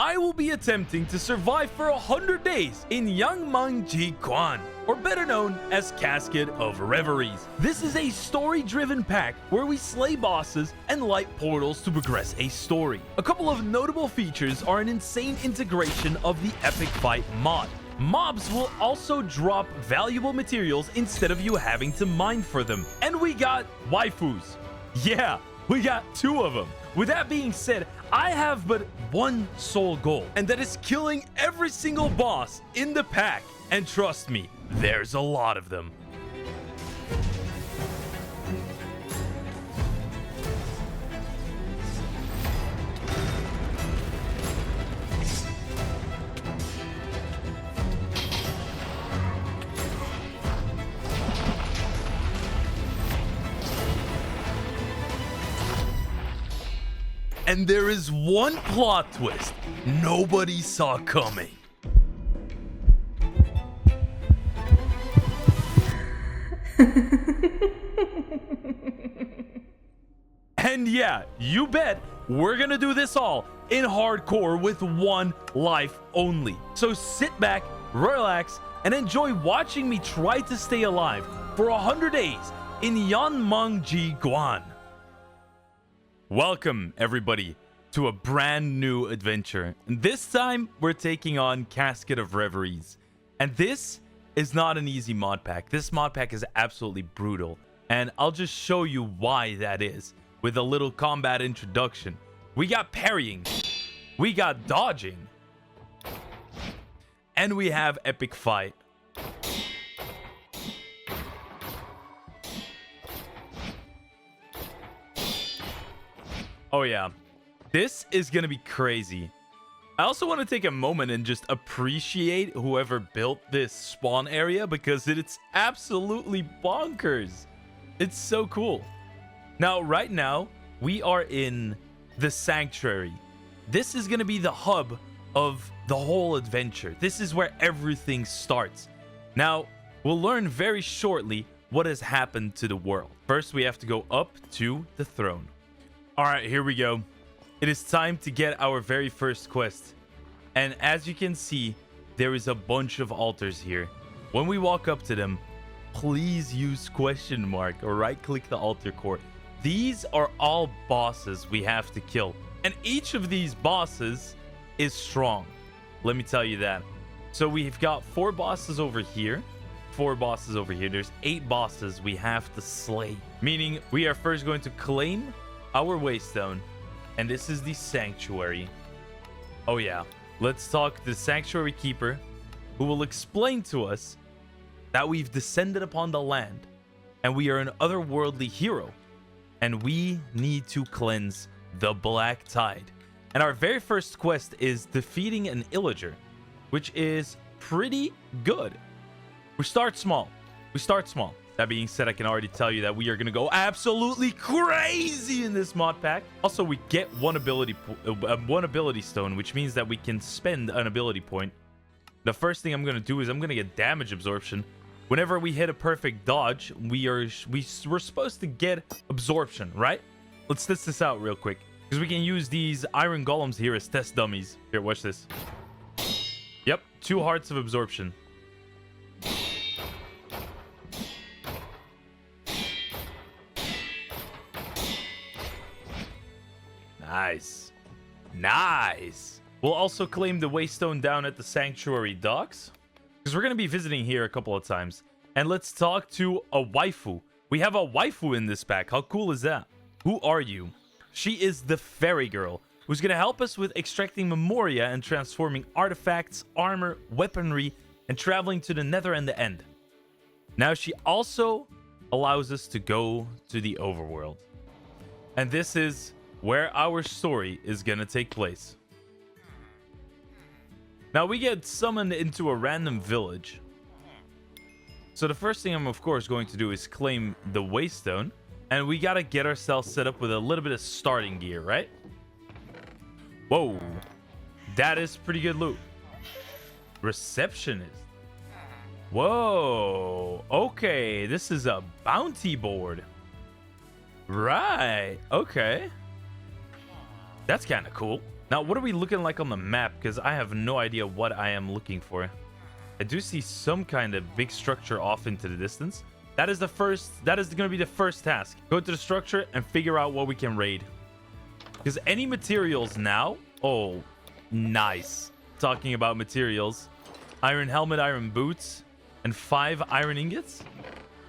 I will be attempting to survive for 100 days in Yangmangji Quan, or better known as Casket of Reveries. This is a story-driven pack where we slay bosses and light portals to progress a story. A couple of notable features are an insane integration of the Epic Fight mod. Mobs will also drop valuable materials instead of you having to mine for them. And we got waifus. Yeah, we got 2 of them. With that being said, I have but one sole goal, and that is killing every single boss in the pack. And trust me, there's a lot of them. And there is one plot twist nobody saw coming. And yeah, you bet we're gonna do this all in hardcore with 1 life only. So sit back, relax, and enjoy watching me try to stay alive for 100 days in Yanmangji Guan. Welcome, everybody, to a brand new adventure. And this time, we're taking on Casket of Reveries. And this is not an easy mod pack. This mod pack is absolutely brutal. And I'll just show you why that is with a little combat introduction. We got parrying. We got dodging. And we have epic fight. Oh yeah, this is gonna be crazy. I also want to take a moment and just appreciate whoever built this spawn area because it's absolutely bonkers. It's so cool. Now, right now, we are in the sanctuary. This is gonna be the hub of the whole adventure. This is where everything starts. Now, we'll learn very shortly what has happened to the world. First, we have to go up to the throne. All right, here we go. It is time to get our very first quest. And as you can see, there is a bunch of altars here. When we walk up to them, please use question mark or right click the altar core. These are all bosses we have to kill. And each of these bosses is strong. Let me tell you that. So we've got 4 bosses over here. 4 bosses over here. There's 8 bosses we have to slay. Meaning we are first going to claim our waystone, and this is the sanctuary. Oh yeah, let's talk to the sanctuary keeper, who will explain to us that we've descended upon the land and we are an otherworldly hero, and we need to cleanse the black tide. And our very first quest is defeating an illager, which is pretty good. We start small. That being said, I can already tell you that we are going to go absolutely crazy in this mod pack. Also, we get one ability stone, which means that we can spend an ability point. The first thing I'm going to do is I'm going to get damage absorption. Whenever we hit a perfect dodge, we're supposed to get absorption, right? Let's test this out real quick, because we can use these iron golems here as test dummies. Here, watch this. Yep, 2 hearts of absorption. Nice. We'll also claim the waystone down at the sanctuary docks, because we're going to be visiting here a couple of times. And let's talk to a waifu. We have a waifu in this pack. How cool is that? Who are you? She is the fairy girl, who's going to help us with extracting memoria and transforming artifacts, armor, weaponry, and traveling to the nether and the end. Now, she also allows us to go to the overworld. And this is where our story is gonna take place. Now, we get summoned into a random village. So the first thing I'm of course going to do is claim the waystone, and we gotta get ourselves set up with a little bit of starting gear, right? Whoa, that is pretty good loot. Receptionist. Whoa, okay, this is a bounty board. Right, okay. That's kind of cool. Now, what are we looking like on the map? Because I have no idea what I am looking for. I do see some kind of big structure off into the distance. That is going to be the first task. Go to the structure and figure out what we can raid. Because any materials now... Oh, nice. Talking about materials. Iron helmet, iron boots, and 5 iron ingots.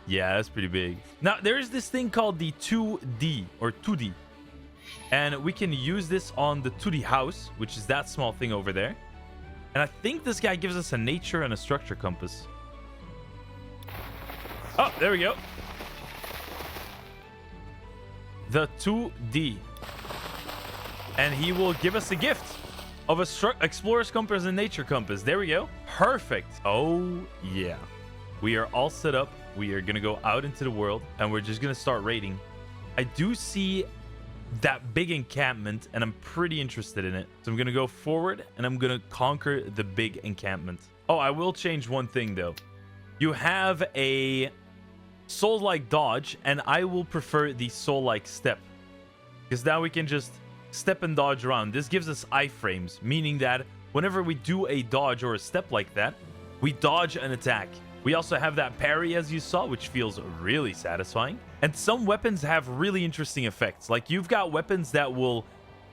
Yeah, that's pretty big. Now, there is this thing called the 2D or 2D. And we can use this on the 2D house, which is that small thing over there. And I think this guy gives us a nature and a structure compass. Oh, there we go. The 2D. And he will give us a gift of a explorer's compass and nature compass. There we go. Perfect. Oh, yeah. We are all set up. We are going to go out into the world, and we're just going to start raiding. I do see that big encampment, and I'm pretty interested in it. So I'm going to go forward, and I'm going to conquer the big encampment. Oh, I will change one thing, though. You have a soul-like dodge, and I will prefer the soul-like step. Because now we can just step and dodge around. This gives us iframes, meaning that whenever we do a dodge or a step like that, we dodge an attack. We also have that parry, as you saw, which feels really satisfying. And some weapons have really interesting effects. Like, you've got weapons that will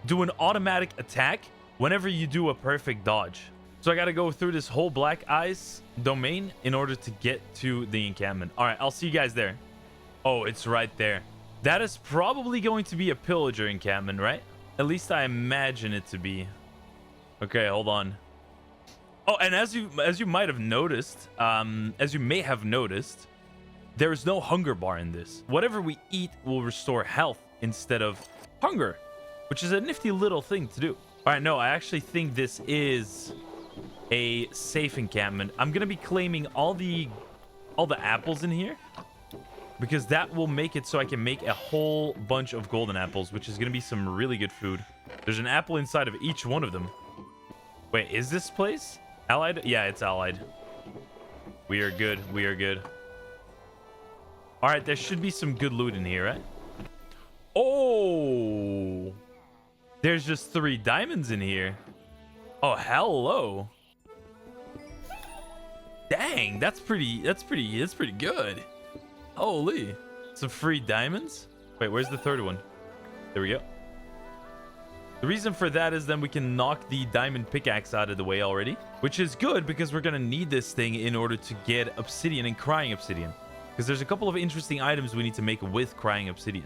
do an automatic attack whenever you do a perfect dodge. So I got to go through this whole black ice domain in order to get to the encampment. All right, I'll see you guys there. Oh, it's right there. That is probably going to be a pillager encampment, right? At least I imagine it to be. Okay, hold on. Oh, and as you might have noticed, as you may have noticed, there is no hunger bar in this. Whatever we eat will restore health instead of hunger, which is a nifty little thing to do. All right, no, I actually think this is a safe encampment. I'm gonna be claiming all the apples in here, because that will make it so I can make a whole bunch of golden apples, which is gonna be some really good food. There's an apple inside of each one of them. Wait, is this place allied? Yeah, it's allied. We are good. We are good. All right, there should be some good loot in here, right? Oh, there's just 3 diamonds in here. Oh, hello. Dang, that's pretty good. Holy. Some free diamonds? Wait, where's the 3rd one? There we go. The reason for that is then we can knock the diamond pickaxe out of the way already, which is good because we're going to need this thing in order to get obsidian and crying obsidian. Because there's a couple of interesting items we need to make with crying obsidian.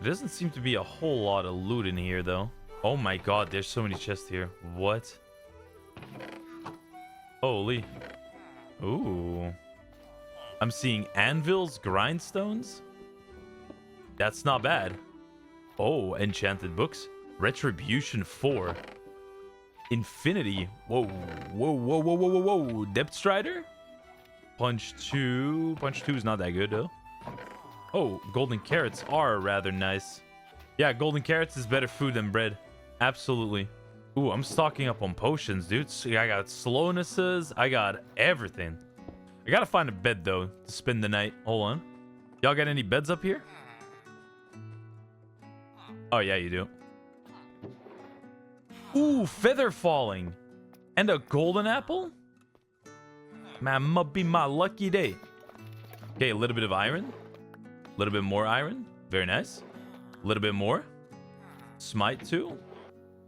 There doesn't seem to be a whole lot of loot in here, though. Oh my god, there's so many chests here. What? Holy. Ooh. I'm seeing anvils, grindstones. That's not bad. Oh, enchanted books. Retribution 4. Infinity. Whoa, whoa, whoa, whoa, whoa, whoa, whoa. Depth Strider. Punch 2. Punch 2 is not that good, though. Oh, golden carrots are rather nice. Yeah, golden carrots is better food than bread. Absolutely. Ooh, I'm stocking up on potions, dude. I got slownesses. I got everything. I gotta find a bed, though, to spend the night. Hold on. Y'all got any beds up here? Oh, yeah, you do. Ooh, feather falling. And a golden apple? Man, must be my lucky day. Okay, a little bit of iron. A little bit more iron. Very nice. A little bit more. Smite 2.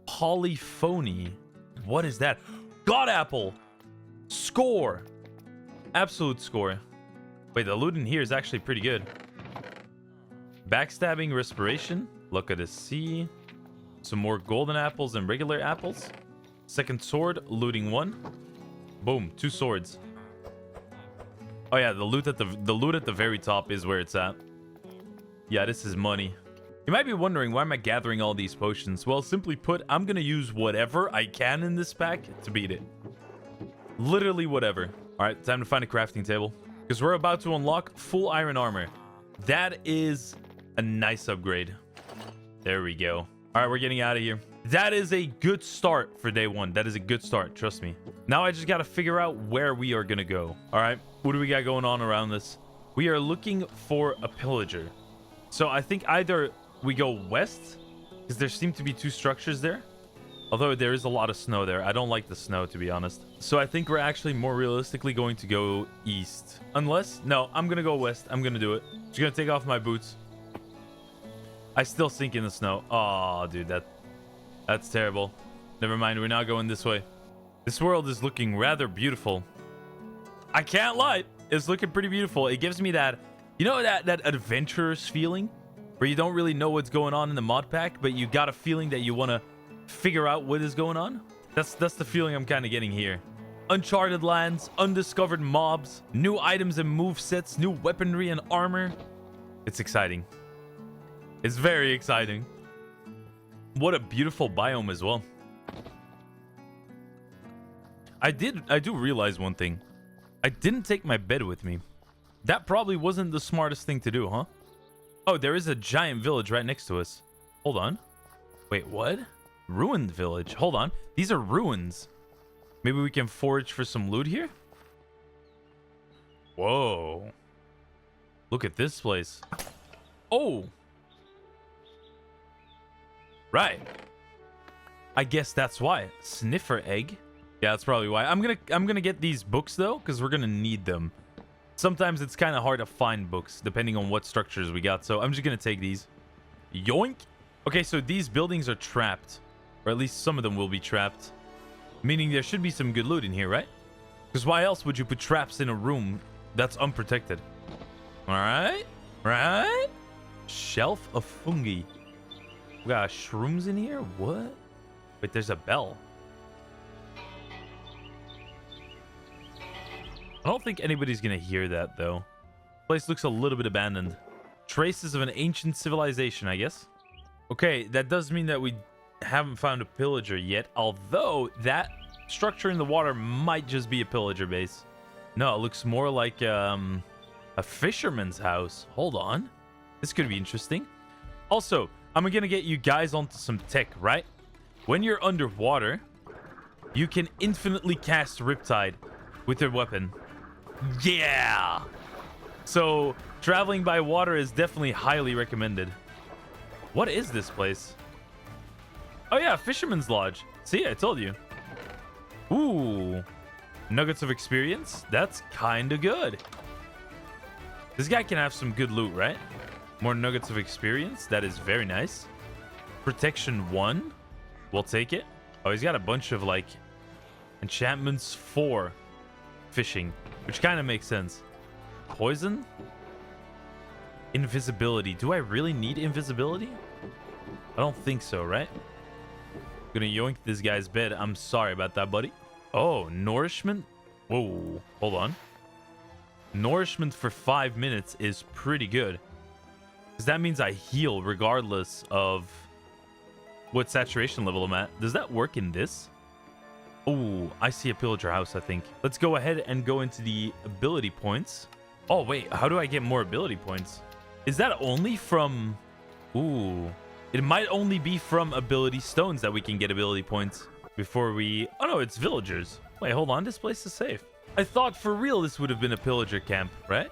Polyphony. What is that? God apple. Score. Absolute score. Wait, the loot in here is actually pretty good. Backstabbing, respiration. Look at the sea. Some more golden apples and regular apples. Second sword, looting 1. Boom, 2 swords. Oh yeah, the loot at the very top is where it's at. Yeah, this is money. You might be wondering, why am I gathering all these potions? Well, simply put, I'm gonna use whatever I can in this pack to beat it. Literally whatever. All right, time to find a crafting table, because we're about to unlock full iron armor. That is a nice upgrade. There we go. All right, we're getting out of here. That is a good start for day 1. That is a good start, trust me. Now I just got to figure out where we are going to go. All right, what do we got going on around this? We are looking for a pillager. So I think either we go west, because there seem to be 2 structures there, Although there is a lot of snow there. I don't like the snow, to be honest. So I think we're actually more realistically going to go east. Unless... No, I'm going to go west. I'm going to do it. Just going to take off my boots. I still sink in the snow. Oh, dude, that's terrible. Never mind. We're not going this way. This world is looking rather beautiful. I can't lie. It's looking pretty beautiful. It gives me that... You know that adventurous feeling? Where you don't really know what's going on in the mod pack, but you got a feeling that you want to figure out what is going on? That's the feeling I'm kind of getting here. Uncharted lands, undiscovered mobs, new items and movesets, new weaponry and armor. It's exciting. It's very exciting. What a beautiful biome as well. I do realize one thing. I didn't take my bed with me. That probably wasn't the smartest thing to do, huh? Oh, there is a giant village right next to us. Hold on. Wait, what? Ruined village. Hold on. These are ruins. Maybe we can forage for some loot here? Whoa. Look at this place. Oh. Right. I guess that's why. Sniffer egg. Yeah, that's probably why. I'm gonna get these books though, because we're gonna need them. Sometimes it's kind of hard to find books depending on what structures we got. So I'm just gonna take these. Yoink. Okay, so these buildings are trapped. Or at least some of them will be trapped. Meaning there should be some good loot in here, right? Because why else would you put traps in a room that's unprotected? Alright. Right? Shelf of fungi. We got shrooms in here? What? Wait, there's a bell. I don't think anybody's gonna hear that, though. Place looks a little bit abandoned. Traces of an ancient civilization, I guess. Okay, that does mean that we haven't found a pillager yet, although that structure in the water might just be a pillager base. No, it looks more like a fisherman's house. Hold on. This could be interesting. Also, I'm gonna get you guys onto some tech, right? When you're underwater, you can infinitely cast Riptide with your weapon. Yeah! So, traveling by water is definitely highly recommended. What is this place? Oh yeah, Fisherman's Lodge. See, I told you. Ooh. Nuggets of experience? That's kind of good. This guy can have some good loot, right? More nuggets of experience. That is very nice. Protection 1. We'll take it. Oh, he's got a bunch of, like, enchantments 4 fishing, which kind of makes sense. Poison? Invisibility. Do I really need invisibility? I don't think so, right? Gonna yoink this guy's bed. I'm sorry about that, buddy. Oh, nourishment? Whoa, hold on. Nourishment for 5 minutes is pretty good. Because that means I heal regardless of what saturation level I'm at. Does that work in this? Oh, I see a pillager house, I think. Let's go ahead and go into the ability points. Oh, wait, how do I get more ability points? Is that only from... Ooh, it might only be from ability stones that we can get ability points before we... Oh, no, it's villagers. Wait, hold on. This place is safe. I thought for real this would have been a pillager camp, right?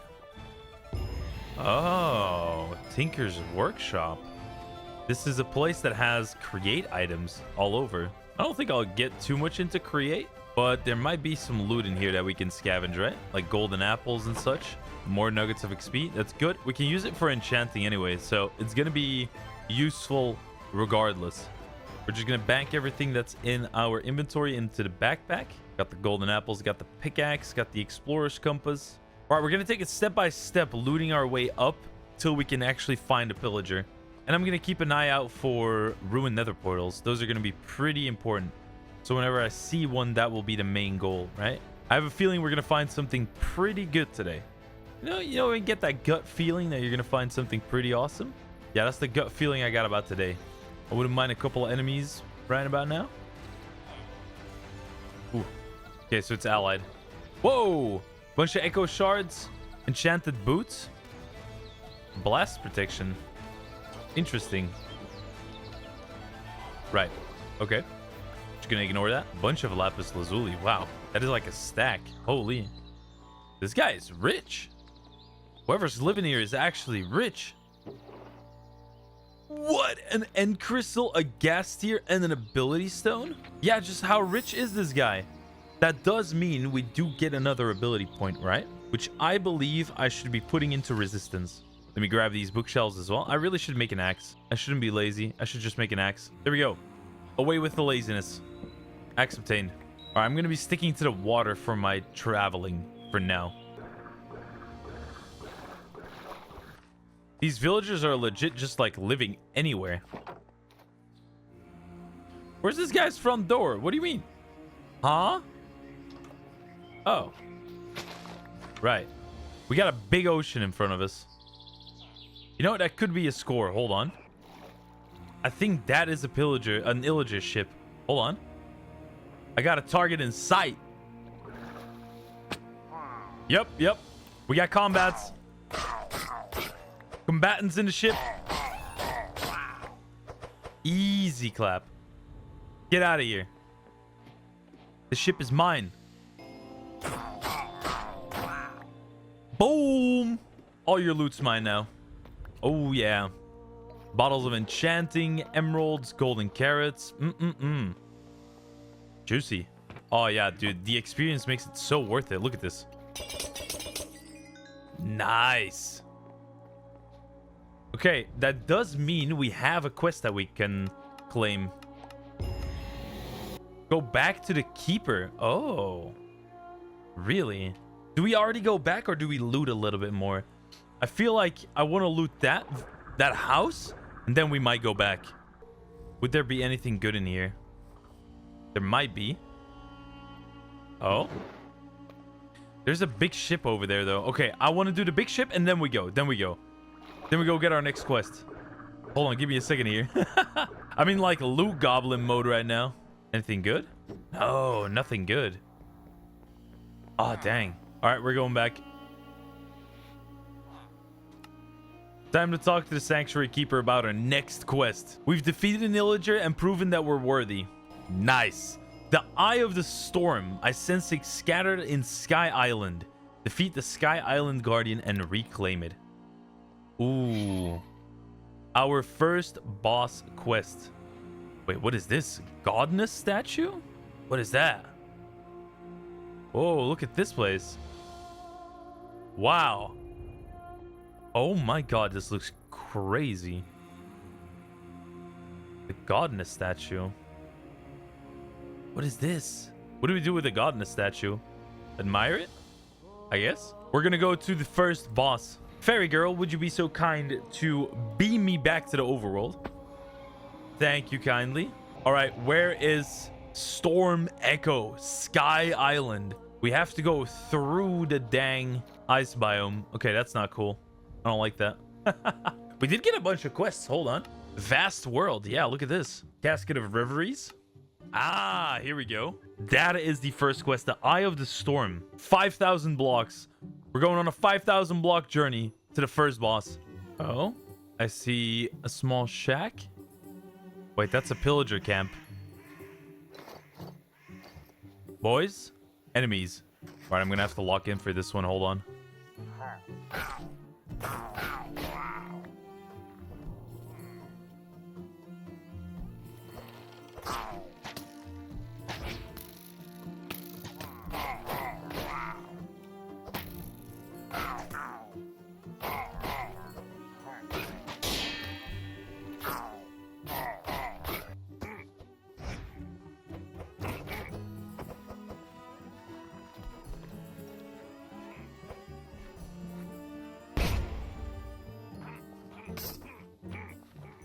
Oh, Tinker's Workshop. This is a place that has create items all over. I don't think I'll get too much into create, but there might be some loot in here that we can scavenge, right? Like golden apples and such. More nuggets of XP. That's good. We can use it for enchanting anyway, so it's going to be useful regardless. We're just going to bank everything that's in our inventory into the backpack. Got the golden apples, got the pickaxe, got the explorer's compass. All right, we're going to take it step by step, looting our way up till we can actually find a pillager. And I'm going to keep an eye out for ruined nether portals. Those are going to be pretty important. So whenever I see one, that will be the main goal, right? I have a feeling we're going to find something pretty good today. You know, we get that gut feeling that you're going to find something pretty awesome. Yeah, that's the gut feeling I got about today. I wouldn't mind a couple of enemies right about now. Ooh. Okay, so it's allied. Whoa! Bunch of echo shards. Enchanted boots. Blast protection. Interesting. Right. Okay. Just gonna ignore that. Bunch of lapis lazuli. Wow. That is like a stack. Holy. This guy is rich. Whoever's living here is actually rich. What? An end crystal, a gas tier, and an ability stone? Yeah, just how rich is this guy? That does mean we do get another ability point, right? Which I believe I should be putting into resistance. Let me grab these bookshelves as well. I really should make an axe. I shouldn't be lazy. I should just make an axe. There we go. Away with the laziness. Axe obtained. All right, I'm going to be sticking to the water for my traveling for now. These villagers are legit just like living anywhere. Where's this guy's front door? What do you mean? Huh? Oh. Right. We got a big ocean in front of us. You know what? That could be a score. Hold on. I think that is a pillager, an illager ship. Hold on. I got a target in sight. Yep. We got combats. Combatants in the ship. Easy clap. Get out of here. The ship is mine. Boom. All your loot's mine now. Oh, yeah. Bottles of enchanting, emeralds, golden carrots. Juicy. Oh, yeah, dude. The experience makes it so worth it. Look at this. Nice. Okay, that does mean we have a quest that we can claim. Go back to the keeper. Oh. Really? Do we already go back or do we loot a little bit more? I feel like I want to loot that house and then we might go back. Would there be anything good in here? There might be. Oh. There's a big ship over there though. Okay, I want to do the big ship and then we go. Then we go get our next quest. Hold on, give me a second here. I'm in like loot goblin mode right now. Anything good? No, nothing good. Oh, dang. All right, we're going back. Time to talk to the Sanctuary Keeper about our next quest. We've defeated an illager and proven that we're worthy. Nice. The Eye of the Storm. I sense it scattered in Sky Island. Defeat the Sky Island Guardian and reclaim it. Ooh. Our first boss quest. Wait, what is this? Godness statue? What is that? Whoa, look at this place. Wow. Oh my god, this looks crazy. The Godness statue. What is this? What do we do with the Godness statue? Admire it? I guess. We're gonna go to the first boss. Fairy girl, would you be so kind to beam me back to the overworld? Thank you kindly. All right, where is Storm Echo, Sky Island? We have to go through the dang ice biome. Okay, that's not cool. I don't like that. We did get a bunch of quests. Hold on. Vast world. Yeah, look at this. Casket of Reveries. Ah, here we go. That is the first quest. The Eye of the Storm. 5,000 blocks. We're going on a 5,000 block journey to the first boss. Oh, I see a small shack. Wait, that's a pillager camp. Boys, enemies. All right, I'm gonna have to lock in for this one. Hold on.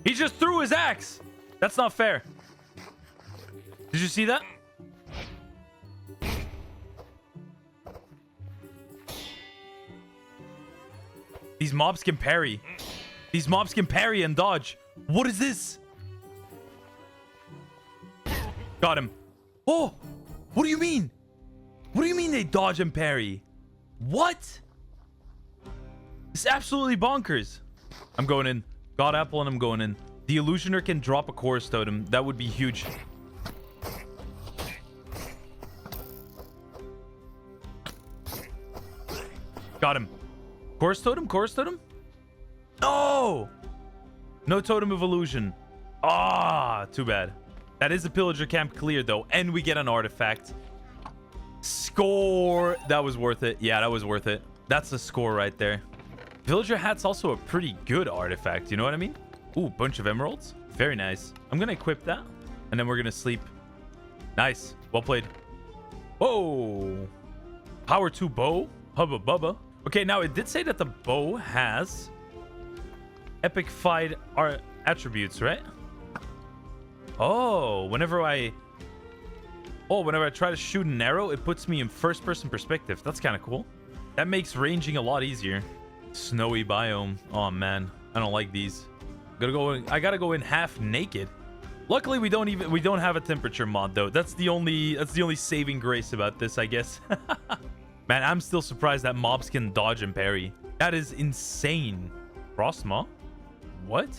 He just threw his axe. That's not fair. Did you see that? These mobs can parry. These mobs can parry and dodge. What is this? Got him. Oh, what do you mean? What do you mean they dodge and parry? What? It's absolutely bonkers. I'm going in. God apple and I'm going in. The illusioner can drop a chorus totem. That would be huge. Got him. Chorus totem? Chorus totem? No! No totem of illusion. Ah, too bad. That is a pillager camp cleared though, and we get an artifact. Score. That was worth it. Yeah, that was worth it. That's a score right there. Villager hat's also a pretty good artifact. You know what I mean? Ooh, bunch of emeralds. Very nice. I'm gonna equip that, and then we're gonna sleep. Nice. Well played. Whoa. Power 2 bow. Hubba bubba. Okay, now it did say that the bow has epic fight attributes, right? Oh, whenever I try to shoot an arrow, it puts me in first person perspective. That's kind of cool. That makes ranging a lot easier. Snowy biome. Oh man, I don't like these. I gotta go in half naked. Luckily, we don't have a temperature mod though. That's the only saving grace about this, I guess. Man, I'm still surprised that mobs can dodge and parry. That is insane. Frost maw? What?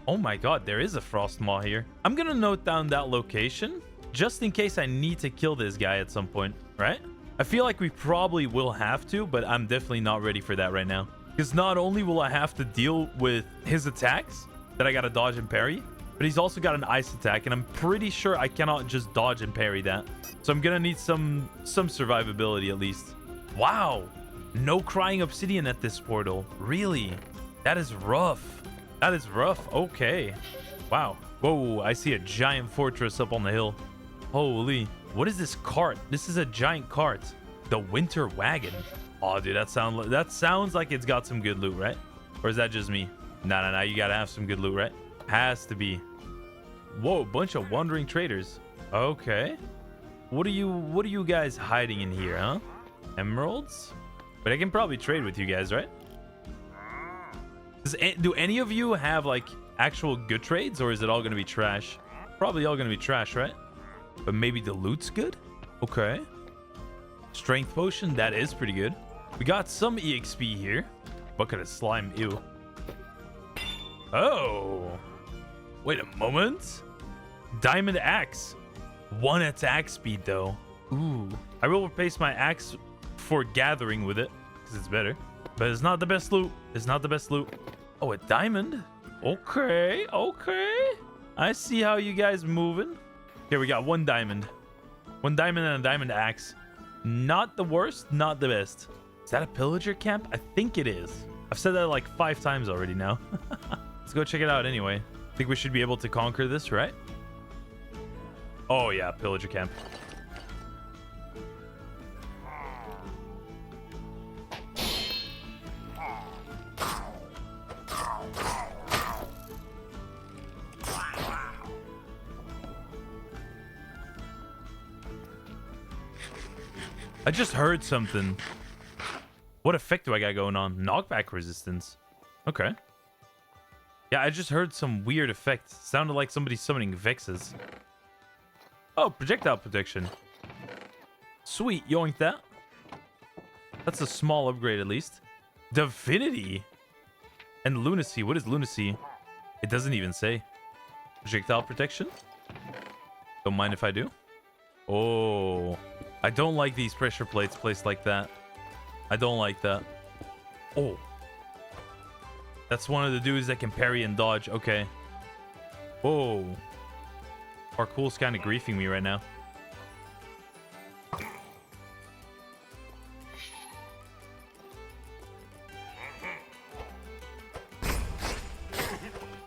Oh my god, there is a frost maw here. I'm gonna note down that location just in case I need to kill this guy at some point, right? I feel like we probably will have to, but I'm definitely not ready for that right now. Because not only will I have to deal with his attacks that I gotta dodge and parry, but he's also got an ice attack, and I'm pretty sure I cannot just dodge and parry that. So I'm gonna need some survivability at least. Wow, no crying obsidian at this portal. Really? That is rough. That is rough. Okay. Wow. Whoa, I see a giant fortress up on the hill. Holy. What is this cart? This is a giant cart. The winter wagon. Oh, dude, that sounds like it's got some good loot, right? Or is that just me? No. You gotta have some good loot, right? Has to be. Whoa, bunch of wandering traders. Okay. What are you guys hiding in here, huh? Emeralds? But I can probably trade with you guys, right? Do any of you have like actual good trades, or is it all gonna be trash? Probably all gonna be trash, right? But maybe the loot's good? Okay. Strength potion, that is pretty good. We got some EXP here. Bucket of slime, ew. Oh. Wait a moment. Diamond axe. 1 attack speed though. Ooh. I will replace my axe for gathering with it, because it's better. But it's not the best loot. It's not the best loot. Oh, a diamond? Okay. I see how you guys moving. Okay, we got 1 diamond. 1 diamond and a diamond axe. Not the worst, not the best. Is that a pillager camp? I think it is. I've said that like 5 times already now. Let's go check it out anyway. I think we should be able to conquer this, right? Oh yeah, pillager camp. I just heard something. What effect do I got going on? Knockback resistance. Okay. Yeah, I just heard some weird effect. Sounded like somebody summoning Vexes. Oh, projectile protection. Sweet, yoink that. That's a small upgrade at least. Divinity. And lunacy. What is lunacy? It doesn't even say. Projectile protection? Don't mind if I do. Oh. I don't like these pressure plates placed like that. I don't like that. Oh. That's one of the dudes that can parry and dodge. Okay. Whoa. Parkour's kind of griefing me right now.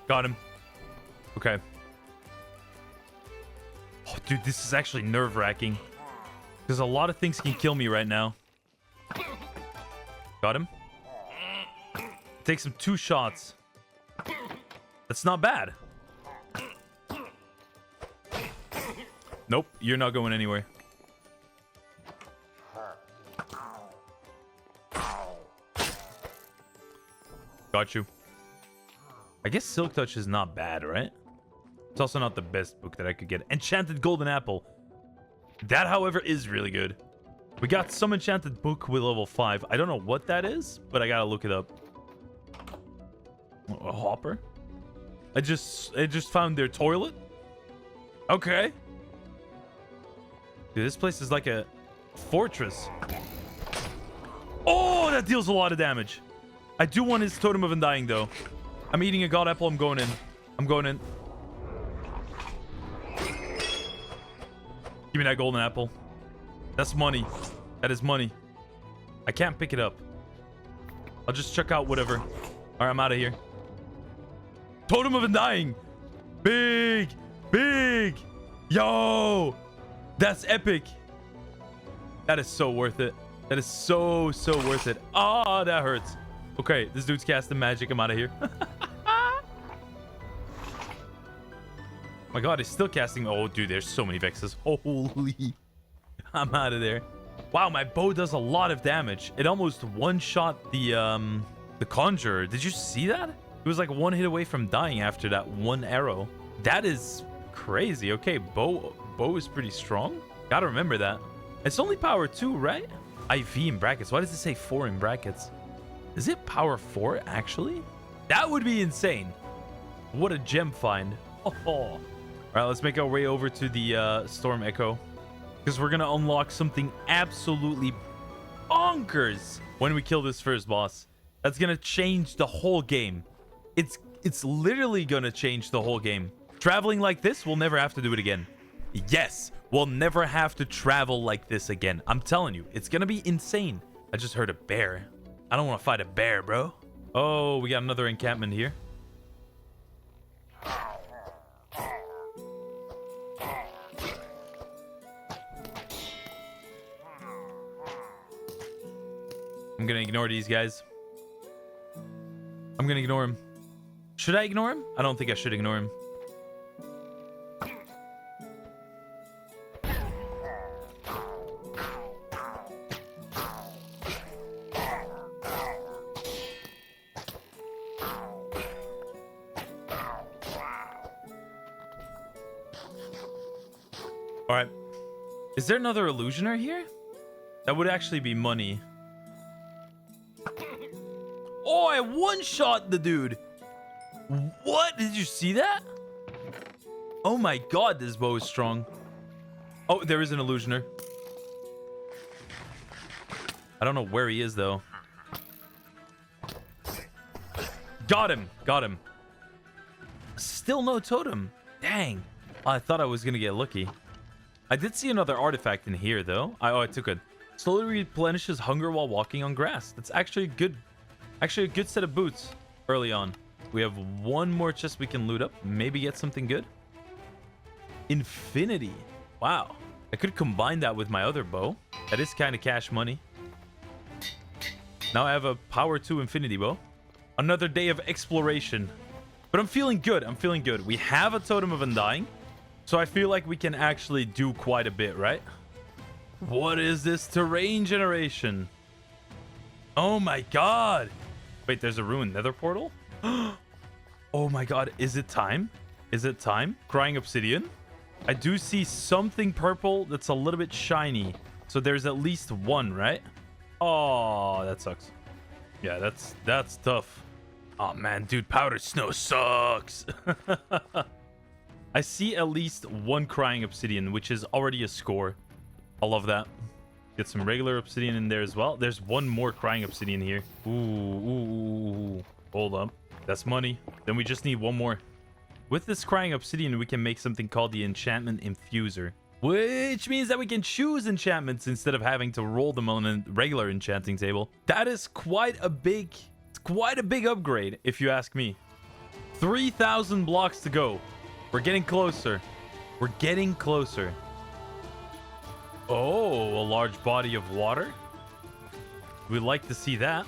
Got him. Okay. Oh, dude, this is actually nerve-wracking. Because a lot of things can kill me right now. Got him. Takes him 2 shots. That's not bad. Nope, you're not going anywhere. Got you. I guess Silk Touch is not bad, right? It's also not the best book that I could get. Enchanted Golden Apple. That, however, is really good. We got some enchanted book with level 5. I don't know what that is, but I gotta look it up. A hopper? I just found their toilet. Okay. Dude, this place is like a fortress. Oh, that deals a lot of damage. I do want his Totem of Undying, though. I'm eating a God Apple. I'm going in. I'm going in. Give me that golden apple. That's money. That is money. I can't pick it up. I'll just check out whatever. All right, I'm out of here. Totem of Undying. Big. Big. Yo. That's epic. That is so worth it. That is so worth it. Ah, that hurts. Okay, this dude's casting magic. I'm out of here. My god, he's still casting. Oh, dude, there's so many Vexes. Holy. I'm out of there. Wow, my bow does a lot of damage. It almost one-shot the Conjurer. Did you see that? It was like one hit away from dying after that one arrow. That is crazy. Okay, bow is pretty strong. Gotta remember that. It's only power 2, right? IV in brackets. Why does it say 4 in brackets? Is it power 4, actually? That would be insane. What a gem find. Oh. All right, let's make our way over to the Storm Echo, because we're gonna unlock something absolutely bonkers when we kill this first boss. That's gonna change the whole game. It's literally gonna change the whole game. Traveling like this, we'll never have to do it again. Yes, we'll never have to travel like this again. I'm telling you, it's gonna be insane. I just heard a bear. I don't want to fight a bear, bro. Oh, we got another encampment here. I'm gonna ignore these guys. I'm gonna ignore him. Should I ignore him? I don't think I should ignore him. All right. Is there another illusioner here? That would actually be money. Oh, I one-shot the dude. What? Did you see that? Oh my god, this bow is strong. Oh, there is an illusioner. I don't know where he is, though. Got him. Got him. Still no totem. Dang. I thought I was going to get lucky. I did see another artifact in here, though. I took it. Slowly replenishes hunger while walking on grass. That's actually good. Actually, a good set of boots early on. We have one more chest we can loot up. Maybe get something good. Infinity. Wow. I could combine that with my other bow. That is kind of cash money. Now I have a power 2 infinity bow. Another day of exploration. But I'm feeling good. I'm feeling good. We have a totem of undying. So I feel like we can actually do quite a bit, right? What is this terrain generation? Oh my god. Wait, there's a ruined nether portal? Oh my god, is it time? Is it time? Crying obsidian? I do see something purple that's a little bit shiny. So there's at least one, right? Oh, that sucks. Yeah, that's tough. Oh man, dude, powdered snow sucks. I see at least one crying obsidian, which is already a score. I love that. Get some regular obsidian in there as well. There's one more crying obsidian here. Ooh. Hold up. That's money. Then we just need one more. With this crying obsidian, we can make something called the enchantment infuser, which means that we can choose enchantments instead of having to roll them on a regular enchanting table. That is quite a big upgrade, if you ask me. 3,000 blocks to go. We're getting closer. We're getting closer. Oh, a large body of water. We'd like to see that.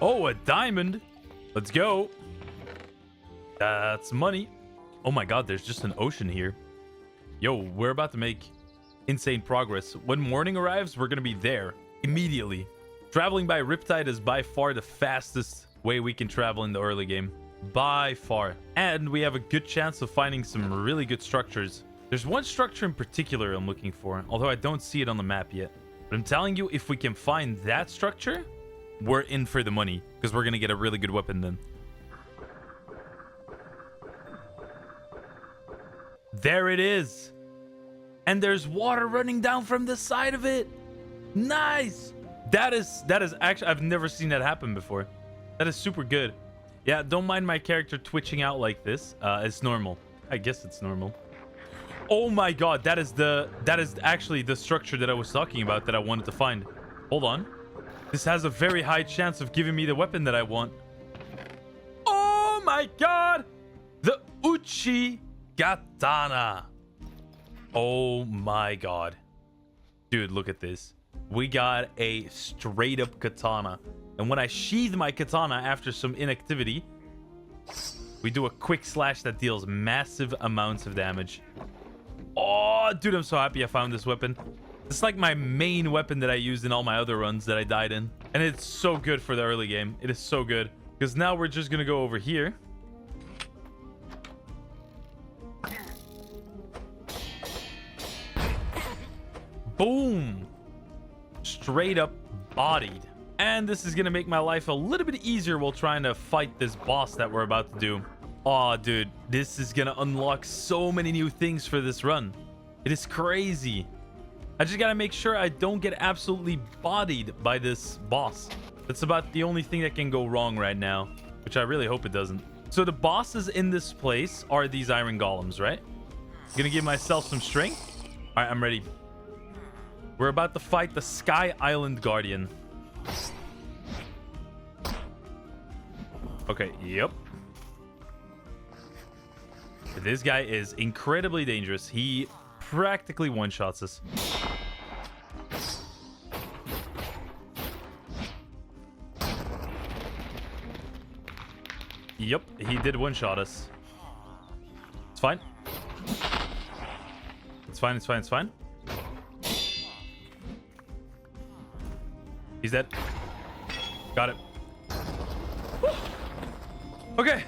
Oh, a diamond. Let's go. That's money. Oh my god, there's just an ocean here. Yo, we're about to make insane progress. When morning arrives, we're going to be there immediately. Traveling by Riptide is by far the fastest way we can travel in the early game. By far. And we have a good chance of finding some really good structures. There's one structure in particular I'm looking for, although I don't see it on the map yet. But I'm telling you, if we can find that structure, we're in for the money, because we're going to get a really good weapon then. There it is. And there's water running down from the side of it. Nice. That is actually, I've never seen that happen before. That is super good. Yeah, don't mind my character twitching out like this. It's normal. I guess it's normal. Oh my god, that is actually the structure that I was talking about that I wanted to find. Hold on. This has a very high chance of giving me the weapon that I want. Oh my god! The Uchi Katana. Oh my god. Dude, look at this. We got a straight up katana. And when I sheath my katana after some inactivity, we do a quick slash that deals massive amounts of damage. Oh, dude, I'm so happy I found this weapon. It's like my main weapon that I used in all my other runs that I died in. And it's so good for the early game. It is so good. Because now we're just going to go over here. Boom. Straight up bodied. And this is going to make my life a little bit easier while trying to fight this boss that we're about to do. Oh, dude, this is going to unlock so many new things for this run. It is crazy. I just got to make sure I don't get absolutely bodied by this boss. That's about the only thing that can go wrong right now, which I really hope it doesn't. So the bosses in this place are these iron golems, right? Gonna give myself some strength. All right, I'm ready. We're about to fight the Sky Island Guardian. Okay, yep. This guy is incredibly dangerous. He practically one-shots us. Yep, he did one-shot us. It's fine. It's fine, it's fine, it's fine. He's dead. Got it. Woo. Okay.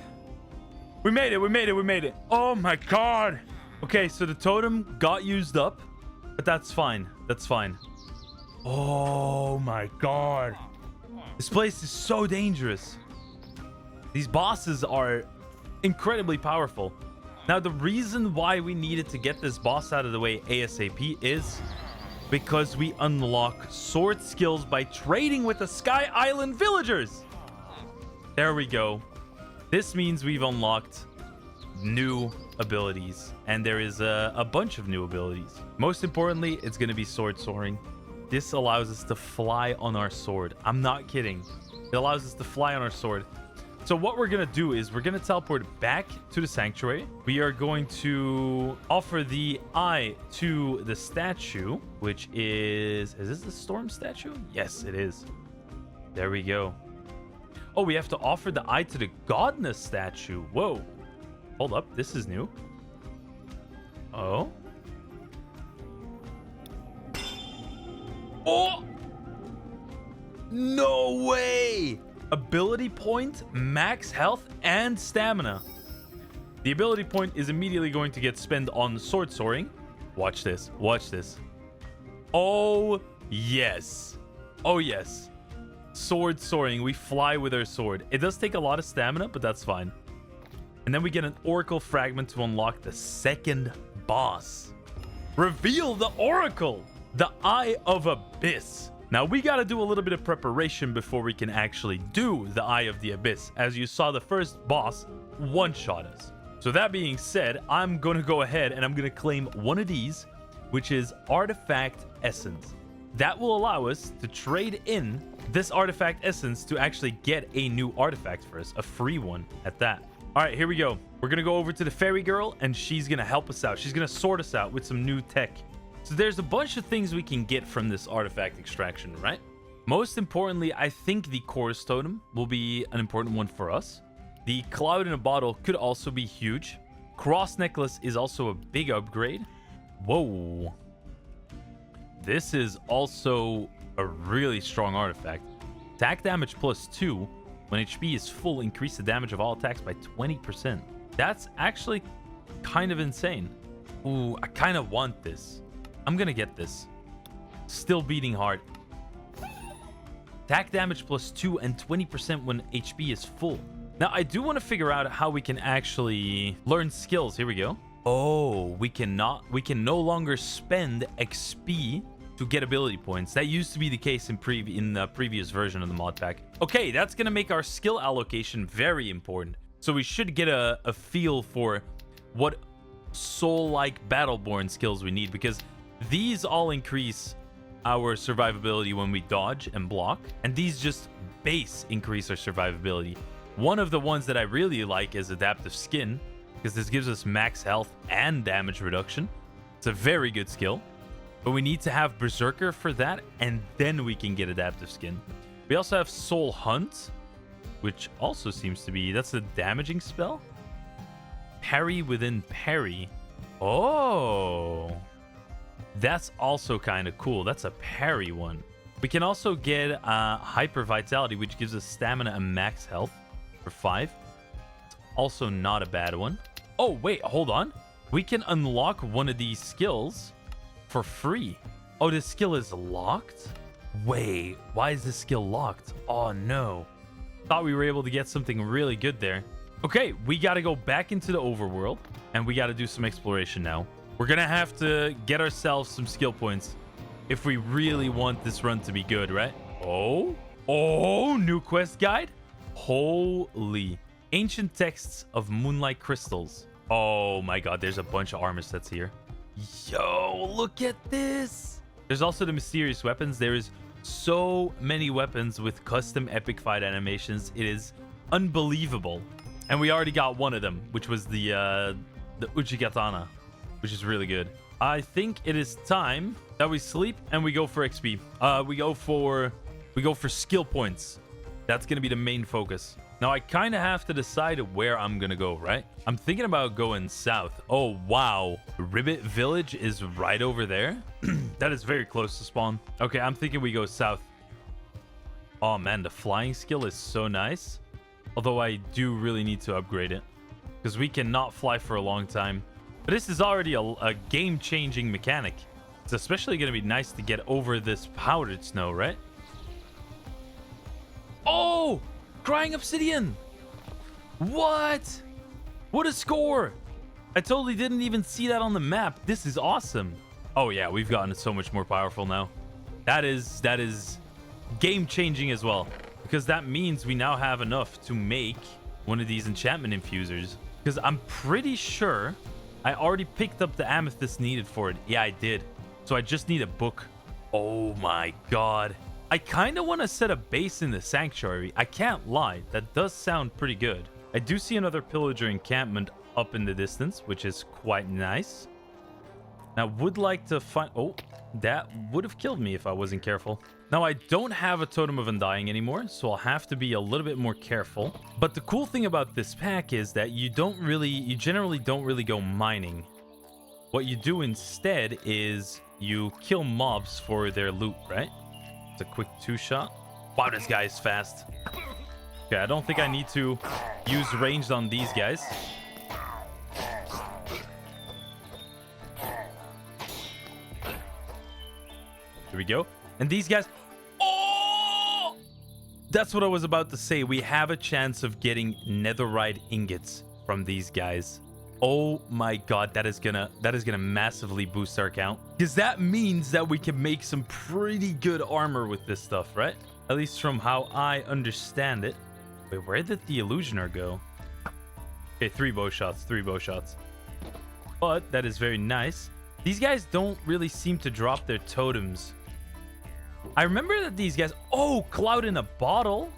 We made it, we made it, we made it. Oh my god. Okay, so the totem got used up, but that's fine. That's fine. Oh my god. This place is so dangerous. These bosses are incredibly powerful. Now, the reason why we needed to get this boss out of the way ASAP is because we unlock sword skills by trading with the Sky Island villagers. There we go. This means we've unlocked new abilities, and there is a bunch of new abilities. Most importantly, it's going to be sword soaring. This allows us to fly on our sword. I'm not kidding. It allows us to fly on our sword. So what we're going to do is we're going to teleport back to the sanctuary. We are going to offer the eye to the statue, which is this the storm statue? Yes, it is. There we go. Oh, we have to offer the eye to the godness statue. Whoa. Hold up. This is new. Oh. Oh! No way! Ability point, max health, and stamina. The ability point is immediately going to get spent on sword soaring. Watch this. Watch this. Oh, yes. Oh, yes. Sword soaring. We fly with our sword. It does take a lot of stamina, but that's fine. And then we get an oracle fragment to unlock the second boss. Reveal the oracle, the Eye of Abyss. Now, we got to do a little bit of preparation before we can actually do the Eye of the Abyss. As you saw, the first boss one-shot us. So that being said, I'm going to go ahead and I'm going to claim one of these, which is Artifact Essence. That will allow us to trade in this Artifact Essence to actually get a new artifact for us, a free one at that. All right, here we go. We're going to go over to the fairy girl, and she's going to help us out. She's going to sort us out with some new tech. So there's a bunch of things we can get from this artifact extraction, right? Most importantly, I think the chorus totem will be an important one for us. The cloud in a bottle could also be huge. Cross necklace is also a big upgrade. Whoa. This is also a really strong artifact. Attack damage +2. When HP is full, increase the damage of all attacks by 20%. That's actually kind of insane. Ooh, I kind of want this. I'm gonna get this. Still beating hard. Attack damage +2 and 20% when HP is full. Now, I do want to figure out how we can actually learn skills. Here we go. Oh, we can no longer spend XP to get ability points. That used to be the case in the previous version of the mod pack. Okay, that's going to make our skill allocation very important. So we should get a feel for what soul-like battleborn skills we need, because these all increase our survivability when we dodge and block, and these just base increase our survivability. One of the ones that I really like is adaptive skin, because this gives us max health and damage reduction. It's a very good skill, but we need to have berserker for that, and then we can get adaptive skin. We also have soul hunt, which also seems to be, that's a damaging spell. Parry within parry. Oh, that's also kind of cool. That's a parry one. We can also get hyper vitality, which gives us stamina and max health for 5. It's also not a bad one. Oh wait, hold on, we can unlock one of these skills for free. Oh, this skill is locked? Wait, why is this skill locked? Oh no, thought we were able to get something really good there. Okay, we got to go back into the overworld, and we got to do some exploration now. We're gonna have to get ourselves some skill points if we really want this run to be good, right? Oh, new quest guide. Holy, ancient texts of moonlight crystals. Oh my god, there's a bunch of armor sets here. Yo, look at this. There's also the mysterious weapons. There is so many weapons with custom epic fight animations. It is unbelievable. And we already got one of them, which was the Uchigatana, which is really good. I think it is time that we sleep and we go for XP. We go for skill points. That's gonna be the main focus. Now I kind of have to decide where I'm gonna go, right? I'm thinking about going south. Oh wow, Ribbit Village is right over there. That is very close to spawn. Okay, I'm thinking we go south. Oh man, the flying skill is so nice. Although I do really need to upgrade it, because we cannot fly for a long time. But this is already a game-changing mechanic. It's especially going to be nice to get over this powdered snow, right? Oh! Crying Obsidian! What? What a score! I totally didn't even see that on the map. This is awesome. Oh yeah, we've gotten so much more powerful now. That is game-changing as well, because that means we now have enough to make one of these enchantment infusers. Because I'm pretty sure I already picked up the amethyst needed for it. Yeah, I did. So I just need a book. Oh my god. I kind of want to set a base in the sanctuary. I can't lie. That does sound pretty good. I do see another pillager encampment up in the distance, which is quite nice. Now, would like to find... Oh, that would have killed me if I wasn't careful. Now, I don't have a Totem of Undying anymore, so I'll have to be a little bit more careful. But the cool thing about this pack is that you generally don't really go mining. What you do instead is you kill mobs for their loot, right? It's a quick 2-shot. Wow, this guy is fast. Okay, I don't think I need to use ranged on these guys. Here we go. And these guys... Oh! That's what I was about to say. We have a chance of getting netherite ingots from these guys. Oh my god, that is gonna massively boost our count. Because that means that we can make some pretty good armor with this stuff, right? At least from how I understand it. Wait, where did the illusioner go? Okay, 3 bow shots. But that is very nice. These guys don't really seem to drop their totems. I remember that these guys... Oh, cloud in a bottle.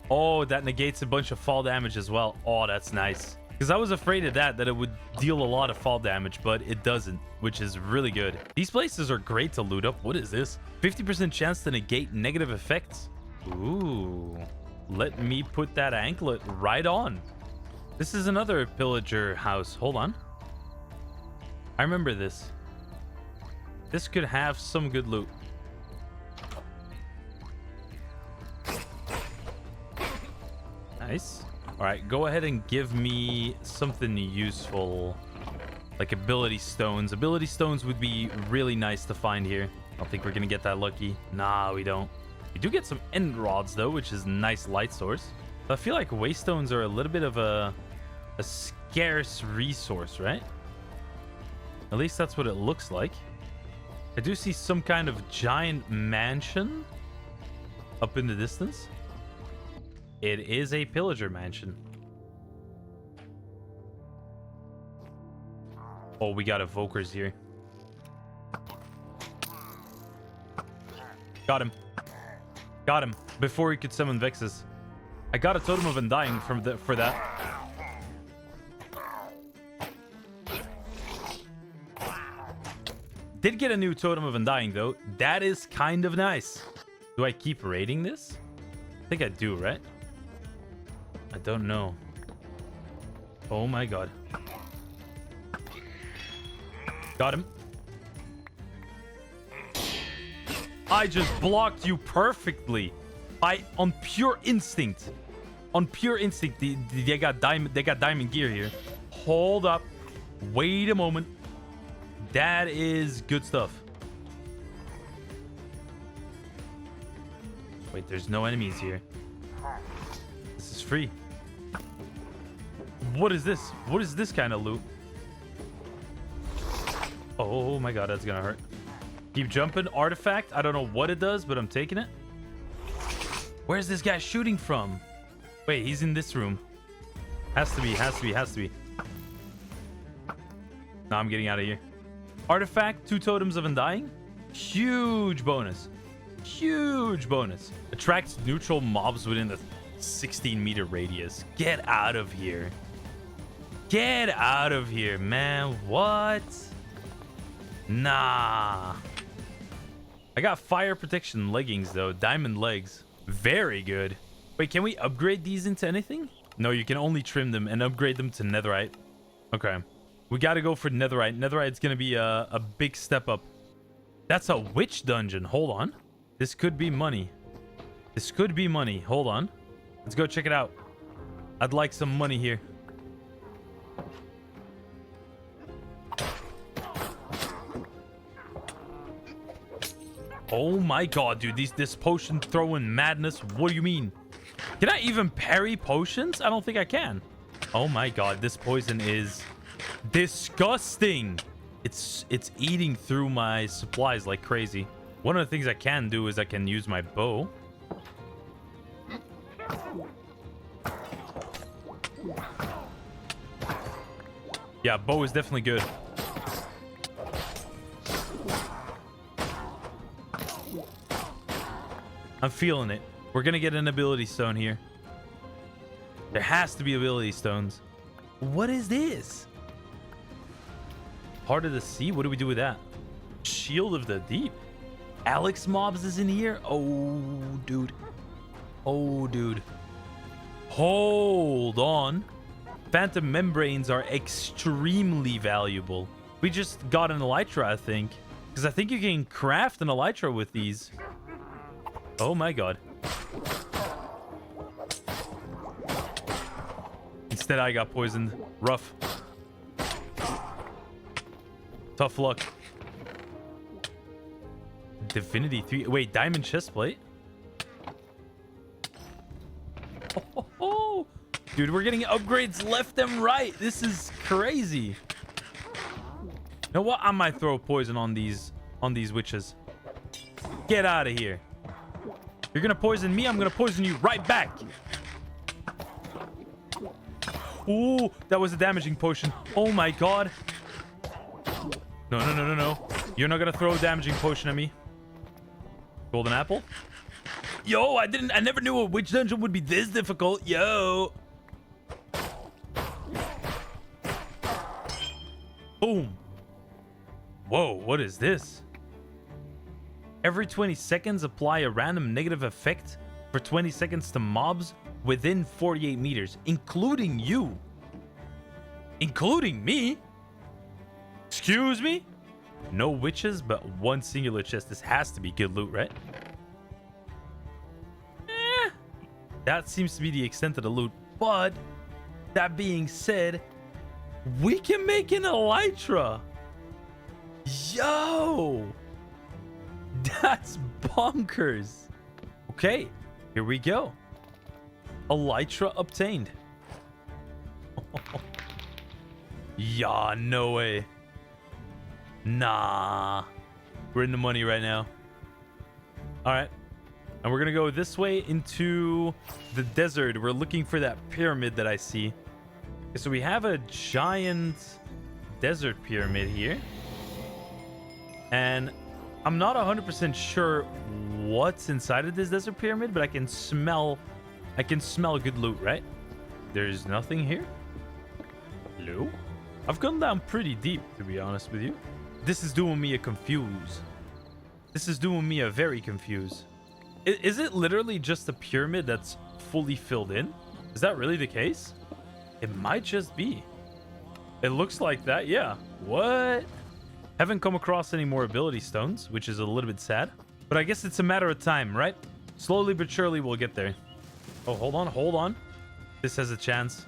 Oh, that negates a bunch of fall damage as well. Oh, that's nice. Because I was afraid of that it would deal a lot of fall damage, but it doesn't, which is really good. These places are great to loot up. What is this? 50% chance to negate negative effects. Ooh. Let me put that anklet right on. This is another pillager house. Hold on. I remember this. This could have some good loot. Nice. All right, go ahead and give me something useful, like ability stones. Ability stones would be really nice to find here. I don't think we're gonna get that lucky. Nah, we don't. We do get some end rods though, which is a nice light source. I feel like waste stones are a little bit of a scarce resource, right? At least that's what it looks like. I do see some kind of giant mansion up in the distance. It is a pillager mansion. Oh, we got evokers here. Got him. Got him. Before he could summon Vexes. I got a Totem of Undying for that. Did get a new Totem of Undying, though. That is kind of nice. Do I keep raiding this? I think I do, right? I don't know. Oh my god. Got him. I just blocked you perfectly. On pure instinct. On pure instinct. They got diamond gear here. Hold up. Wait a moment. That is good stuff. Wait, there's no enemies here. This is free. What is this? What is this kind of loot? Oh my god, that's gonna hurt. Keep jumping. Artifact. I don't know what it does, but I'm taking it. Where's this guy shooting from? Wait, he's in this room. Has to be. No, I'm getting out of here. Artifact, 2 totems of Undying. Huge bonus. Huge bonus. Attracts neutral mobs within the 16-meter radius. Get out of here. Get out of here, man. What? Nah. I got fire protection leggings, though. Diamond legs. Very good. Wait, can we upgrade these into anything? No, you can only trim them and upgrade them to netherite. Okay. We got to go for netherite. Netherite's going to be a big step up. That's a witch dungeon. Hold on. This could be money. This could be money. Hold on. Let's go check it out. I'd like some money here. Oh my god, dude. This potion throwing madness. What do you mean? Can I even parry potions? I don't think I can. Oh my god. This poison is disgusting. It's eating through my supplies like crazy. One of the things I can do is I can use my bow. Yeah, bow is definitely good. I'm feeling it. We're gonna get an ability stone here. There has to be ability stones. What is this? Heart of the Sea? What do we do with that? Shield of the Deep. Alex mobs is in here? Oh, dude. Oh, dude. Hold on. Phantom membranes are extremely valuable. We just got an elytra, I think. Because I think you can craft an elytra with these. Oh my god. Instead, I got poisoned. Rough. Tough luck. Divinity 3. Wait, diamond chestplate? Oh. Dude, we're getting upgrades left and right. This is crazy. You know what? I might throw poison on these witches. Get out of here. You're gonna poison me, I'm gonna poison you right back. Ooh, that was a damaging potion. Oh my god. No. You're not gonna throw a damaging potion at me. Golden apple. Yo, I never knew a witch dungeon would be this difficult. Yo. Boom. Whoa, what is this? Every 20 seconds, apply a random negative effect for 20 seconds to mobs within 48 meters, including you. Including me? Excuse me? No witches, but one singular chest. This has to be good loot, right? That seems to be the extent of the loot. But, that being said, we can make an elytra. Yo! That's bonkers. Okay, here we go. Elytra obtained. Yeah, no way. Nah. We're in the money right now. All right. And we're going to go this way into the desert. We're looking for that pyramid that I see. Okay, so we have a giant desert pyramid here. And I'm not 100% sure what's inside of this desert pyramid, but I can smell good loot, right? There's nothing here. Hello? I've gone down pretty deep, to be honest with you. This is doing me a confuse. This is doing me a very confuse. Is it literally just a pyramid that's fully filled in? Is that really the case? It might just be. It looks like that, yeah. What? Haven't come across any more ability stones, which is a little bit sad. But I guess it's a matter of time, right? Slowly but surely we'll get there. Oh, hold on, hold on. This has a chance.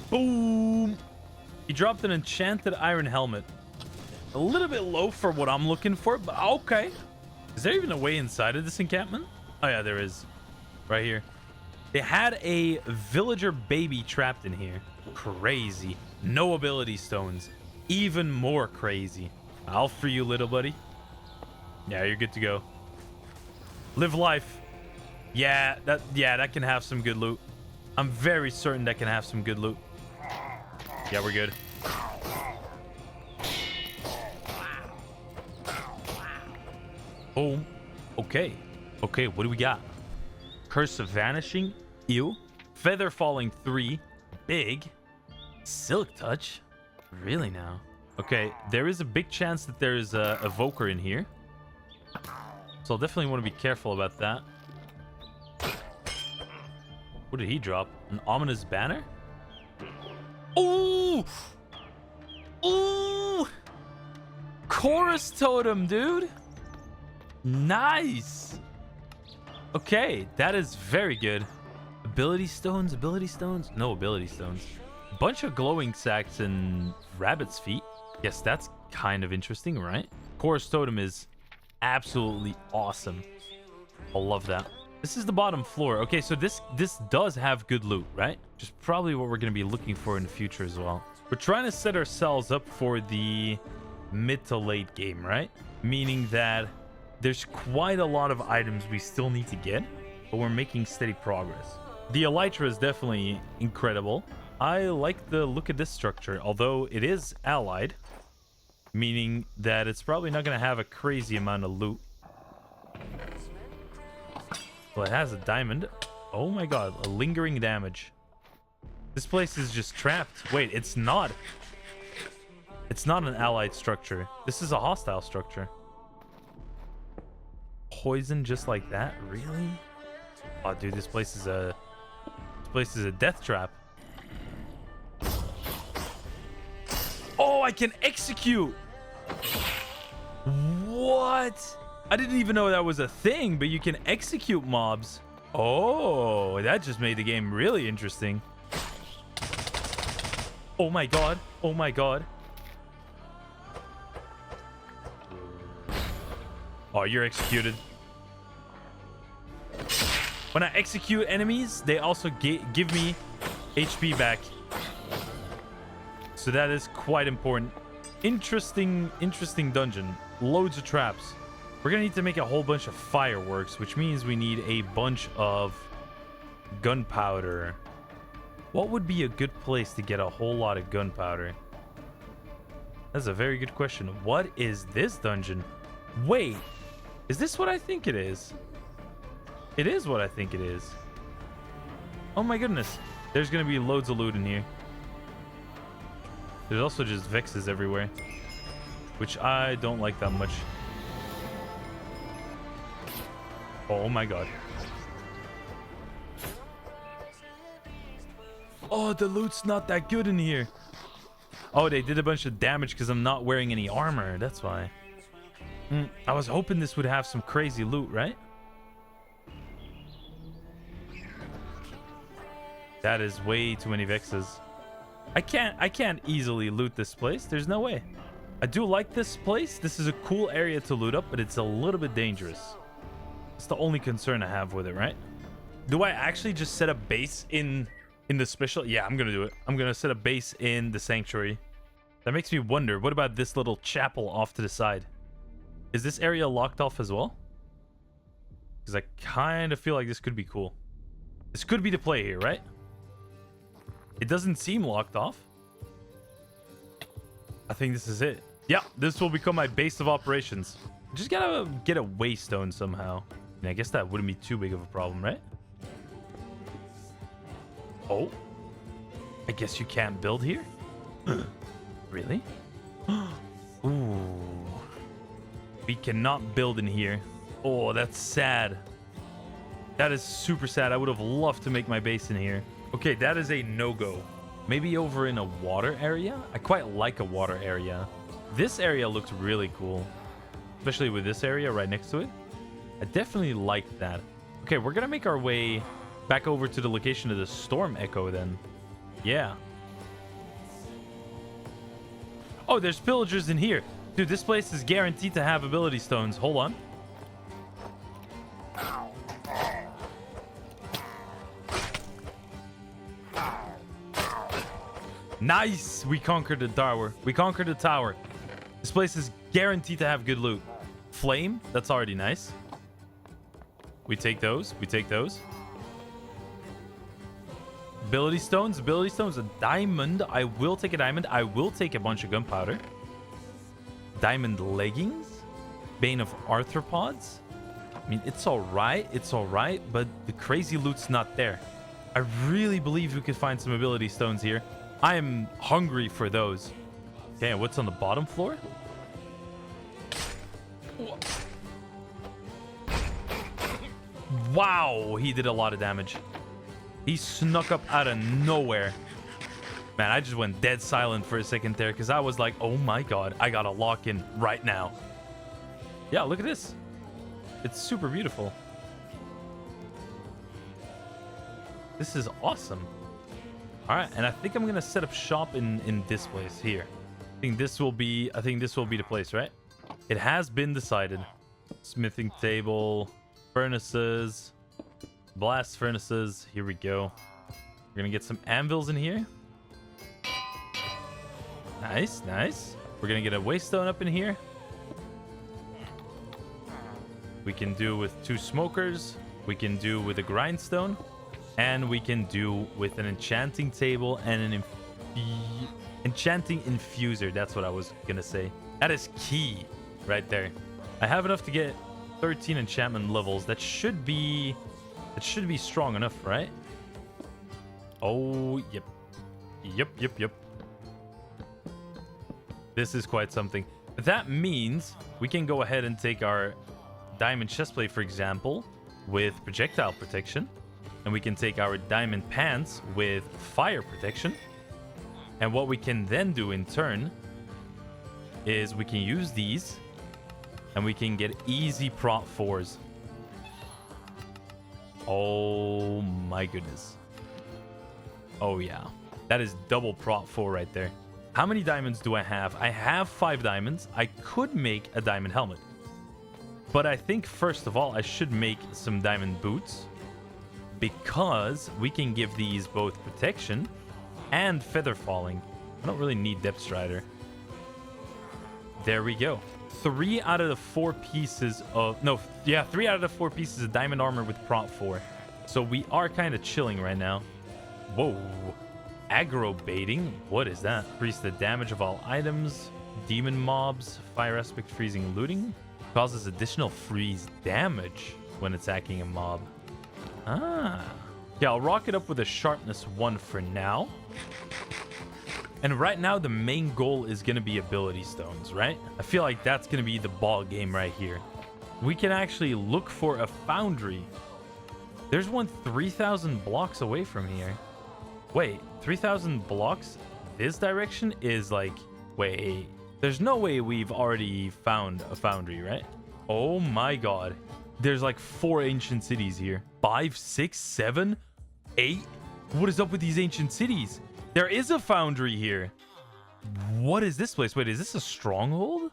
Boom! He dropped an enchanted iron helmet. A little bit low for what I'm looking for, but okay. Is there even a way inside of this encampment? Oh yeah, there is. Right here. They had a villager baby trapped in here. Crazy. No ability stones. Even more crazy. I'll free you, little buddy. Yeah, you're good to go. Live life. Yeah, that can have some good loot. I'm very certain that can have some good loot. Yeah, we're good. Boom. Okay. Okay, what do we got? Curse of Vanishing. Ew. Feather Falling 3. Big. Silk Touch. Really now? Okay, there is a big chance that there is a evoker in here. So I'll definitely want to be careful about that. What did he drop? An ominous banner? Ooh! Ooh! Chorus totem, dude! Nice! Okay, that is very good. Ability stones, ability stones? No ability stones. Bunch of glowing sacks and rabbit's feet. Yes, that's kind of interesting, right? Chorus totem is absolutely awesome. I love that. This is the bottom floor. Okay, so this does have good loot, right? Which is probably what we're going to be looking for in the future as well. We're trying to set ourselves up for the mid to late game, right? Meaning that there's quite a lot of items we still need to get, but we're making steady progress. The elytra is definitely incredible. I like the look of this structure, although it is allied, meaning that it's probably not going to have a crazy amount of loot. Well, it has a diamond. Oh my god, a lingering damage. This place is just trapped. Wait, it's not. It's not an allied structure. This is a hostile structure. Poison just like that? Really? Oh, dude, this place is a death trap. Oh, I can execute. What? I didn't even know that was a thing, but you can execute mobs. Oh, that just made the game really interesting. Oh my god. Oh my god. Oh, you're executed. When I execute enemies, they also give me HP back. So that is quite important. Interesting dungeon. Loads of traps. We're gonna need to make a whole bunch of fireworks, which means we need a bunch of gunpowder. What would be a good place to get a whole lot of gunpowder? That's a very good question. What is this dungeon? Wait, is this what I think it is? It is what I think it is. Oh my goodness. There's gonna be loads of loot in here. There's also just vexes everywhere, which I don't like that much. Oh my god. Oh, the loot's not that good in here. Oh, they did a bunch of damage because I'm not wearing any armor. That's why. I was hoping this would have some crazy loot, right? That is way too many Vexes. I can't easily loot this place. There's no way. I do like this place. This is a cool area to loot up, but it's a little bit dangerous. It's the only concern I have with it, right? Do I actually just set a base in the special? Yeah, I'm gonna do it. I'm gonna set a base in the sanctuary. That makes me wonder, what about this little chapel off to the side? Is this area locked off as well? Because I kind of feel like this could be cool. This could be the play here, right? It doesn't seem locked off. I think this is it. Yeah, this will become my base of operations. Just gotta get a waystone somehow. And I guess that wouldn't be too big of a problem, right? Oh. I guess you can't build here? Really? Ooh. We cannot build in here. Oh, that's sad. That is super sad. I would have loved to make my base in here. Okay, that is a no-go. Maybe over in a water area? I quite like a water area. This area looks really cool. Especially with this area right next to it. I definitely like that. Okay, we're gonna make our way back over to the location of the storm echo then. Yeah. Oh, there's pillagers in here. Dude, this place is guaranteed to have ability stones. Hold on. Nice! We conquered the tower. We conquered the tower. This place is guaranteed to have good loot. Flame, that's already nice. We take those. We take those. Ability stones. Ability stones. A diamond. I will take a diamond. I will take a bunch of gunpowder. Diamond leggings. Bane of arthropods. I mean, it's alright. It's alright. But the crazy loot's not there. I really believe we could find some ability stones here. I am hungry for those. Okay, what's on the bottom floor? Wow, he did a lot of damage. He snuck up out of nowhere. Man, I just went dead silent for a second there because I was like, oh my god, I gotta lock in right now. Yeah, look at this. It's super beautiful. This is awesome. All right, and I think I'm gonna set up shop in this place here. I think this will be the place, right? It has been decided. Smithing table, furnaces, blast furnaces. Here we go. We're gonna get some anvils in here. Nice, nice. We're gonna get a waystone up in here. We can do with 2 smokers. We can do with a grindstone. And we can do with an enchanting table and an enchanting infuser. That's what I was gonna say. That is key right there. I have enough to get 13 enchantment levels. That should be strong enough, right? Oh, yep. Yep. This is quite something. That means we can go ahead and take our diamond chestplate, for example, with projectile protection. And we can take our diamond pants with fire protection. And what we can then do in turn is we can use these and we can get easy prot 4s. Oh my goodness. Oh yeah. That is double prot 4 right there. How many diamonds do I have? I have 5 diamonds. I could make a diamond helmet. But I think first of all, I should make some diamond boots. Because we can give these both protection and feather falling. I don't really need depth strider. There we go. 3 out of the 4 pieces of... No, yeah, 3 out of the 4 pieces of diamond armor with prot 4. So we are kind of chilling right now. Whoa. Aggro baiting? What is that? Increase the damage of all items. Demon mobs. Fire aspect freezing looting. Causes additional freeze damage when attacking a mob. Ah. Yeah, I'll rock it up with a sharpness 1 for now. And right now, the main goal is going to be ability stones, right? I feel like that's going to be the ball game right here. We can actually look for a foundry. There's one 3,000 blocks away from here. Wait, 3,000 blocks? This direction is like... Wait, There's no way we've already found a foundry, right? Oh my god. There's like 4 ancient cities here. 5, 6, 7, 8. What is up with these ancient cities? There is a foundry here. What is this place? Wait, is this a stronghold?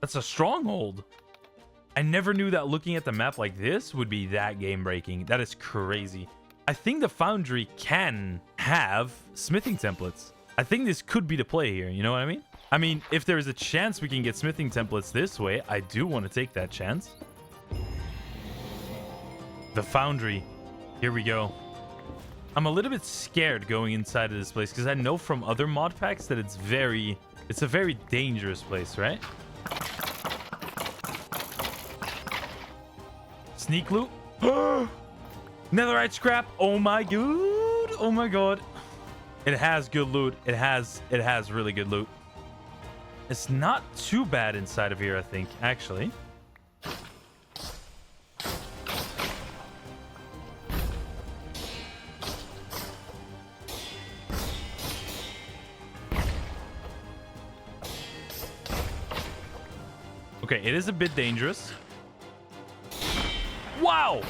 That's a stronghold. I never knew that looking at the map like this would be that game breaking. That is crazy. I think the foundry can have smithing templates. I think this could be the play here. You know what I mean? I mean, if there's a chance we can get smithing templates this way, I do want to take that chance. The foundry. Here we go. I'm a little bit scared going inside of this place because I know from other mod packs that it's a very dangerous place, right? Sneak loot. Netherite scrap. Oh my god. Oh my god. It has good loot. It has really good loot. It's not too bad inside of here, I think, actually. Okay, it is a bit dangerous. Wow!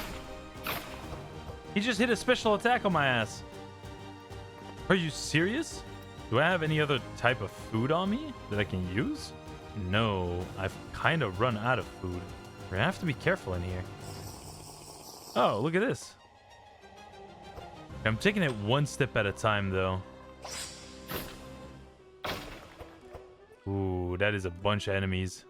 He just hit a special attack on my ass. Are you serious? Do I have any other type of food on me that I can use? No, I've kind of run out of food. We're gonna have to be careful in here. Oh, look at this. I'm taking it one step at a time, though. Ooh, that is a bunch of enemies.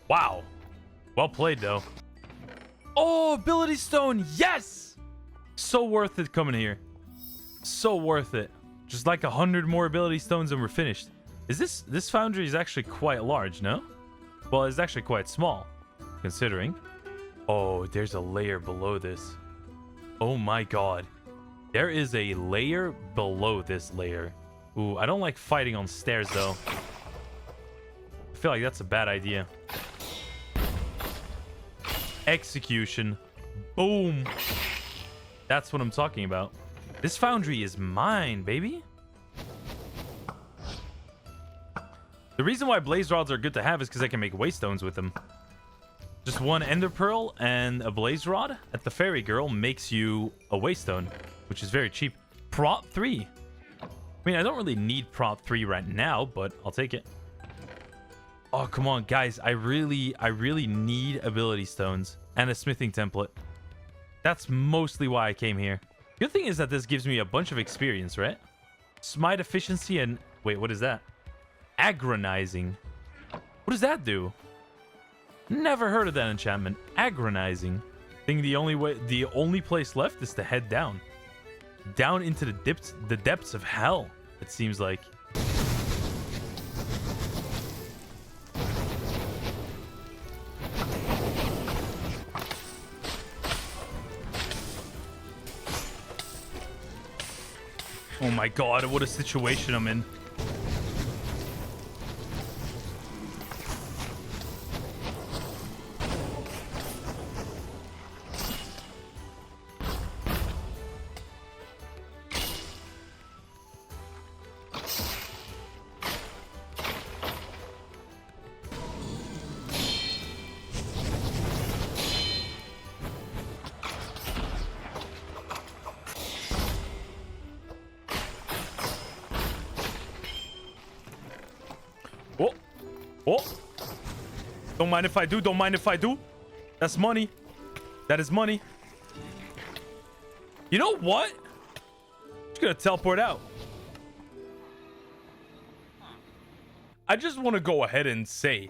Wow. Well played, though. Oh, ability stone. Yes. So worth it coming here. So worth it. Just like 100 more ability stones and we're finished. Is this foundry is actually quite large, no? Well, it's actually quite small, considering. Oh, there's a layer below this. Oh my god. There is a layer below this layer. Ooh, I don't like fighting on stairs, though. I feel like that's a bad idea. Execution. Boom. That's what I'm talking about. This foundry is mine, baby. The reason why blaze rods are good to have is because I can make waystones with them. Just one ender pearl and a blaze rod at the fairy girl makes you a waystone, which is very cheap. Prop 3. I mean, I don't really need prop 3 right now, but I'll take it. Oh, come on, guys. I really need ability stones and a smithing template. That's mostly why I came here. Good thing is that this gives me a bunch of experience, right? Smite efficiency and... Wait, what is that? Agronizing. What does that do? Never heard of that enchantment. Agronizing. I think the only place left is to head down. Down into the depths of hell, it seems like. Oh my god, what a situation I'm in. Oh, oh. Don't mind if I do. Don't mind if I do. That's money. That is money. You know what? I'm just gonna teleport out. I just want to go ahead and say,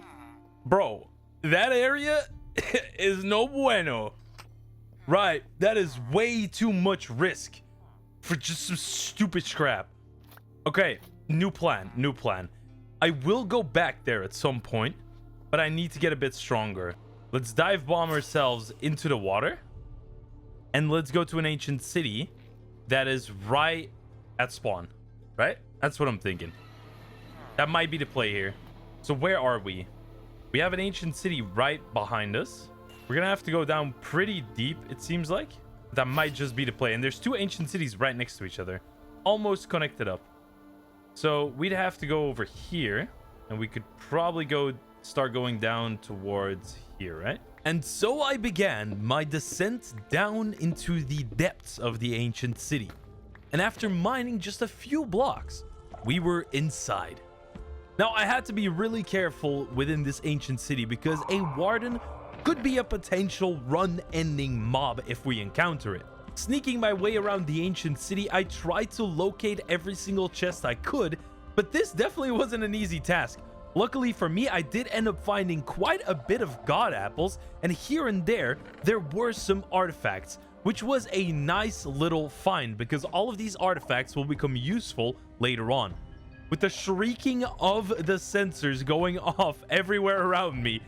bro, that area is no bueno. Right, that is way too much risk for just some stupid scrap. Okay, new plan. I will go back there at some point, but I need to get a bit stronger. Let's dive bomb ourselves into the water. And let's go to an ancient city that is right at spawn, right? That's what I'm thinking. That might be the play here. So where are we? We have an ancient city right behind us. We're gonna have to go down pretty deep, it seems like. That might just be the play. And there's two ancient cities right next to each other, almost connected up. So we'd have to go over here, and we could probably start going down towards here, right? And so I began my descent down into the depths of the ancient city. And after mining just a few blocks, we were inside. Now, I had to be really careful within this ancient city because a warden could be a potential run-ending mob if we encounter it. Sneaking my way around the ancient city, I tried to locate every single chest I could, but this definitely wasn't an easy task. Luckily for me, I did end up finding quite a bit of god apples, and here and there were some artifacts, which was a nice little find because all of these artifacts will become useful later on. With the shrieking of the sensors going off everywhere around me,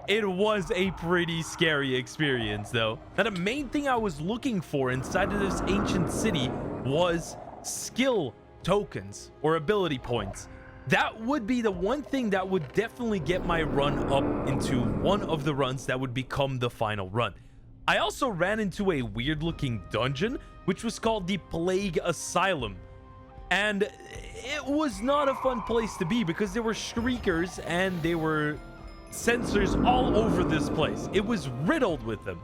it was a pretty scary experience though. Now the main thing I was looking for inside of this ancient city was skill tokens or ability points. That would be the one thing that would definitely get my run up into one of the runs that would become the final run. I also ran into a weird looking dungeon, which was called the Plague Asylum. And it was not a fun place to be because there were shriekers and there were sensors all over this place. It was riddled with them.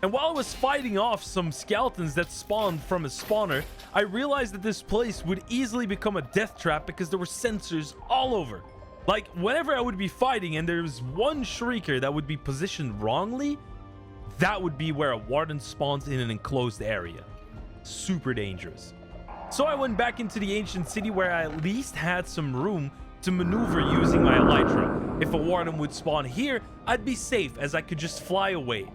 And while I was fighting off some skeletons that spawned from a spawner, I realized that this place would easily become a death trap because there were sensors all over. Like, whenever I would be fighting and there was one shrieker that would be positioned wrongly, that would be where a warden spawns in an enclosed area. Super dangerous. So I went back into the ancient city where I at least had some room to maneuver using my elytra. If a warden would spawn here, I'd be safe as I could just fly away.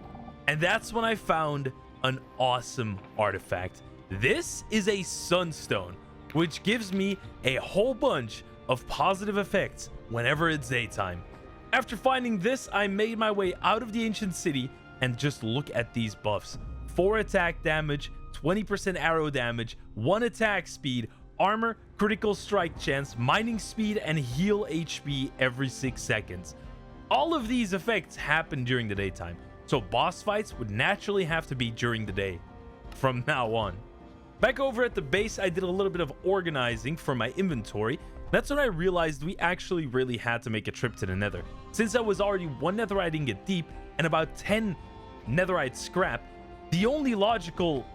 And that's when I found an awesome artifact. This is a sunstone, which gives me a whole bunch of positive effects whenever it's daytime. After finding this, I made my way out of the ancient city and just look at these buffs. 4 attack damage, 20% arrow damage, 1 attack speed, armor, critical strike chance, mining speed, and heal HP every 6 seconds. All of these effects happen during the daytime, so boss fights would naturally have to be during the day from now on. Back over at the base, I did a little bit of organizing for my inventory. That's when I realized we actually really had to make a trip to the nether. Since I was already 1 netherite ingot deep and about 10 netherite scrap, the only logical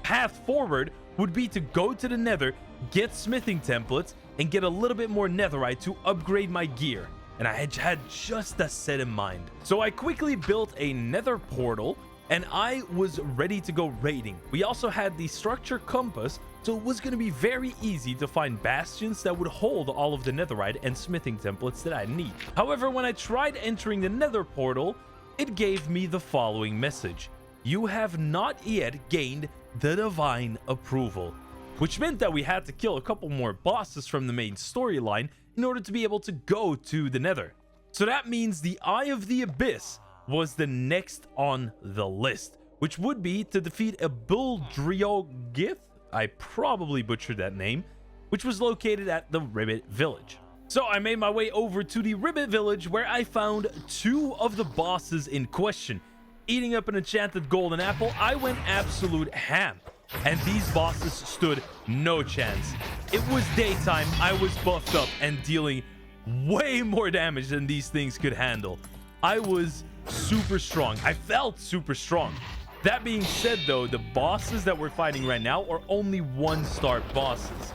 path forward would be to go to the nether, get smithing templates, and get a little bit more netherite to upgrade my gear. And I had just a set in mind. So I quickly built a nether portal and I was ready to go raiding. We also had the structure compass, so it was going to be very easy to find bastions that would hold all of the netherite and smithing templates that I need. However, when I tried entering the nether portal, it gave me the following message: you have not yet gained the divine approval, which meant that we had to kill a couple more bosses from the main storyline in order to be able to go to the nether. So that means the Eye of the Abyss was the next on the list, which would be to defeat a Buldriogith, I probably butchered that name, which was located at the Ribbit Village. So I made my way over to the Ribbit Village where I found 2 of the bosses in question. Eating up an enchanted golden apple, I went absolute ham, and these bosses stood no chance. It was daytime, I was buffed up and dealing way more damage than these things could handle. I was super strong. I felt super strong. That being said though, the bosses that we're fighting right now are only 1-star bosses,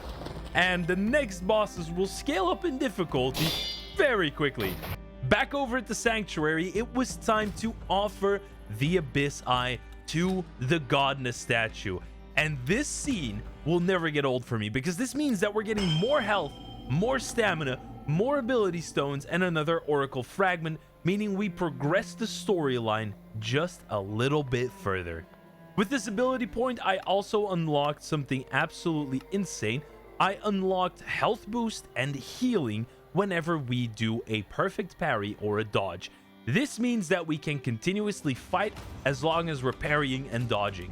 and the next bosses will scale up in difficulty very quickly. Back over at the sanctuary, it was time to offer the Abyss Eye to the Godness statue. And this scene will never get old for me because this means that we're getting more health, more stamina, more ability stones, and another Oracle fragment, meaning we progress the storyline just a little bit further. With this ability point, I also unlocked something absolutely insane. I unlocked health boost and healing whenever we do a perfect parry or a dodge. This means that we can continuously fight as long as we're parrying and dodging.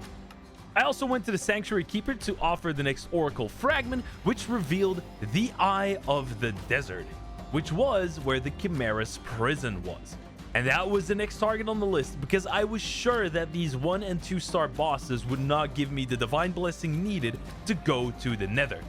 I also went to the Sanctuary Keeper to offer the next Oracle fragment, which revealed the Eye of the Desert, which was where the Chimeras prison was. And that was the next target on the list because I was sure that these 1 and 2 star bosses would not give me the divine blessing needed to go to the Nether.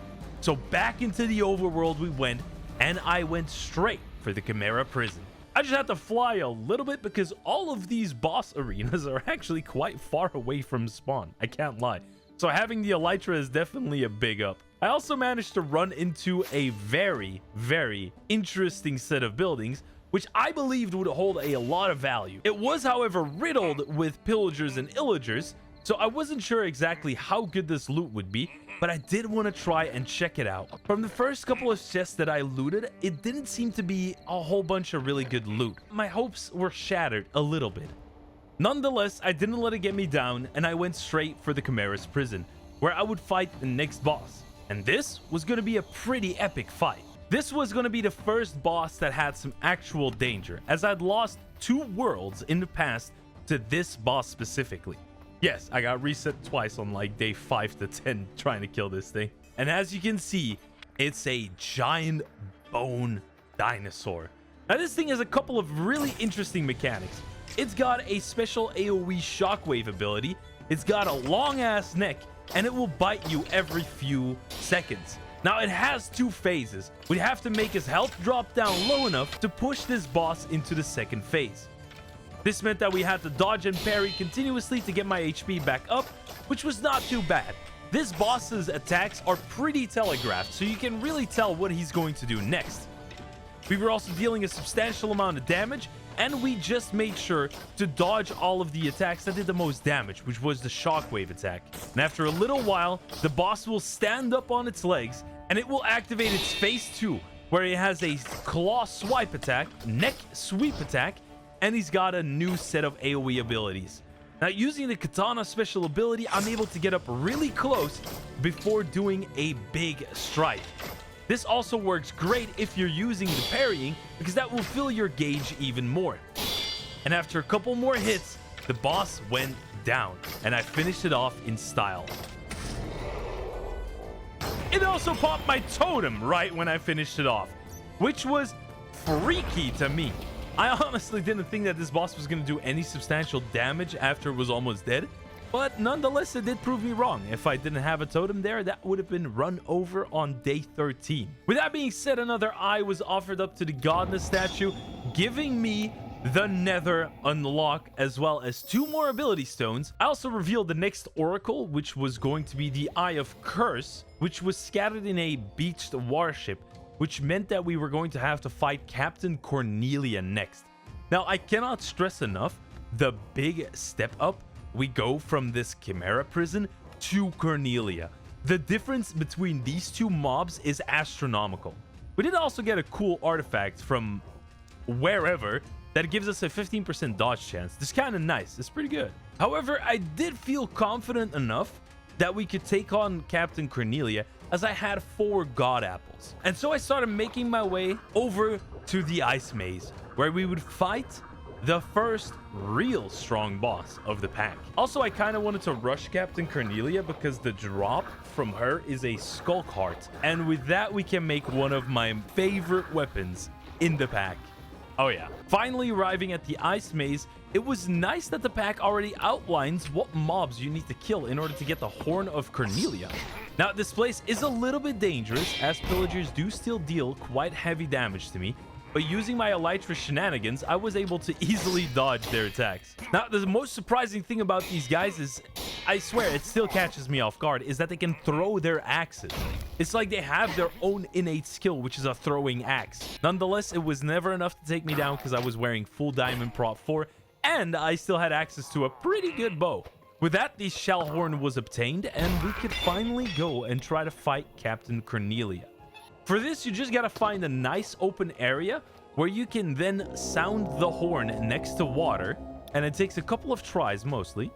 So back into the overworld we went, and I went straight for the Chimera prison. I just had to fly a little bit because all of these boss arenas are actually quite far away from spawn. I can't lie. So having the elytra is definitely a big up. I also managed to run into a very, very interesting set of buildings, which I believed would hold a lot of value. It was, however, riddled with pillagers and illagers, so I wasn't sure exactly how good this loot would be, but I did want to try and check it out. From the first couple of chests that I looted, it didn't seem to be a whole bunch of really good loot. My hopes were shattered a little bit. Nonetheless, I didn't let it get me down, and I went straight for the Chimera's prison, where I would fight the next boss. And this was going to be a pretty epic fight. This was going to be the first boss that had some actual danger, as I'd lost 2 worlds in the past to this boss specifically. Yes, I got reset twice on like day 5 to 10 trying to kill this thing. And as you can see, it's a giant bone dinosaur. Now this thing has a couple of really interesting mechanics. It's got a special AoE shockwave ability, it's got a long ass neck, and it will bite you every few seconds. Now it has 2 phases. We have to make his health drop down low enough to push this boss into the second phase. This meant that we had to dodge and parry continuously to get my HP back up, which was not too bad. This boss's attacks are pretty telegraphed, so you can really tell what he's going to do next. We were also dealing a substantial amount of damage, and we just made sure to dodge all of the attacks that did the most damage, which was the shockwave attack. And after a little while, the boss will stand up on its legs, and it will activate its phase 2, where it has a claw swipe attack, neck sweep attack, and he's got a new set of AoE abilities. Now, using the katana special ability, I'm able to get up really close before doing a big strike. This also works great if you're using the parrying, because that will fill your gauge even more. And after a couple more hits, the boss went down, and I finished it off in style. It also popped my totem right when I finished it off, which was freaky to me. I honestly didn't think that this boss was going to do any substantial damage after it was almost dead, but nonetheless, it did prove me wrong. If I didn't have a totem there, that would have been run over on day 13. With that being said, another eye was offered up to the godness statue, giving me the Nether unlock, as well as 2 more ability stones. I also revealed the next oracle, which was going to be the Eye of Curse, which was scattered in a beached warship, which meant that we were going to have to fight Captain Cornelia next. Now, I cannot stress enough the big step up. We go from this Chimera prison to Cornelia. The difference between these 2 mobs is astronomical. We did also get a cool artifact from wherever that gives us a 15% dodge chance. This is kind of nice. It's pretty good. However, I did feel confident enough that we could take on Captain Cornelia, as I had 4 god apples. And so I started making my way over to the ice maze, where we would fight the first real strong boss of the pack. Also, I kind of wanted to rush Captain Cornelia because the drop from her is a Skulk Heart, and with that we can make one of my favorite weapons in the pack. Oh yeah. Finally arriving at the ice maze, it was nice that the pack already outlines what mobs you need to kill in order to get the Horn of Cornelia. Now, this place is a little bit dangerous, as pillagers do still deal quite heavy damage to me, but using my elytra shenanigans, I was able to easily dodge their attacks. Now, the most surprising thing about these guys is, I swear, it still catches me off guard, is that they can throw their axes. It's like they have their own innate skill, which is a throwing axe. Nonetheless, it was never enough to take me down because I was wearing full diamond prop 4, and I still had access to a pretty good bow. With that, the shell horn was obtained, and we could finally go and try to fight Captain Cornelia. For this, you just gotta find a nice open area where you can then sound the horn next to water, and it takes a couple of tries mostly,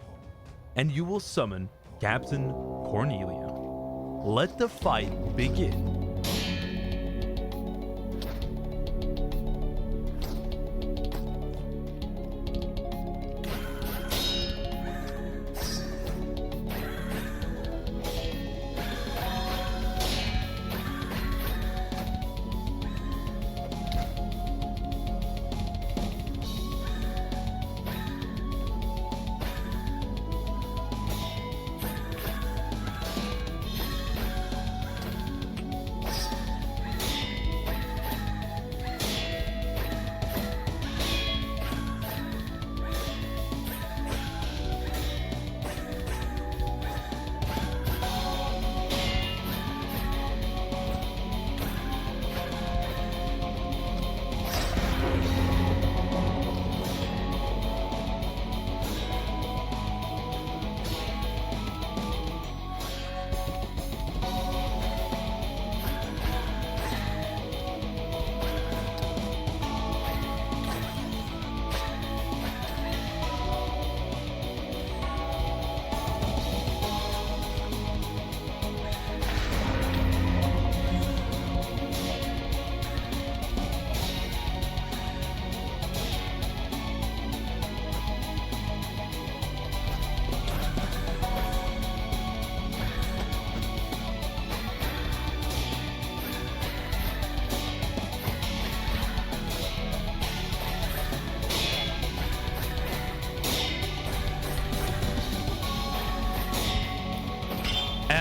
and you will summon Captain Cornelia. Let the fight begin.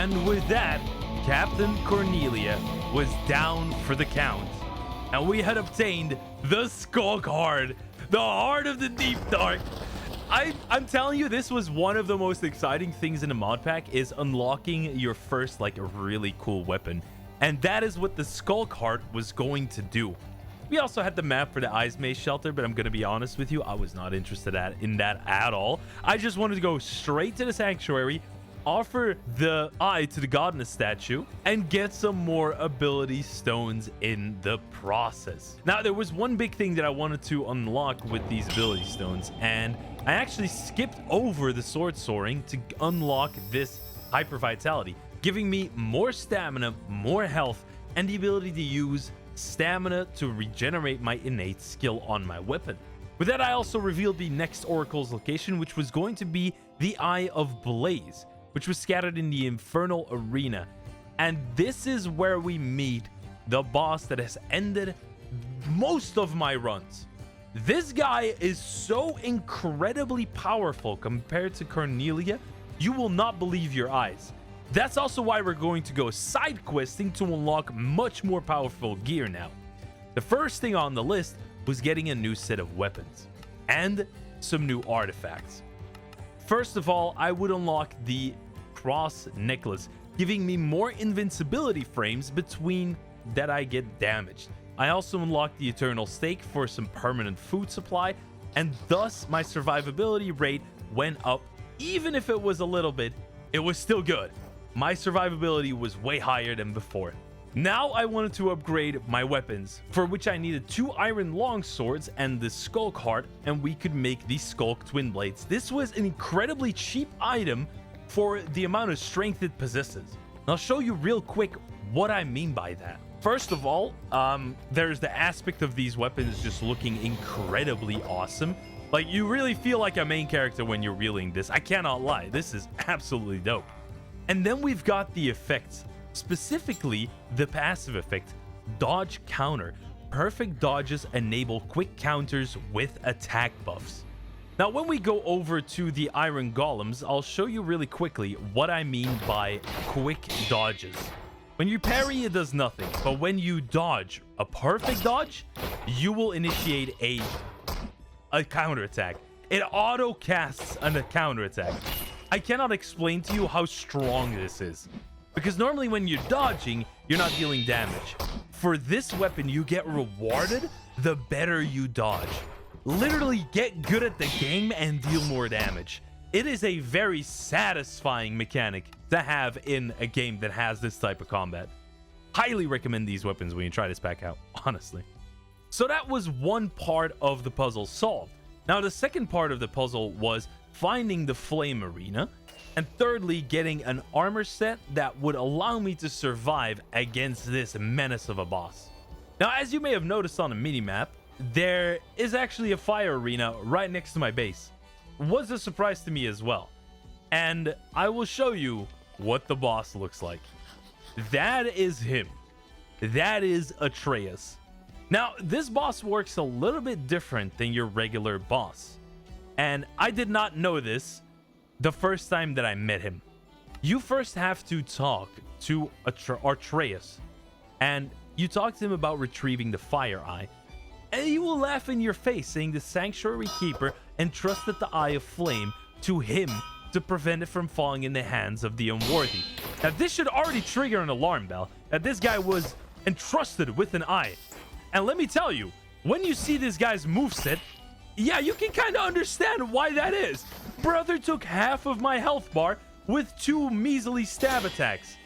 And with that, Captain Cornelia was down for the count. And we had obtained the Skulk Heart, the Heart of the Deep Dark. I'm telling you, this was one of the most exciting things in the mod pack, is unlocking your first like really cool weapon. And that is what the Skulk Heart was going to do. We also had the map for the Ice Maze shelter, but I'm going to be honest with you, I was not interested in that at all. I just wanted to go straight to the sanctuary, offer the eye to the goddess statue, and get some more ability stones in the process. Now, there was one big thing that I wanted to unlock with these ability stones, and I actually skipped over the sword soaring to unlock this hyper vitality, giving me more stamina, more health, and the ability to use stamina to regenerate my innate skill on my weapon. With that, I also revealed the next oracle's location, which was going to be the Eye of Blaze, which was scattered in the Infernal arena. And this is where we meet the boss that has ended most of my runs. This guy is so incredibly powerful compared to Cornelia, you will not believe your eyes. That's also why we're going to go side questing to unlock much more powerful gear now. The first thing on the list was getting a new set of weapons and some new artifacts. First of all, I would unlock the cross necklace, giving me more invincibility frames between that I get damaged. I also unlocked the eternal stake for some permanent food supply, and thus my survivability rate went up. Even if it was a little bit, it was still good. My survivability was way higher than before. Now I wanted to upgrade my weapons, for which I needed 2 iron longswords and the Skulk Heart, and we could make the Skulk Twin Blades. This was an incredibly cheap item for the amount of strength it possesses. I'll show you real quick what I mean by that. First of all, there's the aspect of these weapons just looking incredibly awesome. Like, you really feel like a main character when you're wielding this. I cannot lie, this is absolutely dope. And then we've got the effects, specifically the passive effect, Dodge Counter. Perfect dodges enable quick counters with attack buffs. Now, when we go over to the Iron Golems, I'll show you really quickly what I mean by quick dodges. When you parry, it does nothing, but when you dodge a perfect dodge, you will initiate a counterattack. It auto casts a counterattack. I cannot explain to you how strong this is, because normally when you're dodging, you're not dealing damage. For this weapon, you get rewarded the better you dodge. Literally get good at the game and deal more damage. It is a very satisfying mechanic to have in a game that has this type of combat. Highly recommend these weapons when you try this pack out, honestly. So that was one part of the puzzle solved. Now, the second part of the puzzle was finding the flame arena, and thirdly, getting an armor set that would allow me to survive against this menace of a boss. Now, as you may have noticed on the minimap, there is actually a fire arena right next to my base. It was a surprise to me as well, and I will show you what the boss looks like. That is him. That is Atraus. Now, this boss works a little bit different than your regular boss, and I did not know this the first time that I met him. You first have to talk to Atraus, and you talk to him about retrieving the fire eye, and he will laugh in your face, saying the sanctuary keeper entrusted the eye of flame to him to prevent it from falling in the hands of the unworthy. Now, this should already trigger an alarm bell that this guy was entrusted with an eye. And let me tell you, when you see this guy's moveset, yeah, you can kind of understand why that is. Brother took half of my health bar with 2 measly stab attacks.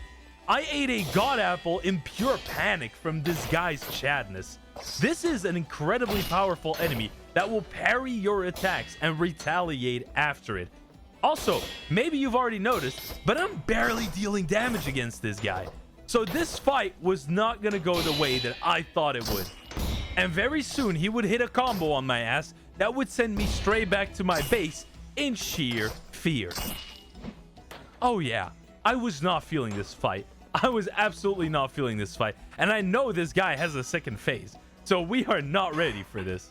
I ate a god apple in pure panic from this guy's chadness. This is an incredibly powerful enemy that will parry your attacks and retaliate after it. Also, maybe you've already noticed, but I'm barely dealing damage against this guy. So this fight was not gonna go the way that I thought it would. And very soon he would hit a combo on my ass that would send me straight back to my base in sheer fear. Oh yeah, I was not feeling this fight. I was absolutely not feeling this fight. And I know this guy has a second phase, so we are not ready for this.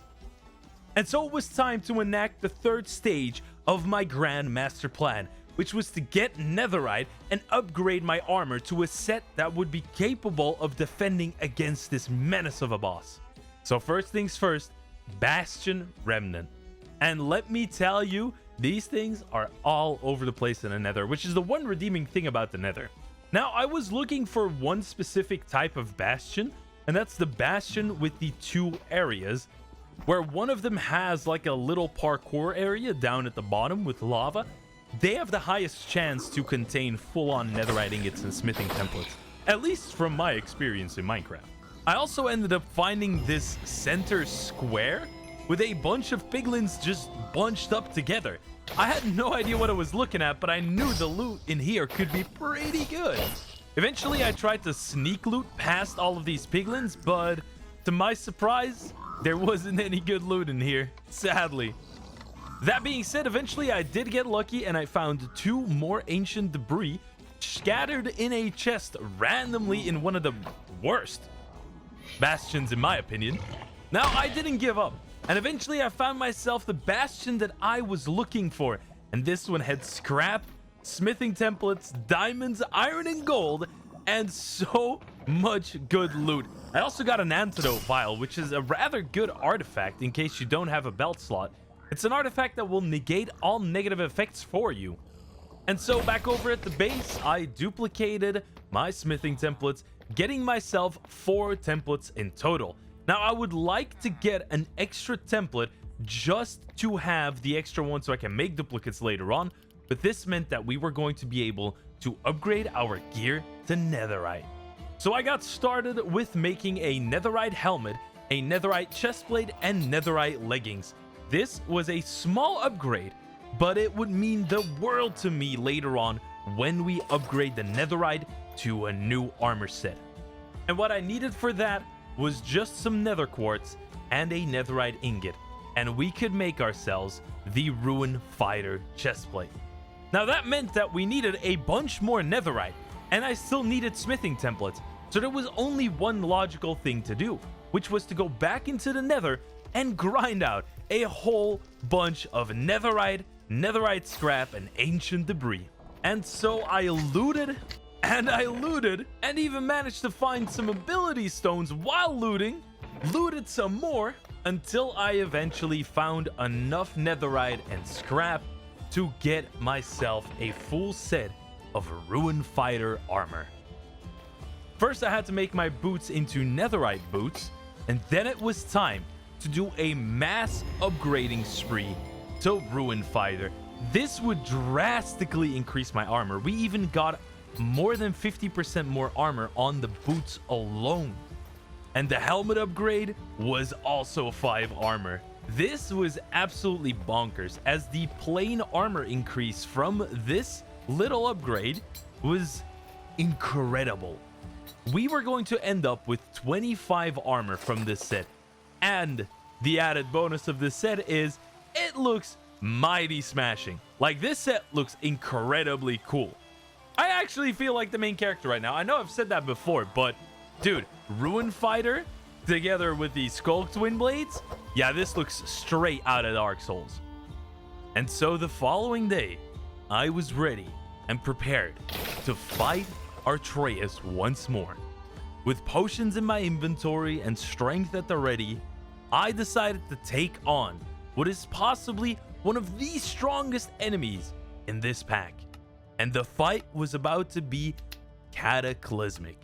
And so it was time to enact the third stage of my grand master plan, which was to get netherite and upgrade my armor to a set that would be capable of defending against this menace of a boss. So first things first, Bastion Remnant. And let me tell you, these things are all over the place in the nether, which is the one redeeming thing about the nether. Now, I was looking for one specific type of bastion, and that's the bastion with the 2 areas, where one of them has like a little parkour area down at the bottom with lava. They have the highest chance to contain full-on netherite ingots and smithing templates, at least from my experience in Minecraft. I also ended up finding this center square with a bunch of piglins just bunched up together. I had no idea what I was looking at, but I knew the loot in here could be pretty good. Eventually, I tried to sneak loot past all of these piglins, but to my surprise, there wasn't any good loot in here, sadly. That being said, eventually I did get lucky and I found 2 more ancient debris scattered in a chest randomly in one of the worst bastions in my opinion. Now, I didn't give up, and eventually I found myself the bastion that I was looking for, and this one had scrap, smithing templates, diamonds, iron, and gold, and so much good loot. I also got an antidote vial, which is a rather good artifact in case you don't have a belt slot. It's an artifact that will negate all negative effects for you. And so back over at the base, I duplicated my smithing templates, getting myself 4 templates in total. Now, I would like to get an extra template just to have the extra one so I can make duplicates later on, but this meant that we were going to be able to upgrade our gear to netherite. So I got started with making a netherite helmet, a netherite chestplate, and netherite leggings. This was a small upgrade, but it would mean the world to me later on when we upgrade the netherite to a new armor set. And what I needed for that was just some nether quartz and a netherite ingot, and we could make ourselves the Ruin Fighter chestplate. Now, that meant that we needed a bunch more netherite, and I still needed smithing templates, so there was only one logical thing to do, which was to go back into the nether and grind out a whole bunch of netherite scrap, and ancient debris. And so I looted, and even managed to find some ability stones while looted some more, until I eventually found enough netherite and scrap to get myself a full set of Ruin Fighter armor. First, I had to make my boots into netherite boots, and then it was time to do a mass upgrading spree to Ruin Fighter. This would drastically increase my armor. We even got more than 50% more armor on the boots alone. And the helmet upgrade was also 5 armor. This was absolutely bonkers, as the plain armor increase from this little upgrade was incredible. We were going to end up with 25 armor from this set, and the added bonus of this set is it looks mighty smashing. Like, this set looks incredibly cool. I actually feel like the main character right now. I know I've said that before, but dude, Ruin Fighter together with the Skull Twin Blades, yeah, this looks straight out of Dark Souls. And so the following day, I was ready and prepared to fight Artraus once more. With potions in my inventory and strength at the ready, I decided to take on what is possibly one of the strongest enemies in this pack. And the fight was about to be cataclysmic.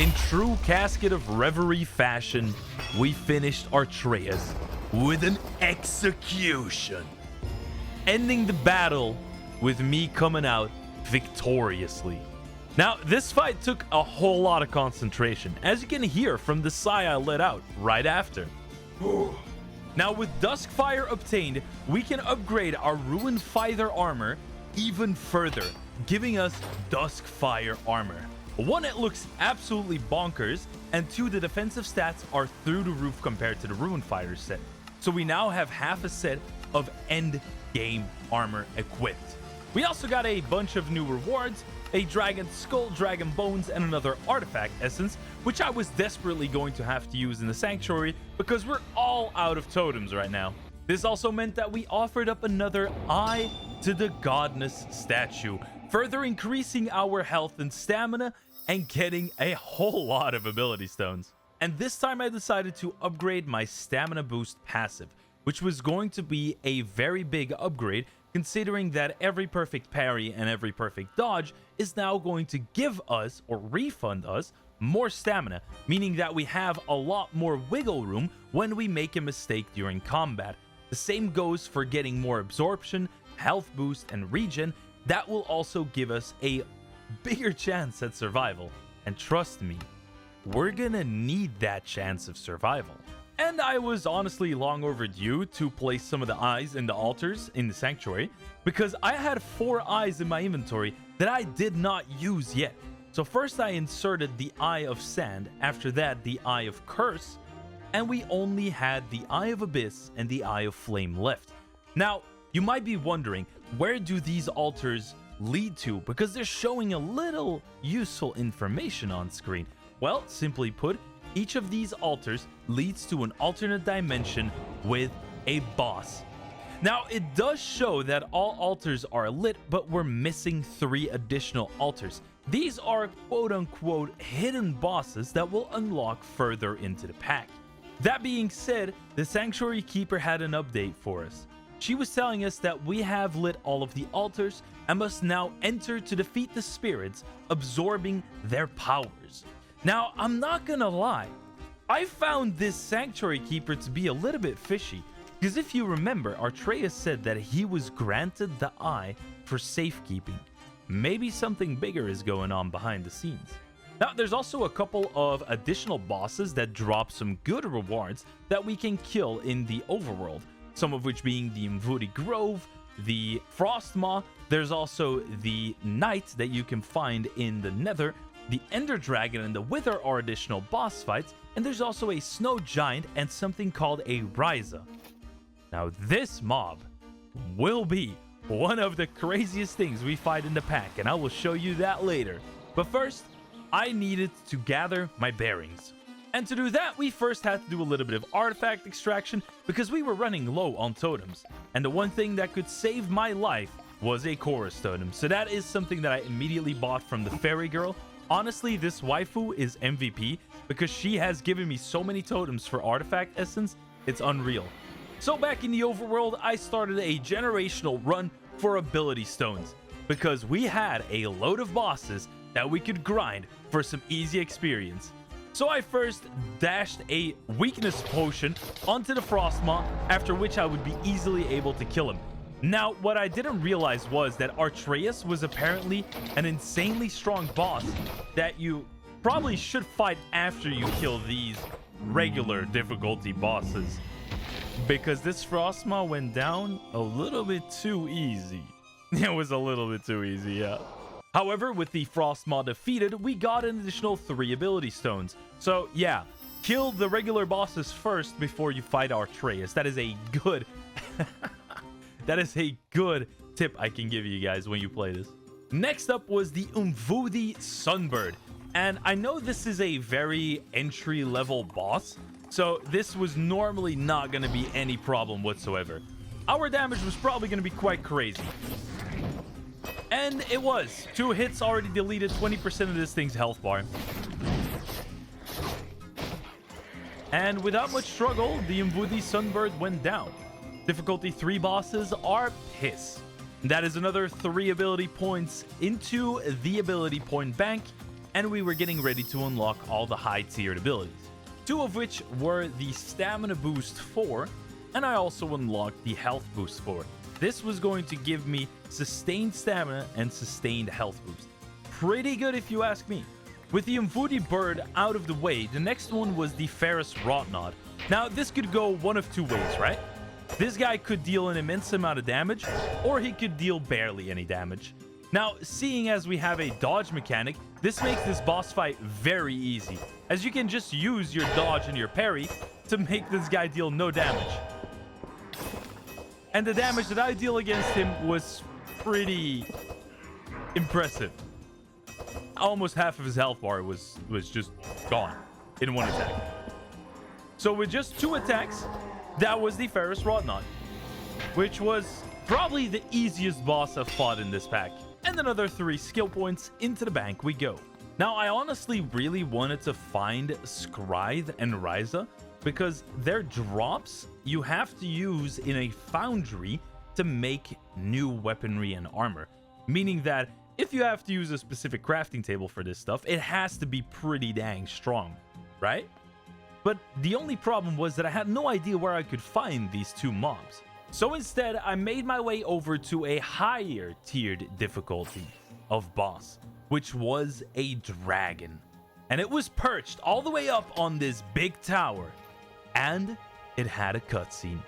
In true Casket of Reverie fashion, we finished Artraus with an execution, ending the battle with me coming out victoriously. Now, this fight took a whole lot of concentration, as you can hear from the sigh I let out right after. Now, with Duskfire obtained, we can upgrade our Ruined Feather armor even further, giving us Duskfire armor. One, it looks absolutely bonkers, and two, the defensive stats are through the roof compared to the Ruined Fighter set. So we now have half a set of end game armor equipped. We also got a bunch of new rewards, a dragon skull, dragon bones, and another artifact essence, which I was desperately going to have to use in the sanctuary because we're all out of totems right now. This also meant that we offered up another eye to the goddess statue, further increasing our health and stamina and getting a whole lot of ability stones. And this time I decided to upgrade my stamina boost passive, which was going to be a very big upgrade considering that every perfect parry and every perfect dodge is now going to give us or refund us more stamina, meaning that we have a lot more wiggle room when we make a mistake during combat. The same goes for getting more absorption, health boost, and regen. That will also give us a bigger chance at survival. And trust me, we're gonna need that chance of survival. And I was honestly long overdue to place some of the eyes in the altars in the sanctuary because I had 4 eyes in my inventory that I did not use yet. So first I inserted the Eye of Sand, after that the Eye of Curse, and we only had the Eye of Abyss and the Eye of Flame left. Now, you might be wondering, where do these altars lead to? Because they're showing a little useful information on screen. Well, simply put, each of these altars leads to an alternate dimension with a boss. Now, it does show that all altars are lit, but we're missing 3 additional altars. These are quote-unquote hidden bosses that will unlock further into the pack. That being said, the Sanctuary Keeper had an update for us. She was telling us that we have lit all of the altars and must now enter to defeat the spirits, absorbing their powers. Now, I'm not gonna lie, I found this Sanctuary Keeper to be a little bit fishy, because if you remember, Artraus said that he was granted the eye for safekeeping. Maybe something bigger is going on behind the scenes. Now, there's also a couple of additional bosses that drop some good rewards that we can kill in the overworld, some of which being the Mvudi Grove, the Frostmaw, there's also the Knight that you can find in the Nether, the Ender Dragon and the Wither are additional boss fights, and there's also a Snow Giant and something called a Risa. Now, this mob will be one of the craziest things we fight in the pack, and I will show you that later. But first, I needed to gather my bearings. And to do that, we first had to do a little bit of artifact extraction because we were running low on totems. And the one thing that could save my life was a chorus totem. So that is something that I immediately bought from the fairy girl. Honestly, this waifu is MVP because she has given me so many totems for artifact essence, it's unreal. So back in the overworld, I started a generational run for ability stones because we had a load of bosses that we could grind for some easy experience. So I first dashed a weakness potion onto the Frostmaw, after which I would be easily able to kill him. Now, what I didn't realize was that Artraus was apparently an insanely strong boss that you probably should fight after you kill these regular difficulty bosses. Because this Frostmaw went down a little bit too easy. It was a little bit too easy, yeah. However, with the Frostmaw defeated, we got an additional 3 ability stones. So yeah, kill the regular bosses first before you fight Artraus. That is a good... That is a good tip I can give you guys when you play this. Next up was the Mvudi Sunbird. And I know this is a very entry-level boss, so this was normally not going to be any problem whatsoever. Our damage was probably going to be quite crazy. And it was. 2 hits already deleted 20% of this thing's health bar. And without much struggle, the Mvudi Sunbird went down. Difficulty 3 bosses are piss. That is another 3 ability points into the ability point bank. and we were getting ready to unlock all the high-tiered abilities, 2 of which were the stamina boost 4, and I also unlocked the health boost 4. This was going to give me sustained stamina and sustained health boost. Pretty good if you ask me. With the Umvudi bird out of the way, the next one was the Ferrous Rotnod. Now, this could go one of 2 ways, right? This guy could deal an immense amount of damage, or he could deal barely any damage. Now, seeing as we have a dodge mechanic, this makes this boss fight very easy, as you can just use your dodge and your parry to make this guy deal no damage. And the damage that I deal against him was pretty impressive. Almost half of his health bar was just gone in one attack. So with just 2 attacks, that was the Ferrous Rotnod, which was probably the easiest boss I've fought in this pack. And another 3 skill points into the bank we go. Now, I honestly really wanted to find Scythe and Risa because their drops you have to use in a foundry to make new weaponry and armor. Meaning that if you have to use a specific crafting table for this stuff, it has to be pretty dang strong, right? But the only problem was that I had no idea where I could find these 2 mobs. So instead, I made my way over to a higher tiered difficulty of boss, which was a dragon. And it was perched all the way up on this big tower, and it had a cutscene.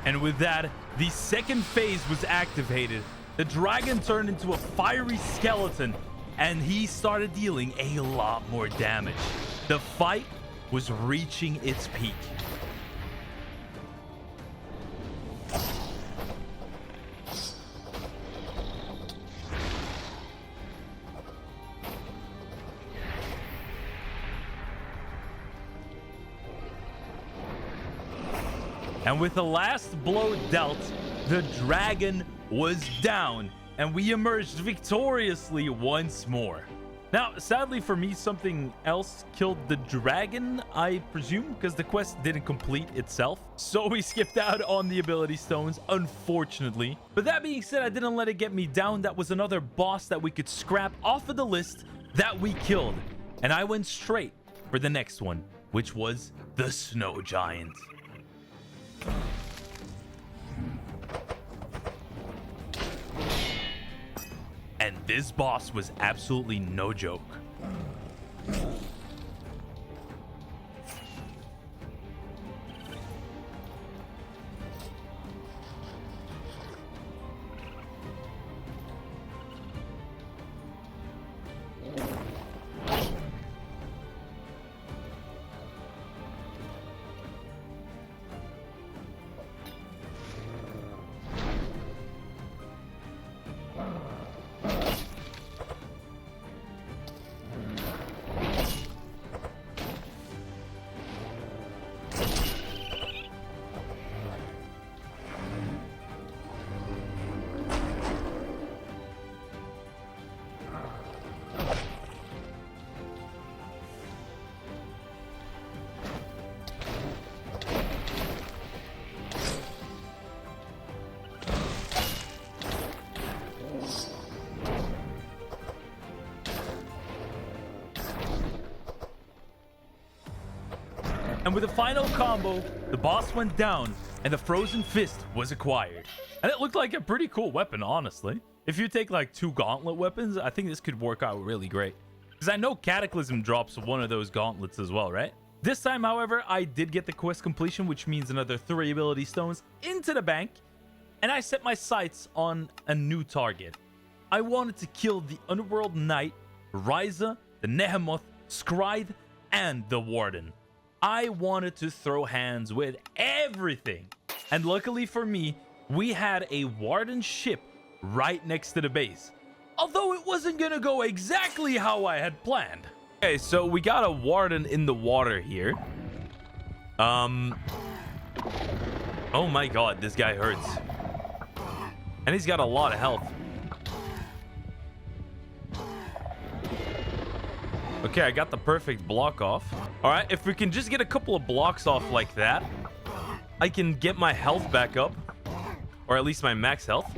And with that, the second phase was activated. The dragon turned into a fiery skeleton, and he started dealing a lot more damage. The fight was reaching its peak. And with the last blow dealt, the dragon was down, and we emerged victoriously once more. Now, sadly for me, something else killed the dragon, I presume, because the quest didn't complete itself. So we skipped out on the ability stones, unfortunately. But that being said, I didn't let it get me down. That was another boss that we could scrap off of the list that we killed. And I went straight for the next one, which was the Snow Giant. And this boss was absolutely no joke. And with a final combo, the boss went down and the Frozen Fist was acquired. And it looked like a pretty cool weapon, honestly. If you take like 2 gauntlet weapons, I think this could work out really great. Because I know Cataclysm drops one of those gauntlets as well, right? This time, however, I did get the quest completion, which means another 3 ability stones into the bank. And I set my sights on a new target. I wanted to kill the Underworld Knight, Risa, the Nehemoth, Scribe, and the Warden. I wanted to throw hands with everything. And luckily for me, we had a Warden ship right next to the base. Although it wasn't gonna go exactly how I had planned. Okay, so we got a Warden in the water here. Oh my god, this guy hurts. And he's got a lot of health. Okay, I got the perfect block off. All right, if we can just get a couple of blocks off like that, I can get my health back up. Or at least my max health.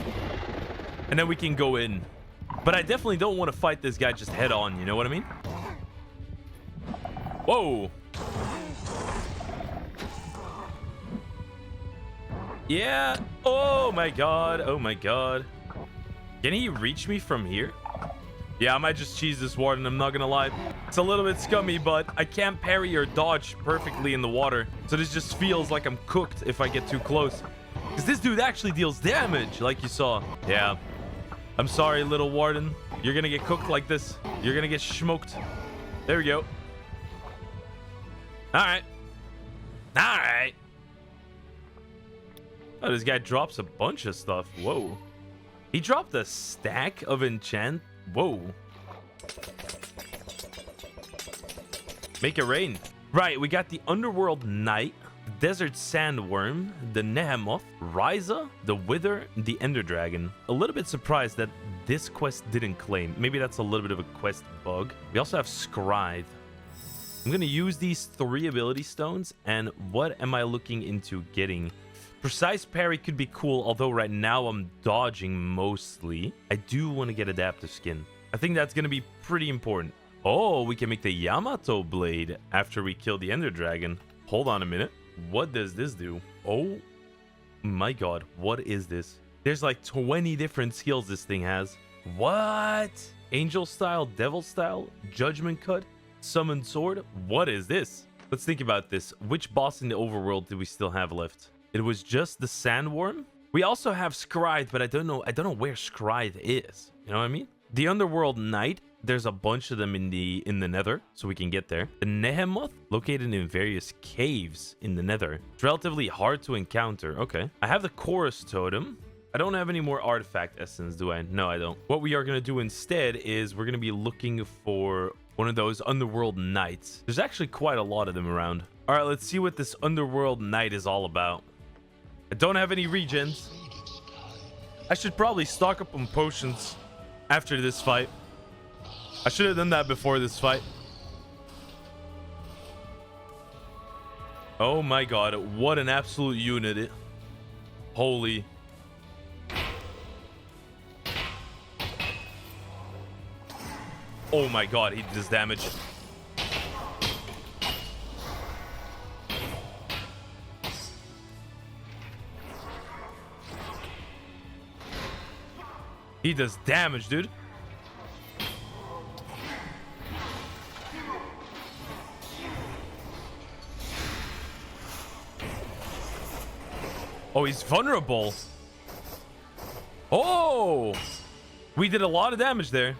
And then we can go in. But I definitely don't want to fight this guy just head on, you know what I mean? Whoa. Yeah. Oh my god. Oh my god. Can he reach me from here? Yeah, I might just cheese this Warden, I'm not gonna lie. It's a little bit scummy, but I can't parry or dodge perfectly in the water. So this just feels like I'm cooked if I get too close. Because this dude actually deals damage, like you saw. Yeah. I'm sorry, little Warden. You're gonna get cooked like this. You're gonna get smoked. There we go. Alright. Alright. Oh, this guy drops a bunch of stuff. Whoa. He dropped a stack of enchant. Whoa. Make it rain. Right, we got the Underworld Knight, the Desert Sandworm, the Nehemoth, Risa, the Wither, the Ender Dragon. A little bit surprised that this quest didn't claim. Maybe that's a little bit of a quest bug. We also have Scribe. I'm going to use these 3 ability stones, and what am I looking into getting? Precise parry could be cool, although right now I'm dodging mostly. I do want to get adaptive skin. I think that's going to be pretty important. Oh, we can make the Yamato blade after we kill the Ender Dragon. Hold on a minute. What does this do? Oh my god, what is this? There's like 20 different skills this thing has. What? Angel style, devil style, judgment cut, summon sword. What is this? Let's think about this. Which boss in the overworld do we still have left? It was just the Sandworm. We also have Scribe, but I don't know where Scribe is. You know what I mean? The Underworld Knight, there's a bunch of them in the Nether, so we can get there. The Nehemoth, located in various caves in the Nether. It's relatively hard to encounter. Okay. I have the Chorus Totem. I don't have any more artifact essence, do I? No, I don't. What we are going to do instead is we're going to be looking for one of those Underworld Knights. There's actually quite a lot of them around. All right, let's see what this Underworld Knight is all about. I don't have any regens. I should probably stock up on potions after this fight. I should have done that before this fight. Oh my god, what an absolute unit. Holy. Oh my god, he does damage. He does damage, dude. Oh, he's vulnerable. Oh! We did a lot of damage there.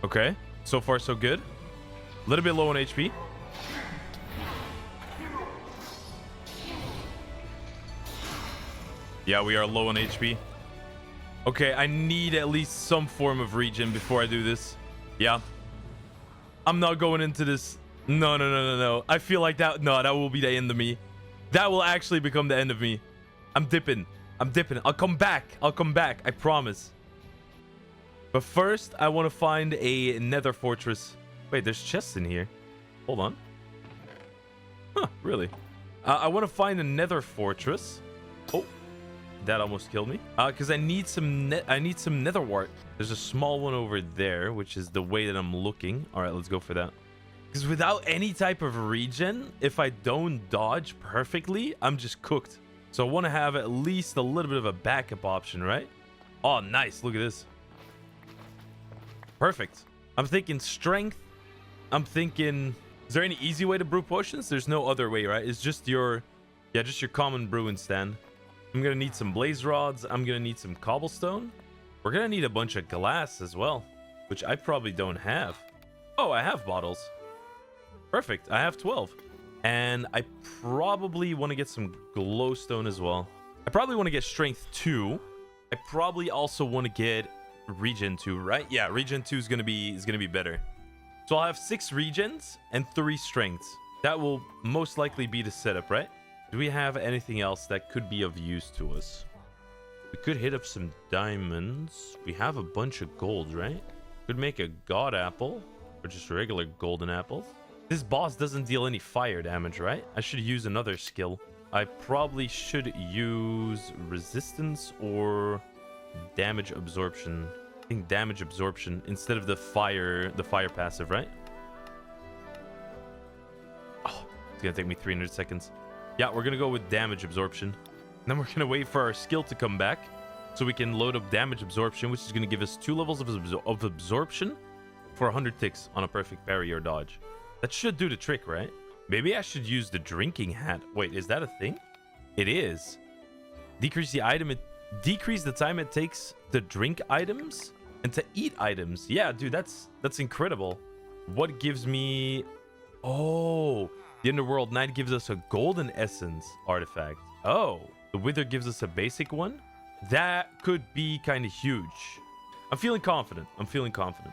Okay, so far so good. A little bit low on HP. Yeah, we are low on HP. Okay, I need at least some form of regen before I do this. Yeah. I'm not going into this. No. I feel like that will be the end of me. That will actually become the end of me. I'm dipping. I'll come back. I promise. But first, I want to find a nether fortress. Wait, there's chests in here. Hold on. Huh, really? I want to find a nether fortress. Oh, that almost killed me. Because I need some nether wart. There's a small one over there, which is the way that I'm looking. All right, let's go for that. Because without any type of regen, if I don't dodge perfectly, I'm just cooked. So I want to have at least a little bit of a backup option, right? Oh, nice. Look at this. Perfect. I'm thinking strength. I'm thinking... Is there any easy way to brew potions? There's no other way, right? It's just your... Yeah, just your common brewing stand. I'm going to need some blaze rods. I'm going to need some cobblestone. We're going to need a bunch of glass as well, which I probably don't have. Oh, I have bottles. Perfect. I have 12. And I probably want to get some glowstone as well. I probably want to get strength 2. I probably also want to get regen 2, right? Yeah, regen 2 is going to be better. So I'll have 6 regens and 3 strengths. That will most likely be the setup, right? Do we have anything else that could be of use to us? We could hit up some diamonds. We have a bunch of gold, right? Could make a god apple or just regular golden apples. This boss doesn't deal any fire damage, right? I should use another skill. I probably should use resistance or damage absorption. I think damage absorption instead of the fire passive, right? Oh, it's gonna take me 300 seconds. Yeah, we're gonna go with damage absorption. And then we're gonna wait for our skill to come back so we can load up damage absorption, which is gonna give us 2 levels of absorption for 100 ticks on a perfect parry or dodge. That should do the trick, right? Maybe I should use the drinking hat. Wait, is that a thing? It is. Decrease the time it takes to drink items and to eat items. Yeah, dude, that's incredible. What gives me... Oh, the Underworld Knight gives us a golden essence artifact. Oh, the Wither gives us a basic one. That could be kind of huge. I'm feeling confident.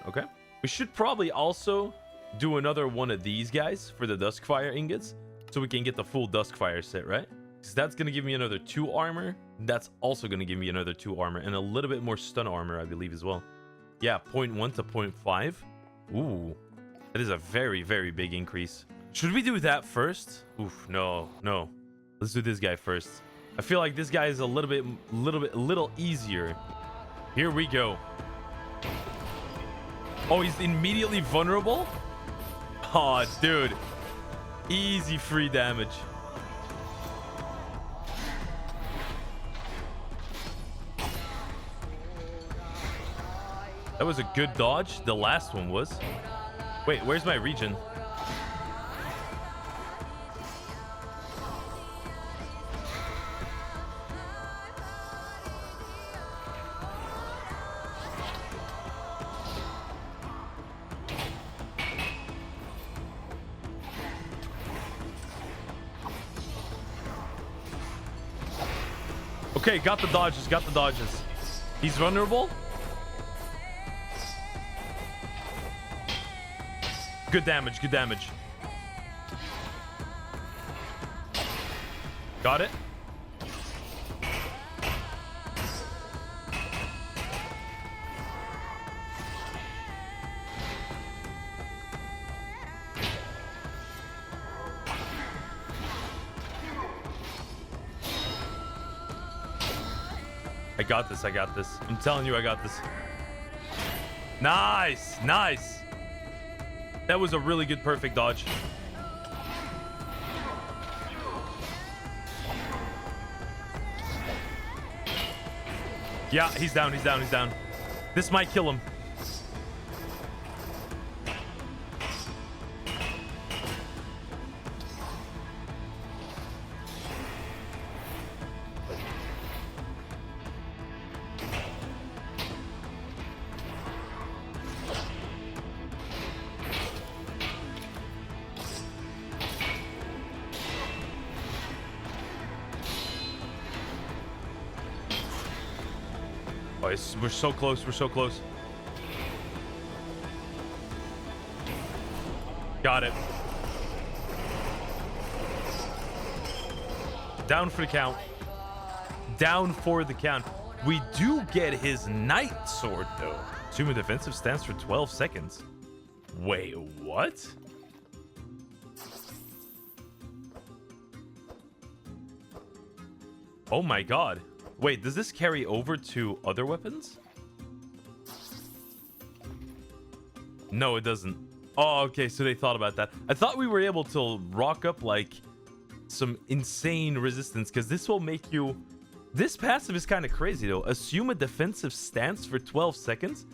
Okay. We should probably also do another one of these guys for the Duskfire ingots so we can get the full Duskfire set, right? Because that's going to give me another 2 armor. That's also going to give me another 2 armor and a little bit more stun armor, I believe, as well. Yeah, 0.1 to 0.5. Ooh, that is a very, very big increase. Should we do that first? Oof, no. Let's do this guy first. I feel like this guy is a little easier. Here we go. Oh, he's immediately vulnerable? Oh, dude. Easy free damage. That was a good dodge. The last one was. Wait, where's my regen? Okay, got the dodges. He's vulnerable. Good damage. Got it. I got this. I'm telling you, I got this. Nice. That was a really good perfect dodge. Yeah, he's down. This might kill him. We're so close. Got it. Down for the count. We do get his Knight Sword, though. Assuming defensive stance for 12 seconds. Wait, what? Oh my god. Wait, does this carry over to other weapons? No, it doesn't. Oh, okay, so they thought about that. I thought we were able to rock up like some insane resistance, because this will make you... This passive is kind of crazy though. Assume a defensive stance for 12 seconds.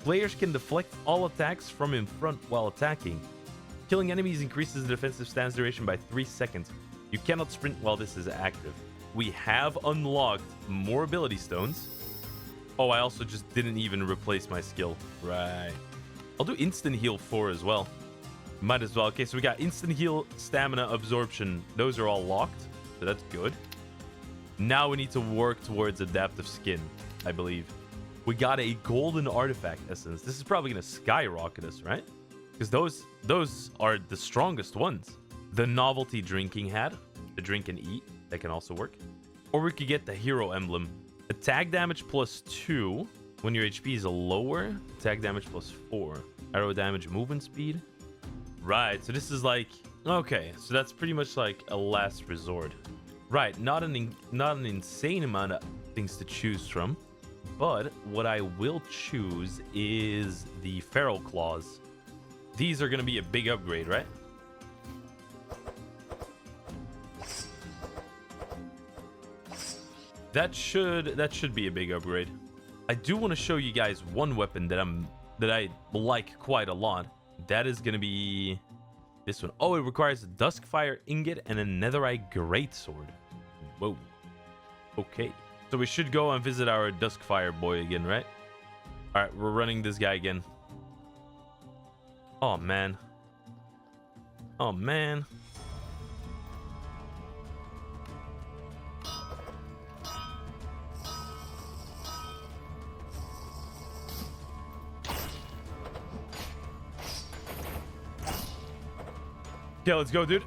Players can deflect all attacks from in front while attacking. Killing enemies increases the defensive stance duration by 3 seconds. You cannot sprint while this is active. We have unlocked more ability stones. Oh, I also just didn't even replace my skill. Right. I'll do instant heal 4 as well. Might as well. Okay, so we got instant heal, stamina, absorption. Those are all locked, so that's good. Now we need to work towards adaptive skin, I believe. We got a golden artifact essence. This is probably going to skyrocket us, right? Because those are the strongest ones. The novelty drinking hat, the drink and eat, that can also work. Or we could get the hero emblem. Attack damage +2 when your HP is lower. Attack damage +4. Arrow damage, movement speed. Right, so this is like... Okay, so that's pretty much like a last resort. Right, not an insane amount of things to choose from. But what I will choose is the feral claws. These are going to be a big upgrade, right? That should be a big upgrade. I do want to show you guys one weapon that I like quite a lot. That is going to be this one. Oh, it requires a Duskfire ingot and a Netherite greatsword. Whoa. Okay. So we should go and visit our Duskfire boy again, right? All right, we're running this guy again. Oh, man. Oh, man. Okay, let's go, dude.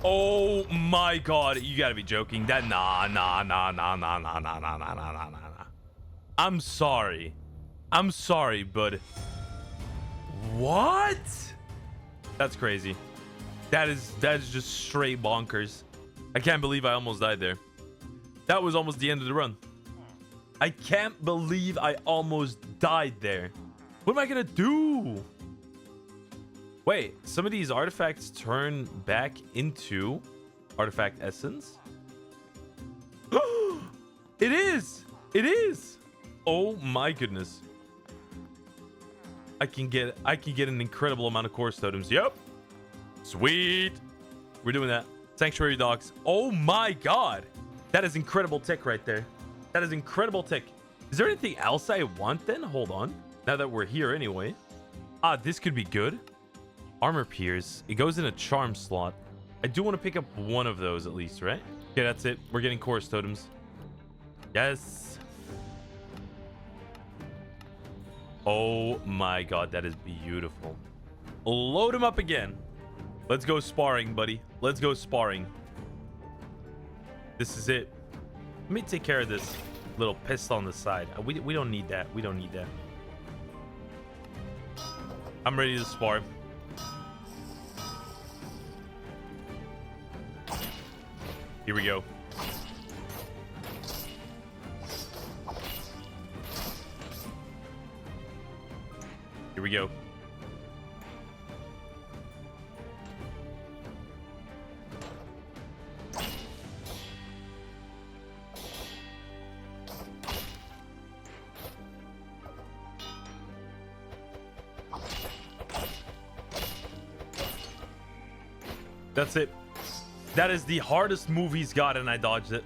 Oh my god, you gotta be joking. That nah. I'm sorry, but what? That's crazy. That is just straight bonkers. I can't believe I almost died there. That was almost the end of the run. I can't believe I almost died there. What am I gonna do? Wait, some of these artifacts turn back into artifact essence? It is! It is! Oh my goodness. I can get an incredible amount of core totems. Yep. Sweet. We're doing that. Sanctuary dogs. Oh my god. That is incredible tech right there. That is incredible tech. Is there anything else I want then? Hold on. Now that we're here anyway. Ah, this could be good. Armor pierce. It goes in a charm slot. I do want to pick up one of those at least, right? Okay, that's it. We're getting chorus totems. Yes. Oh my god, that is beautiful. Load him up again. Let's go sparring, buddy. Let's go sparring. This is it. Let me take care of this little pistol on the side. We don't need that. We don't need that. I'm ready to spar. Here we go. Here we go. That's it. That is the hardest move he's got, and I dodged it.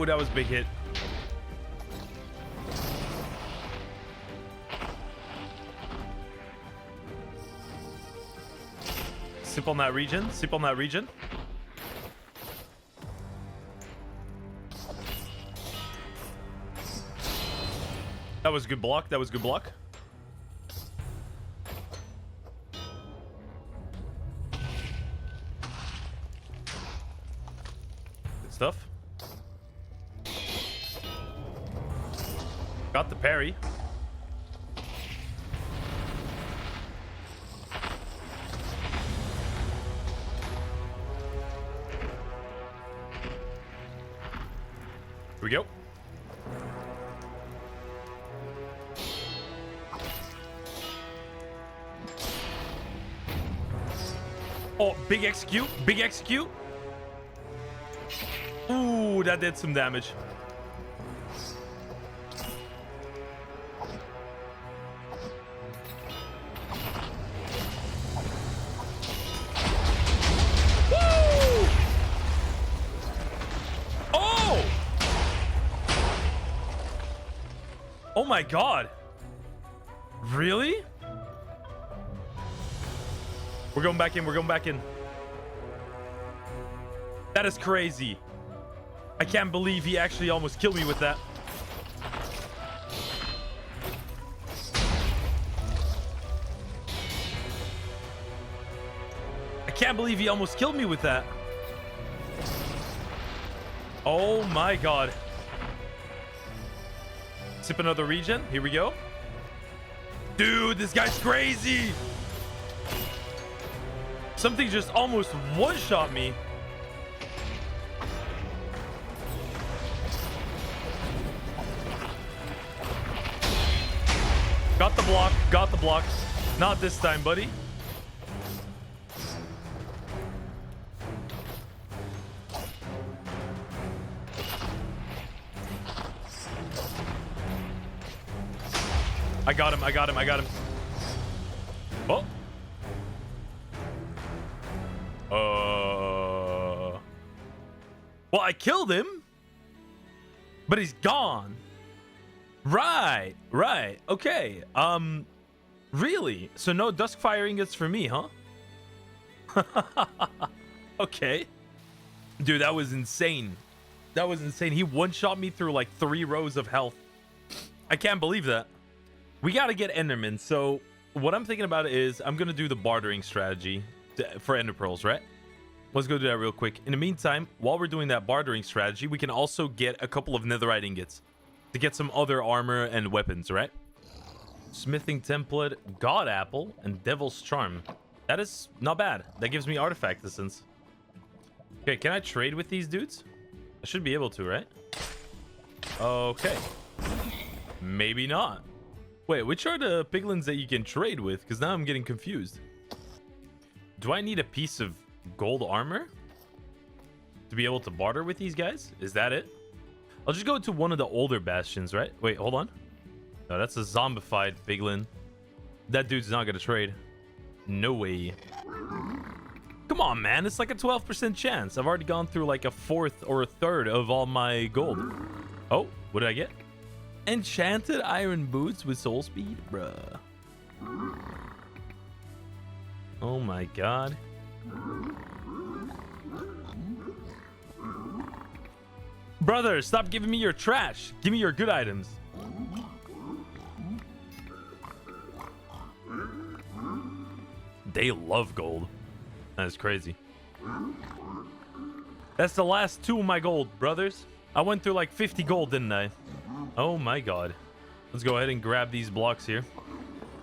Ooh, that was a big hit. Sip on that region. Sip on that region. That was a good block. That was a good block. Good stuff. Got the parry. Here we go. Oh, big execute. Big execute. Ooh, that did some damage. Woo! Oh! Oh my god. Really? We're going back in. We're going back in. That is crazy. I can't believe he actually almost killed me with that. I can't believe he almost killed me with that. Oh my god. Sip another regen. Here we go. Dude, this guy's crazy. Something just almost one-shot me. Got the block. Got the block. Not this time, buddy. I got him. I got him. I got him. Oh. Well, I killed him, but he's gone. Right, right. Okay. Really? So no dusk fire ingots for me, huh? Okay. Dude, that was insane. That was insane. He one-shot me through like 3 rows of health. I can't believe that. We got to get Enderman. So what I'm thinking about is I'm going to do the bartering strategy for Ender Pearls, right? Let's go do that real quick. In the meantime, while we're doing that bartering strategy, we can also get a couple of Netherite ingots to get some other armor and weapons, right? Smithing template, God apple, and Devil's Charm. That is not bad. That gives me artifact distance. Okay, can I trade with these dudes? I should be able to, right? Okay. Maybe not. Wait, which are the piglins that you can trade with? Because now I'm getting confused. Do I need a piece of gold armor to be able to barter with these guys? Is that it? I'll just go to one of the older bastions, right? Wait, hold on. No, that's a zombified piglin. That dude's not gonna trade. No way. Come on, man. It's like a 12% chance. I've already gone through like a fourth or a third of all my gold. Oh, what did I get? Enchanted iron boots with soul speed? Bruh. Oh my god. Brother, stop giving me your trash. Give me your good items. They love gold. That is crazy. That's the last 2 of my gold, brothers. I went through like 50 gold, didn't I? Oh my god. Let's go ahead and grab these blocks here.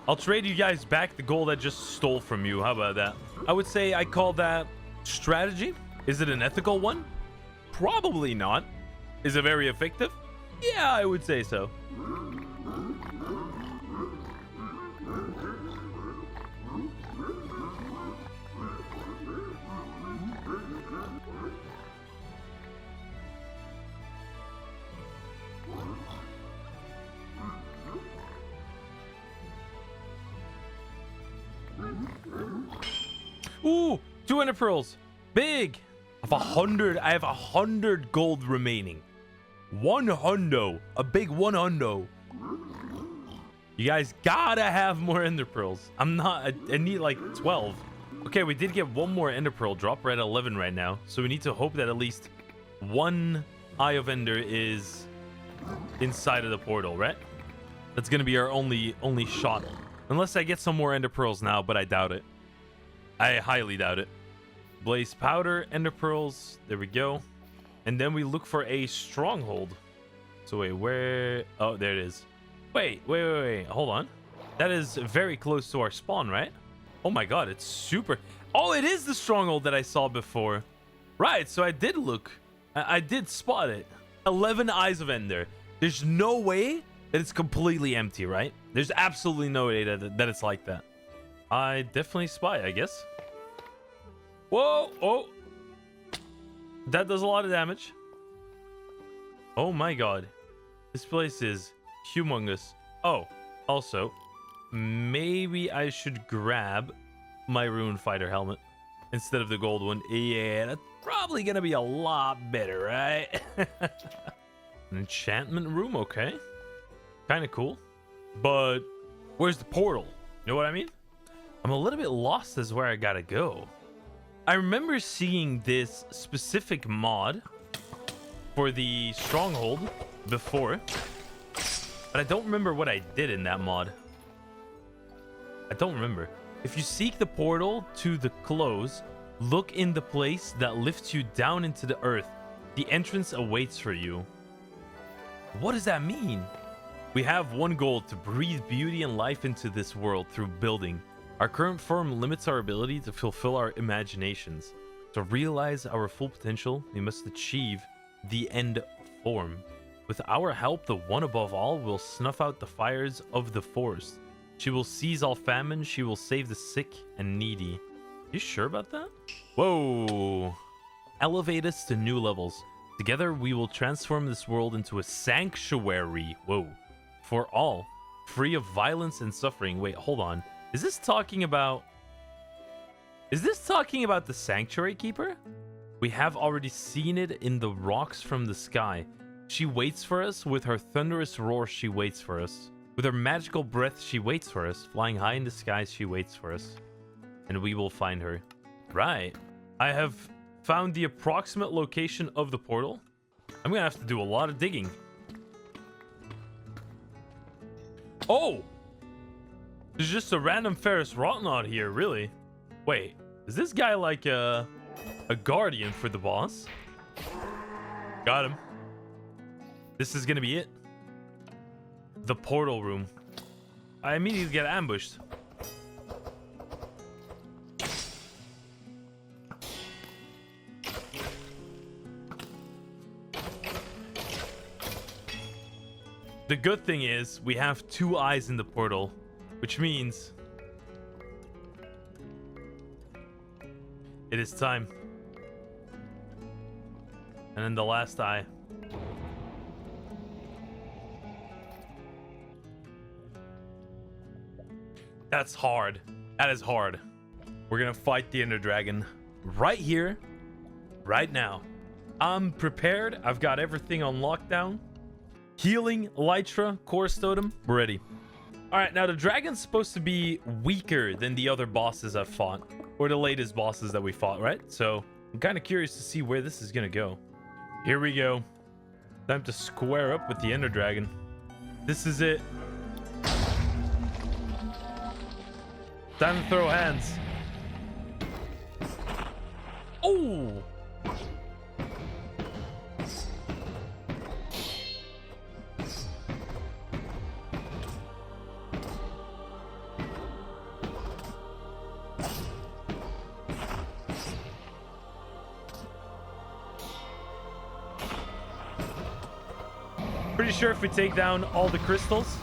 I'll trade you guys back the gold I just stole from you. How about that? I would say I call that strategy. Is it an ethical one? Probably not. Is it very effective? Yeah, I would say so. Ooh, 200 pearls. Big. I have 100 gold remaining. One hundo. A big one hundo. You guys gotta have more ender pearls. I need like 12. Okay, we did get one more ender pearl drop. We're at 11 right now. So we need to hope that at least one eye of ender is inside of the portal, right? That's gonna be our only shot. Unless I get some more ender pearls now, but I doubt it. I highly doubt it. Blaze powder, ender pearls. There we go. And then we look for a stronghold. So wait, where? Oh, there it is. Wait. Hold on. That is very close to our spawn, right? Oh my god, it's super. Oh, it is the stronghold that I saw before. Right, so I did look. I did spot it. 11 eyes of ender. There's no way that it's completely empty, right? There's absolutely no way that it's like that. I definitely spy, I guess. Whoa, oh. That does a lot of damage. Oh my god. This place is humongous. Oh, also, maybe I should grab my Rune Fighter helmet instead of the gold one. Yeah, that's probably gonna be a lot better, right? An enchantment room, okay. Kind of cool. But where's the portal? You know what I mean? I'm a little bit lost as where I gotta go. I remember seeing this specific mod for the Stronghold before, but I don't remember what I did in that mod. I don't remember. If you seek the portal to the close, look in the place that lifts you down into the earth. The entrance awaits for you. What does that mean? We have one goal: to breathe beauty and life into this world through building. Our current form limits our ability to fulfill our imaginations. To realize our full potential, we must achieve the end form. With our help, the one above all will snuff out the fires of the forest. She will seize all famine. She will save the sick and needy. You sure about that? Whoa. Elevate us to new levels. Together, we will transform this world into a sanctuary. Whoa. For all, free of violence and suffering. Wait, hold on. Is this talking about the Sanctuary Keeper? We have already seen it in the rocks from the sky. She waits for us. With her thunderous roar, she waits for us. With her magical breath, she waits for us. Flying high in the skies, she waits for us. And we will find her. Right. I have found the approximate location of the portal. I'm gonna have to do a lot of digging. Oh! There's just a random Ferris Rotnod here, really. Wait, is this guy like a guardian for the boss? Got him. This is gonna be it. The portal room. I immediately get ambushed. The good thing is we have 2 eyes in the portal, which means it is time. And then the last eye. That's hard. That is hard. We're gonna fight the Ender Dragon right here, right now. I'm prepared. I've got everything on lockdown. Healing, Elytra, Chorus Totem, we're ready. All right, now the dragon's supposed to be weaker than the other bosses I've fought, or the latest bosses that we fought, right? So I'm kind of curious to see where this is gonna go. Here we go. Time to square up with the Ender Dragon. This is it. Time to throw hands. Oh! Pretty sure if we take down all the crystals,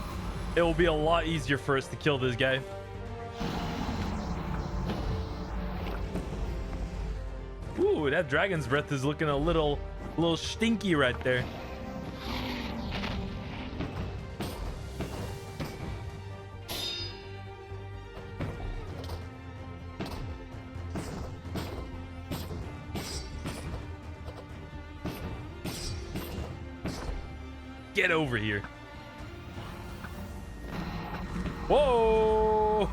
it will be a lot easier for us to kill this guy. Ooh, that dragon's breath is looking a little stinky right there. Get over here. Whoa!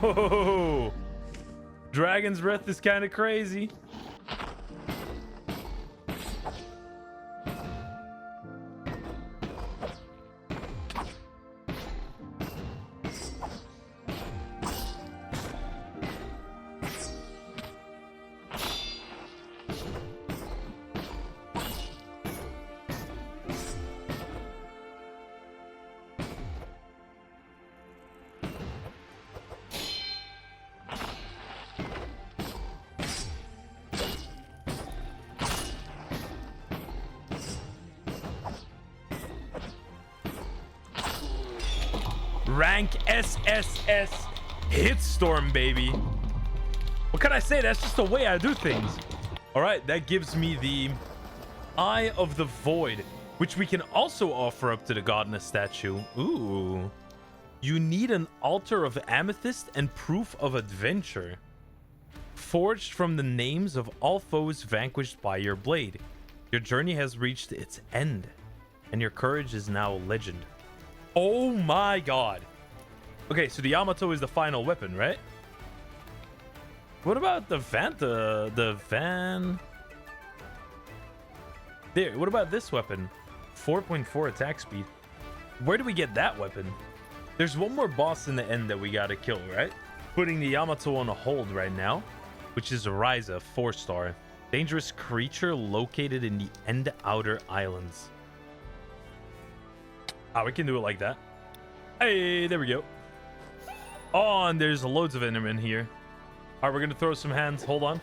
Dragon's Breath is kind of crazy. Rank SSS Hitstorm, baby. What can I say? That's just the way I do things. All right, that gives me the Eye of the Void, which we can also offer up to the Godness statue. Ooh. You need an altar of amethyst and proof of adventure. Forged from the names of all foes vanquished by your blade. Your journey has reached its end, and your courage is now legend. Oh my god. Okay, so the Yamato is the final weapon, right? What about the van? The van? There, what about this weapon? 4.4 attack speed. Where do we get that weapon? There's one more boss in the end that we gotta kill, right? Putting the Yamato on a hold right now, which is Risa, 4-star. Dangerous creature located in the End Outer Islands. Ah, we can do it like that. Hey, there we go. Oh, and there's loads of Endermen here. All right, we're gonna throw some hands. Hold on.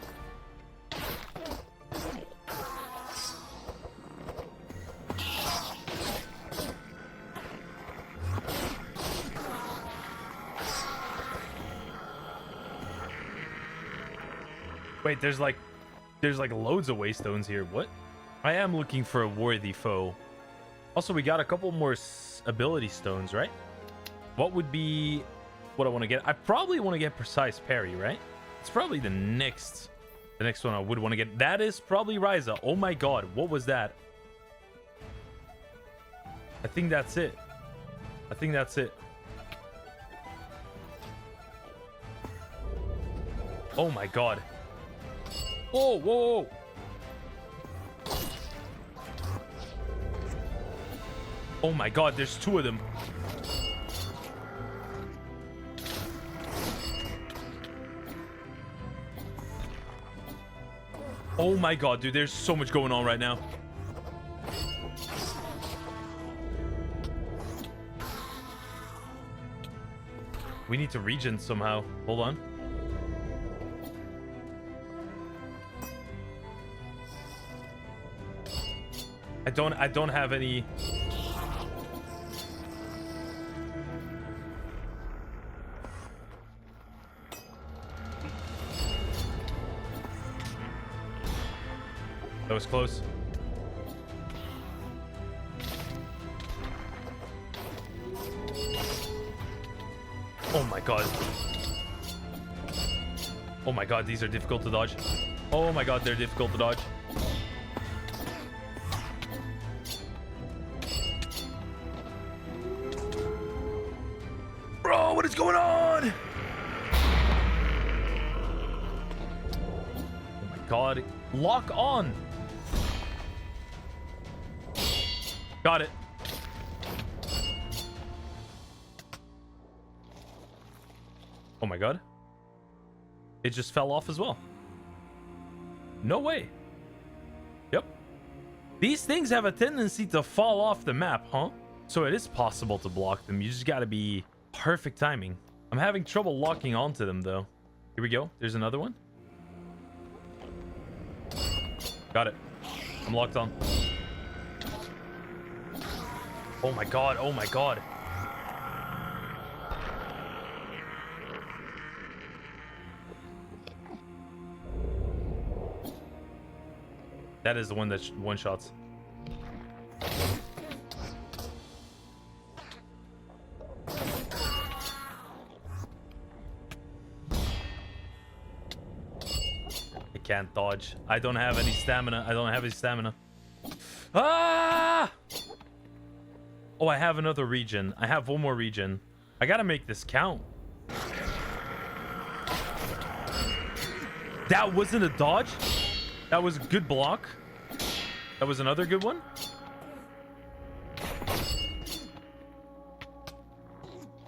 Wait, there's like loads of waystones here. What? I am looking for a worthy foe. Also, we got a couple more ability stones, right? What would be what I want to get? I probably want to get precise parry, right? It's probably the next one I would want to get. That is probably Risa. Oh my god, what was that? I think that's it. I think that's it. Oh my god. Whoa, whoa, whoa. Oh my god, there's two of them. Oh my god, dude, there's so much going on right now. We need to regen somehow. Hold on. I don't have any. That was close. Oh my god. Oh my god, these are difficult to dodge. Oh my god, they're difficult to dodge. Bro, what is going on? Oh my god. Lock on. Got it. Oh my god. It just fell off as well. No way. Yep. These things have a tendency to fall off the map, huh? So it is possible to block them. You just gotta be perfect timing. I'm having trouble locking onto them though. Here we go. There's another one. Got it. I'm locked on. Oh my god, oh my god. That is the one that one-shots. I can't dodge. I don't have any stamina. I don't have any stamina. Ah! Oh, I have another region. I have one more region. I gotta make this count. That wasn't a dodge. That was a good block. That was another good one.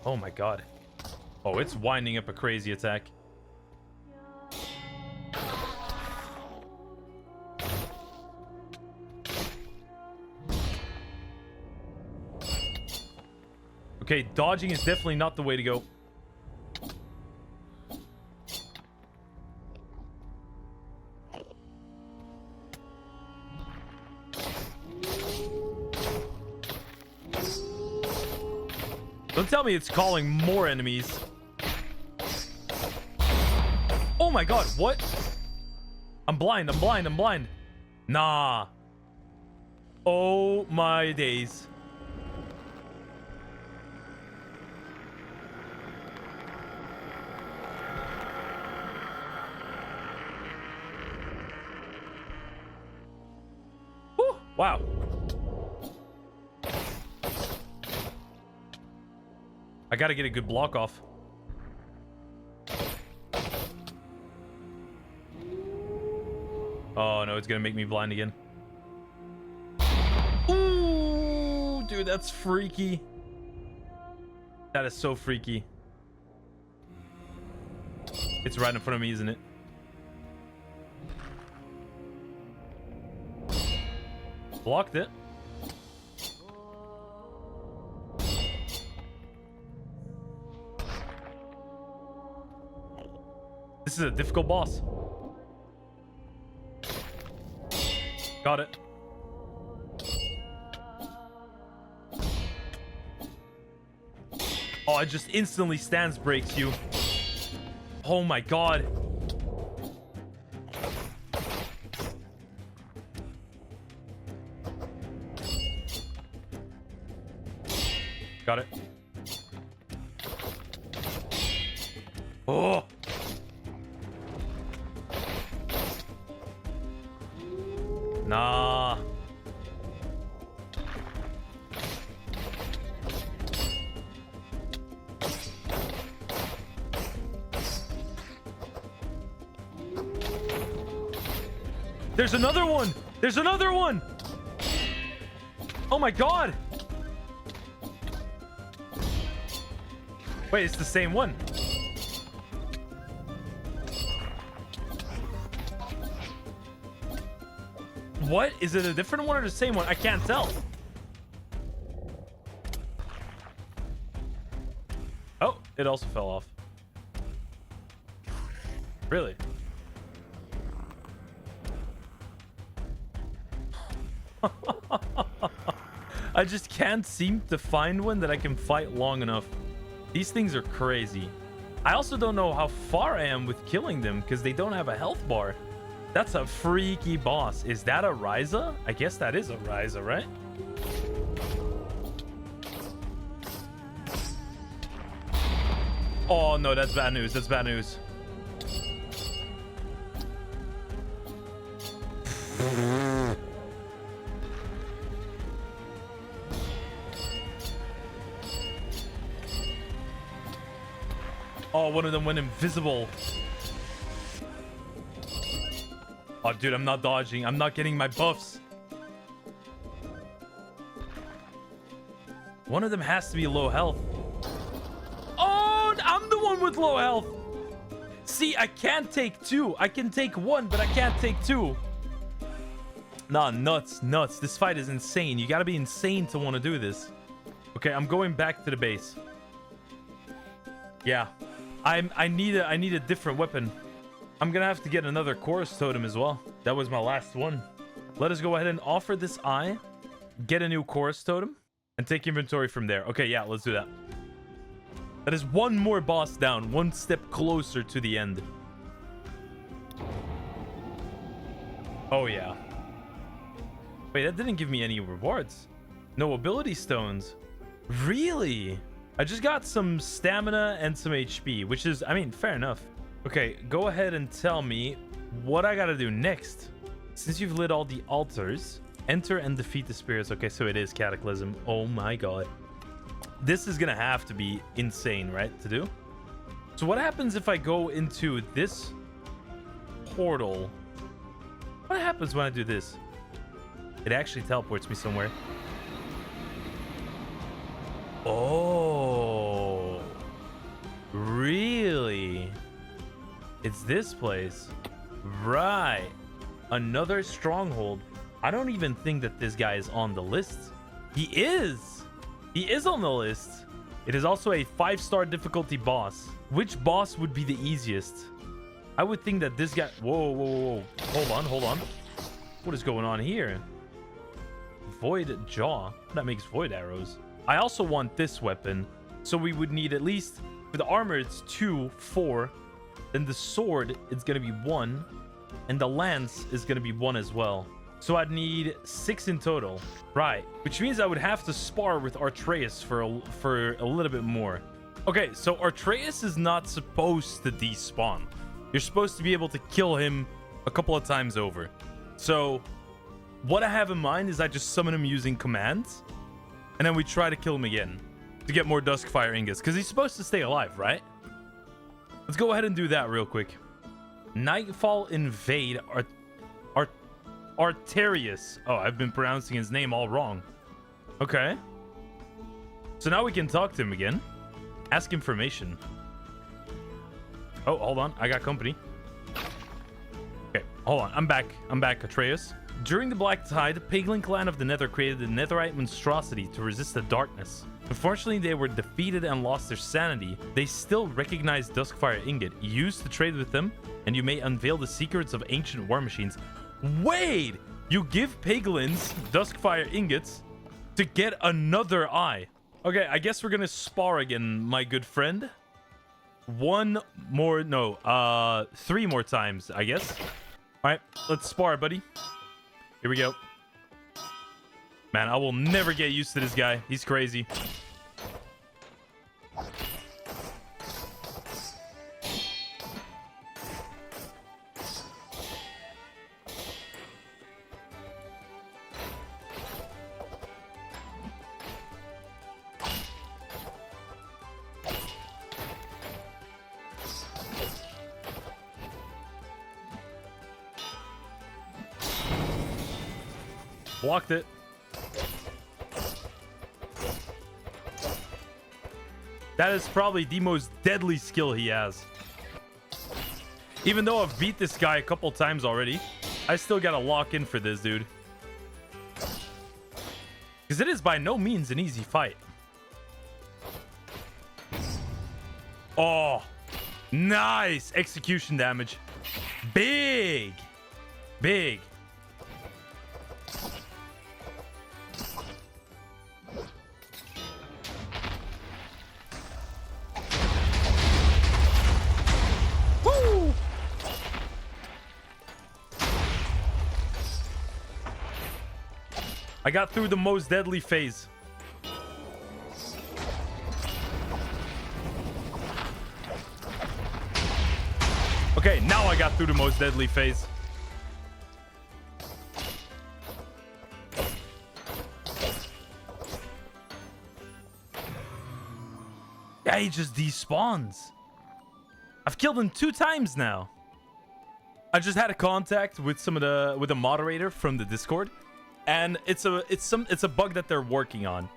Oh my god. Oh, it's winding up a crazy attack. Okay, dodging is definitely not the way to go. Don't tell me it's calling more enemies. Oh my god, what? I'm blind, I'm blind, I'm blind. Nah. Oh my days. Whew, wow. I gotta get a good block off. Oh no, it's gonna make me blind again. Ooh, dude, that's freaky. That is so freaky. It's right in front of me, isn't it? Blocked it. This is a difficult boss. Got it. Oh, it just instantly stance breaks you. Oh my god. Got it. Oh. Nah. There's another one. There's another one. Oh my god. Wait, it's the same one. What? Is it a different one or the same one? I can't tell. Oh, it also fell off. Really? I just can't seem to find one that I can fight long enough. These things are crazy. I also don't know how far I am with killing them because they don't have a health bar. That's a freaky boss. Is that a Risa? I guess that is a Risa, right? Oh no, that's bad news. That's bad news. Oh, one of them went invisible. Oh, dude, I'm not dodging. I'm not getting my buffs. One of them has to be low health. Oh, I'm the one with low health. See, I can't take two. I can take one, but I can't take two. Nah, nuts, nuts. This fight is insane. You gotta be insane to want to do this. Okay, I'm going back to the base. Yeah, I need a different weapon. I'm gonna have to get another chorus totem as well. That was my last one. Let us go ahead and offer this eye, get a new chorus totem, and take inventory from there. Okay, yeah, let's do that. That is one more boss down, one step closer to the end. Oh yeah. Wait, that didn't give me any rewards. No ability stones. Really? I just got some stamina and some HP, which is, I mean, fair enough. Okay, go ahead and tell me what I gotta do next. Since you've lit all the altars, Enter and defeat the spirits. Okay, so it is Cataclysm. Oh my god. This is gonna have to be insane, right, to do? So what happens if I go into this portal? What happens when I do this? It actually teleports me somewhere. Oh, really? It's this place. Right. Another stronghold. I don't even think that this guy is on the list. He is. He is on the list. It is also a 5-star difficulty boss. Which boss would be the easiest? I would think that this guy... Whoa, whoa, whoa. Hold on, hold on. What is going on here? Void jaw. That makes void arrows. I also want this weapon. So we would need at least... For the armor, it's 2, 4. Then the sword, it's going to be 1. And the lance is going to be 1 as well. So I'd need 6 in total. Right. Which means I would have to spar with Artraus for a little bit more. Okay, so Artraus is not supposed to despawn. You're supposed to be able to kill him a couple of times over. So what I have in mind is I just summon him using commands. And then we try to kill him again to get more Duskfire ingots. Because he's supposed to stay alive, right? Let's go ahead and do that real quick. Nightfall invade Artarius. Oh, I've been pronouncing his name all wrong. Okay. So now we can talk to him again. Ask information. Oh, hold on. I got company. Okay, hold on. I'm back, Atreus. During the Black Tide, the Pagan clan of the Nether created the Netherite monstrosity to resist the darkness. Unfortunately, they were defeated and lost their sanity. They still recognize Duskfire ingot. Use to trade with them, and you may unveil the secrets of ancient war machines. Wait! You give Paglins Duskfire ingots to get another eye. Okay, I guess we're gonna spar again, my good friend. 3 more times, I guess. All right, let's spar, buddy. Here we go. Man, I will never get used to this guy. He's crazy. Blocked it. That is probably the most deadly skill he has. Even though I've beat this guy a couple times already, I still gotta lock in for this dude. Because it is by no means an easy fight. Oh, nice execution damage. Big. Big. I got through the most deadly phase. Okay, now I got through the most deadly phase. Yeah, he just despawns. I've killed him 2 times now. I just had a contact with with a moderator from the Discord. And it's a bug that they're working on.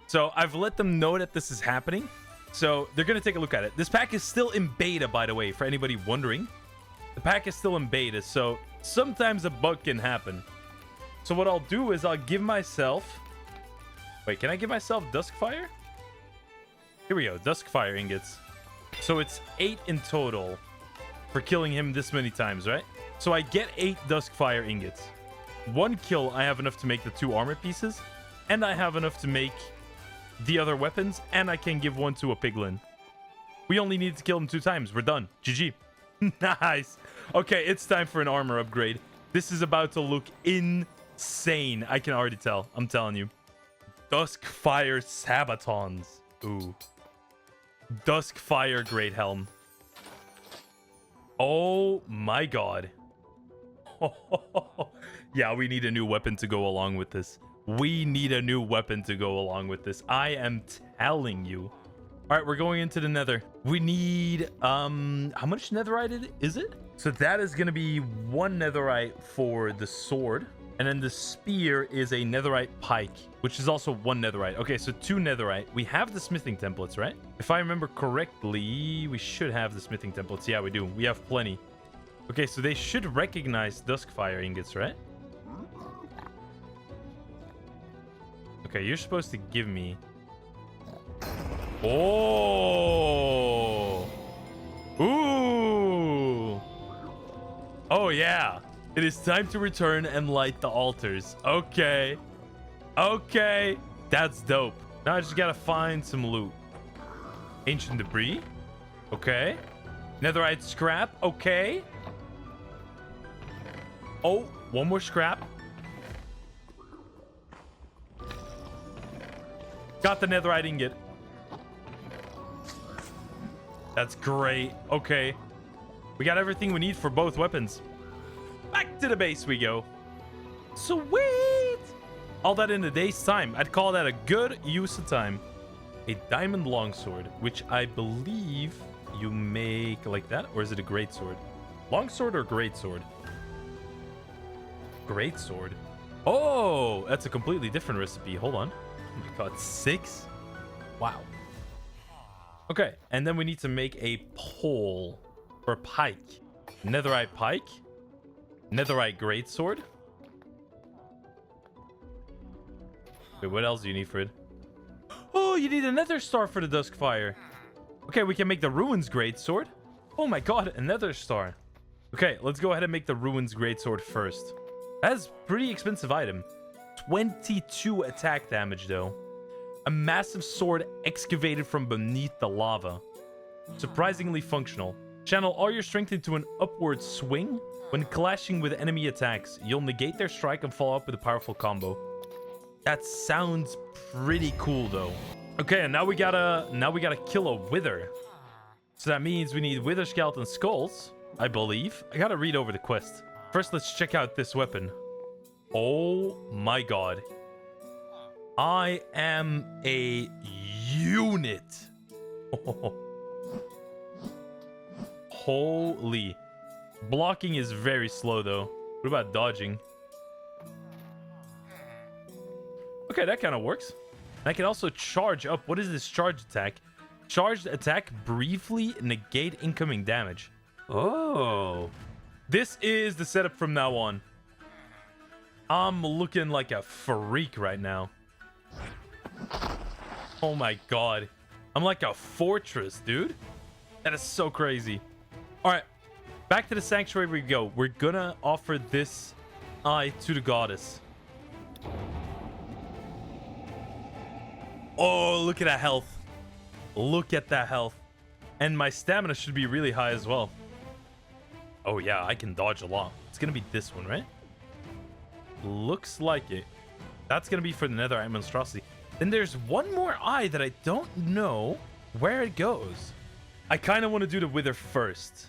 So I've let them know that this is happening. So they're going to take a look at it. This pack is still in beta, by the way, for anybody wondering. The pack is still in beta, so sometimes a bug can happen. So what I'll do is I'll give myself... Wait, can I give myself Duskfire? Here we go, Duskfire ingots. So it's 8 in total for killing him this many times, right? So I get 8 Duskfire ingots. 1 kill, I have enough to make the 2 armor pieces, and I have enough to make the other weapons, and I can give 1 to a piglin. We only need to kill him 2 times. We're done. GG. Nice. Okay, it's time for an armor upgrade. This is about to look insane. I can already tell. I'm telling you. Duskfire Sabatons. Ooh. Duskfire Great Helm. Oh my god. Yeah, we need a new weapon to go along with this. We need a new weapon to go along with this. I am telling you. All right, we're going into the nether. We need, how much netherite is it? So that is going to be 1 netherite for the sword. And then the spear is a netherite pike, which is also 1 netherite. Okay, so 2 netherite. We have the smithing templates, right? If I remember correctly, we should have the smithing templates. Yeah, we do. We have plenty. Okay, so they should recognize duskfire ingots, right? Okay, you're supposed to give me... Oh! Ooh! Oh, yeah. It is time to return and light the altars. Okay. Okay. That's dope. Now I just gotta find some loot. Ancient debris. Okay. Netherite scrap. Okay. Oh, 1 more scrap. Got the netherite ingot. That's great. Okay. We got everything we need for both weapons. Back to the base we go. Sweet. All that in a day's time. I'd call that a good use of time. A diamond longsword, which I believe you make like that. Or is it a great sword? Longsword or great sword? Great sword. Oh, that's a completely different recipe. Hold on. Oh my god, 6? Wow. Okay, and then we need to make a pole or pike. Netherite pike. Netherite greatsword. Wait, what else do you need for it? Oh, you need a nether star for the duskfire. Okay, we can make the ruins greatsword. Oh my god, a nether star. Okay, let's go ahead and make the ruins greatsword first. That's a pretty expensive item. 22 attack damage though. A massive sword excavated from beneath the lava. Surprisingly functional. Channel all your strength into an upward swing. When clashing with enemy attacks, you'll negate their strike and follow up with a powerful combo. That sounds pretty cool though. Okay, and now we gotta kill a wither. So that means we need wither skeleton skulls, I believe. I gotta read over the quest. First, let's check out this weapon. Oh my god. I am a unit. Holy. Blocking is very slow though. What about dodging? Okay, that kind of works. I can also charge up. What is this charge attack? Charged attack briefly negate incoming damage. Oh. This is the setup from now on. I'm looking like a freak right now. Oh my god. I'm like a fortress, dude. That is so crazy. All right. Back to the sanctuary we go. We're gonna offer this eye to the goddess. Oh, look at that health. Look at that health. And my stamina should be really high as well. Oh yeah, I can dodge a lot. It's gonna be this one, right? Looks like it. That's gonna be for the Netherite monstrosity. Then there's one more eye that I don't know where it goes. I kind of want to do the wither first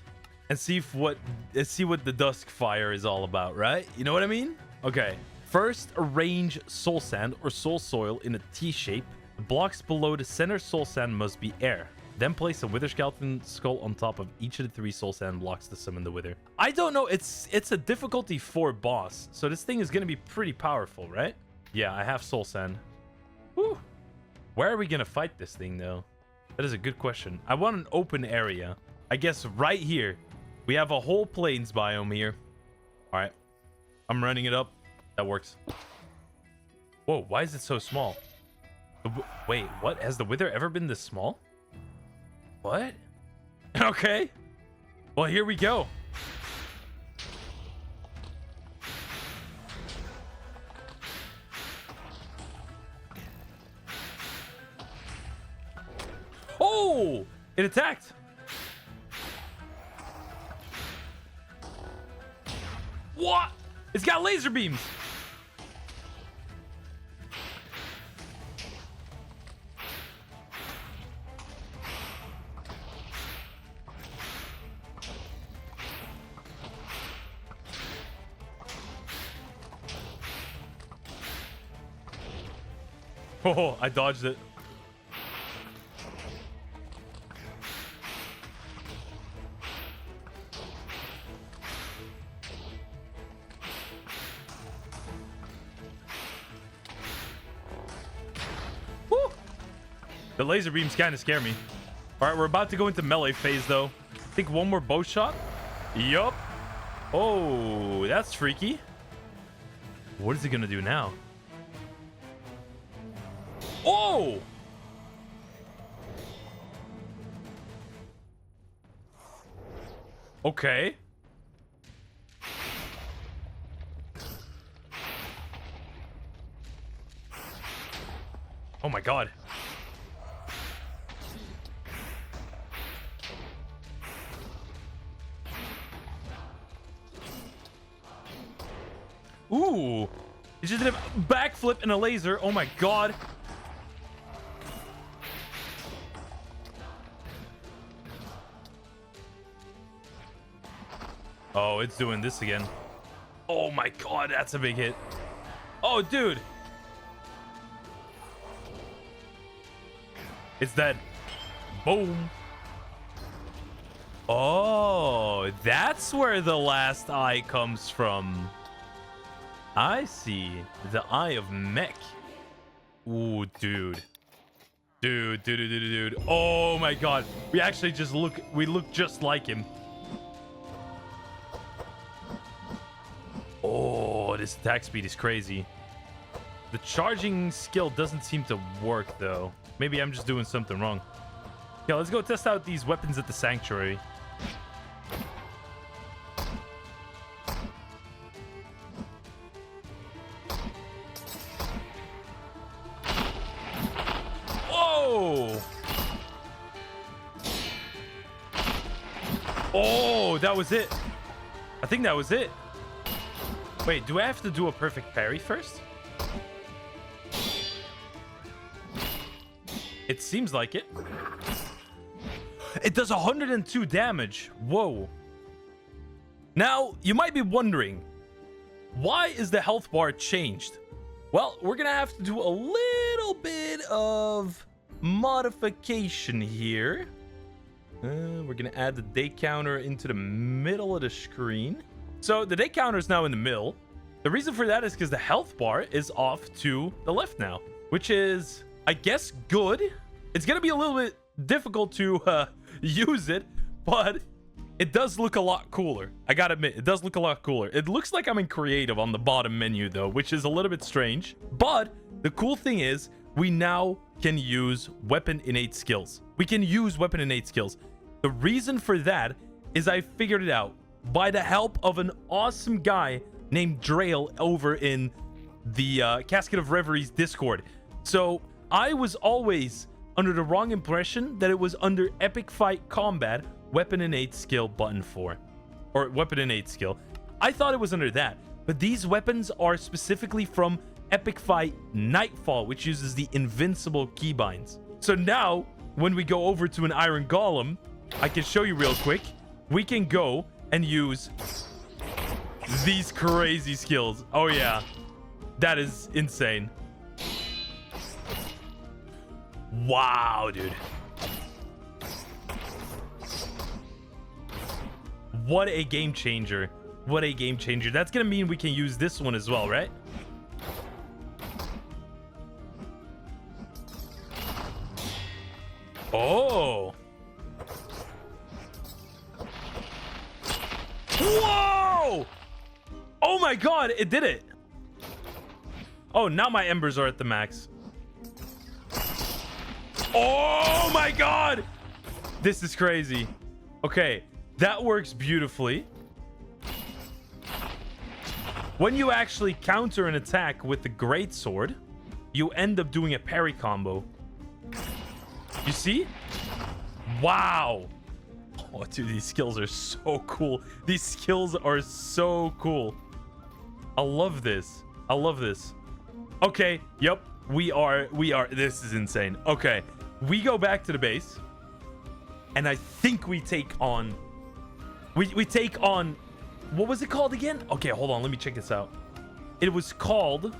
and see what the duskfire is all about, right? You know what I mean? Okay. First, arrange soul sand or soul soil in a T shape. The blocks below the center soul sand must be air. Then place a wither skeleton skull on top of each of the 3 soul sand blocks to summon the wither. I don't know. It's a difficulty 4 boss, so this thing is gonna be pretty powerful, right? Yeah, I have soul sand. Whew. Where are we gonna fight this thing though? That is a good question. I want an open area. I guess right here. We have a whole plains biome here. All right. I'm running it up. That works. Whoa, why is it so small? Wait, what? Has the wither ever been this small? What? Okay. Well, here we go. Oh, it attacked. What? It's got laser beams. Oh, I dodged it. Woo! The laser beams kind of scare me. All right, we're about to go into melee phase, though. I think one more bow shot. Yup. Oh, that's freaky. What is he gonna do now? Oh! Okay. Oh my god. Ooh. He just did a backflip and a laser. Oh my god. Oh, it's doing this again. Oh my god, that's a big hit. Oh, dude. It's dead. Boom. Oh, that's where the last eye comes from. I see. The Eye of Mech. Ooh, dude. Dude. Oh my god. We actually just look just like him. Oh, this attack speed is crazy. The charging skill doesn't seem to work, though. Maybe I'm just doing something wrong. Yeah, let's go test out these weapons at the sanctuary. Whoa! Oh, that was it. I think that was it. Wait, do I have to do a perfect parry first? It seems like it. It does 102 damage. Whoa. Now, you might be wondering, why is the health bar changed? Well, we're going to have to do a little bit of modification here. We're going to add the day counter into the middle of the screen. So the day counter is now in the middle. The reason for that is because the health bar is off to the left now, which is, I guess, good. It's going to be a little bit difficult to use it, but it does look a lot cooler. I got to admit, it does look a lot cooler. It looks like I'm in creative on the bottom menu, though, which is a little bit strange. But the cool thing is we now can use weapon innate skills. We can use weapon innate skills. The reason for that is I figured it out by the help of an awesome guy named Drail over in the Casket of Reveries Discord. So I was always under the wrong impression that it was under Epic Fight Combat Weapon Innate Skill button 4. Or Weapon Innate Skill. I thought it was under that. But these weapons are specifically from Epic Fight Nightfall, which uses the invincible keybinds. So now, when we go over to an Iron Golem, I can show you real quick. We can go and use these crazy skills. Oh yeah, that is insane. Wow, dude. What a game changer. What a game changer. That's gonna mean we can use this one as well, right? Oh. Whoa! Oh my god, it did it. Oh, now my embers are at the max. Oh my god! This is crazy. Okay, that works beautifully. When you actually counter an attack with the greatsword, you end up doing a parry combo. You see? Wow. Oh, dude, these skills are so cool. These skills are so cool. I love this. I love this. Okay, yep. We are. This is insane. Okay, we go back to the base. And I think we take on... We take on... What was it called again? Okay, hold on. Let me check this out. It was called...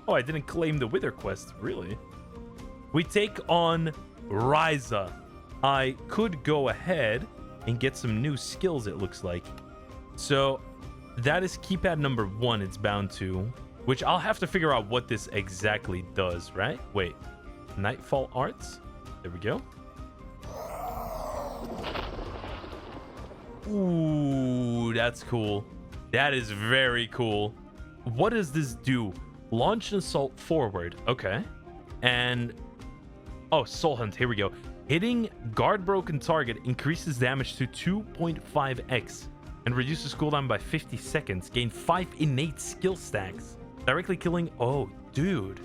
Oh, I didn't claim the Wither quest. Really? We take on Risa. I could go ahead and get some new skills, it looks like. So that is keypad number 1, it's bound to, which I'll have to figure out what this exactly does, right? Wait, Nightfall Arts. There we go. Ooh, that's cool. That is very cool. What does this do? Launch an assault forward. Okay. And oh, Soul Hunt. Here we go. Hitting guard broken target increases damage to 2.5x and reduces cooldown by 50 seconds. Gain 5 innate skill stacks. Directly killing. Oh, dude.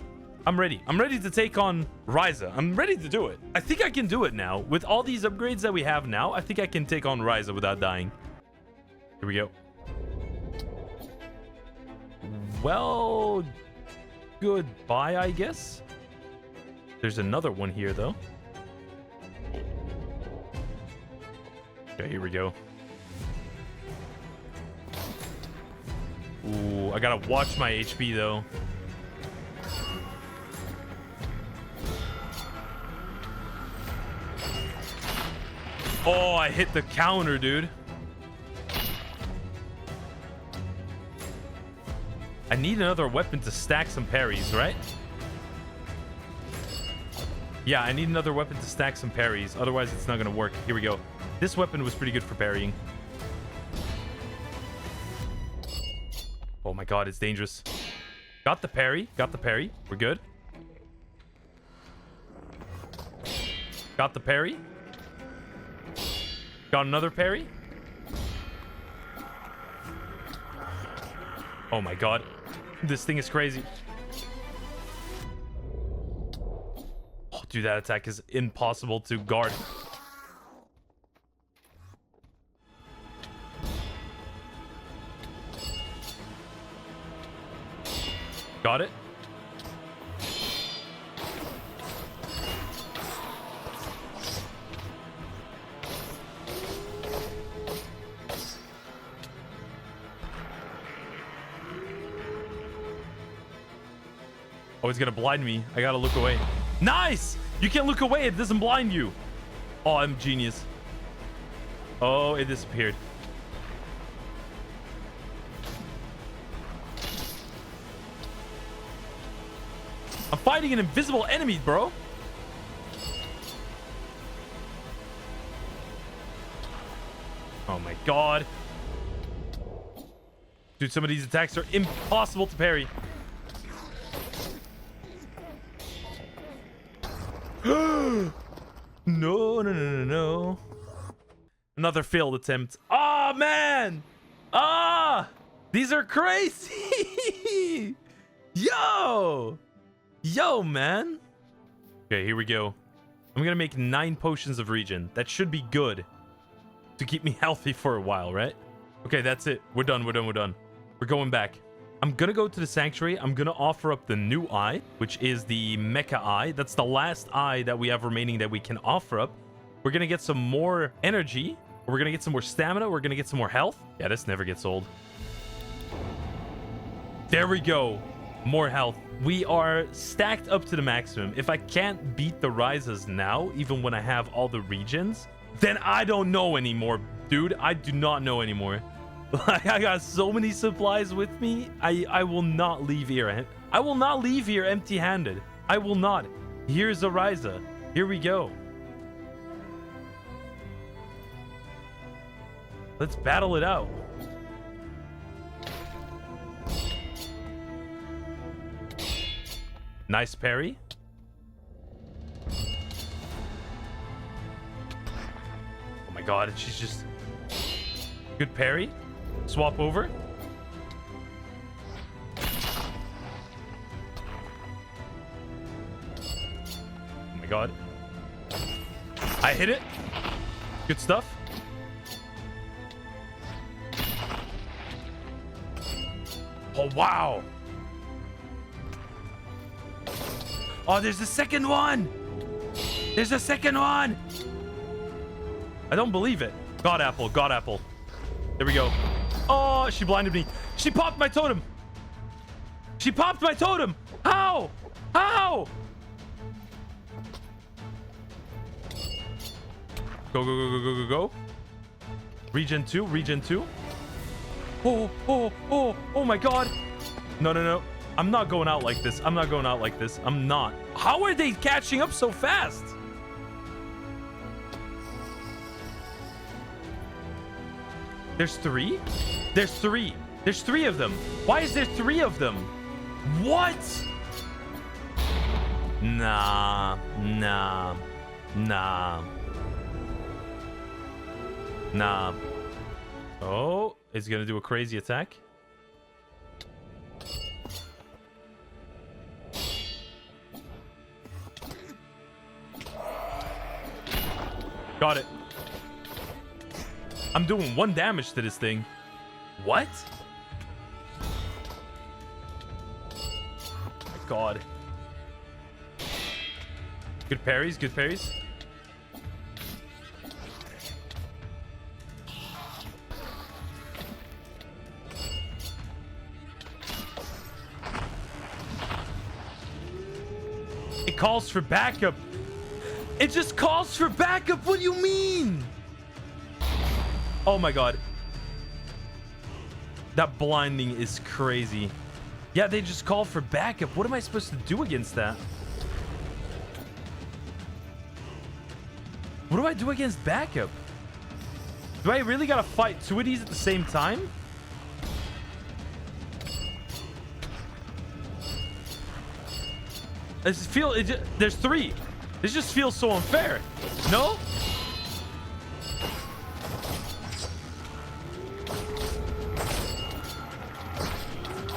I'm ready. I'm ready to take on Risa. I'm ready to do it. I think I can do it now. With all these upgrades that we have now, I think I can take on Risa without dying. Here we go. Well, goodbye, I guess. There's another one here, though. Okay, here we go. Ooh, I gotta watch my HP, though. Oh, I hit the counter, dude. I need another weapon to stack some parries, right? Yeah, I need another weapon to stack some parries. Otherwise, it's not going to work. Here we go. This weapon was pretty good for parrying. Oh my god, it's dangerous. Got the parry. Got the parry. We're good. Got the parry. Got another parry. Oh my god. This thing is crazy. Oh, dude, that attack is impossible to guard. Got it. Oh, he's gonna blind me. I gotta look away. Nice! You can't look away. It doesn't blind you. Oh, I'm genius. Oh, it disappeared. I'm fighting an invisible enemy, bro. Oh my god. Dude, some of these attacks are impossible to parry. No. Another failed attempt. Oh, man. These are crazy. Yo, man. Okay, here we go. I'm gonna make 9 potions of regen. That should be good to keep me healthy for a while, right? Okay, that's it. We're done. We're going back. I'm gonna go to the sanctuary. I'm gonna offer up the new eye, which is the mecha eye. That's the last eye that we have remaining that we can offer up. We're gonna get some more energy. We're gonna get some more stamina. We're gonna get some more health. Yeah, this never gets old. There we go. More health. We are stacked up to the maximum. If I can't beat the Risas now, even when I have all the regions, then I don't know anymore, dude. I do not know anymore. Like, I got so many supplies with me. I will not leave here. I will not leave here empty-handed. I will not. Here's a Risa. Here we go. Let's battle it out. Nice parry. Oh my god, she's just... Good parry. Swap over. Oh my god. I hit it. Good stuff. Oh, wow. Oh, there's a second one. There's a second one. I don't believe it. God apple. God apple. There we go. Oh, she blinded me. She popped my totem. She popped my totem. How? How? Go, go, go, go, go, go, go. Regen 2, regen 2. Oh, oh, oh, oh my god. No, no, no. I'm not going out like this. I'm not going out like this. I'm not. How are they catching up so fast? There's 3? There's 3. There's 3 of them. Why is there 3 of them? What? Nah, nah, nah, nah. Oh, it's gonna do a crazy attack. Got it. I'm doing 1 damage to this thing. What? Oh my god. Good parries, good parries. It calls for backup. It just calls for backup. What do you mean? Oh my god. That blinding is crazy. Yeah, they just call for backup. What am I supposed to do against that? What do I do against backup? Do I really gotta fight 2 of these at the same time? I just feel there's 3. This just feels so unfair. No?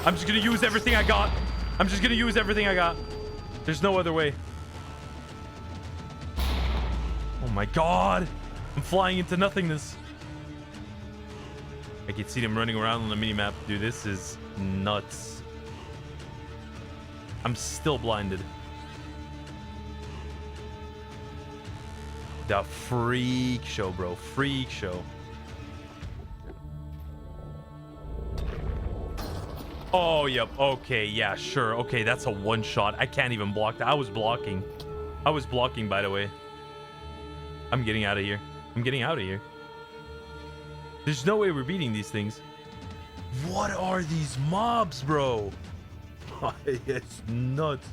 I'm just gonna use everything I got. I'm just gonna use everything I got. There's no other way. Oh my god. I'm flying into nothingness. I can see them running around on the minimap. Dude, this is nuts. I'm still blinded. The freak show, bro. Freak show. Oh, yep. Okay, yeah, sure. Okay, that's a 1-shot. I can't even block that. I was blocking. I was blocking, by the way. I'm getting out of here. I'm getting out of here. There's no way we're beating these things. What are these mobs, bro? It's nuts.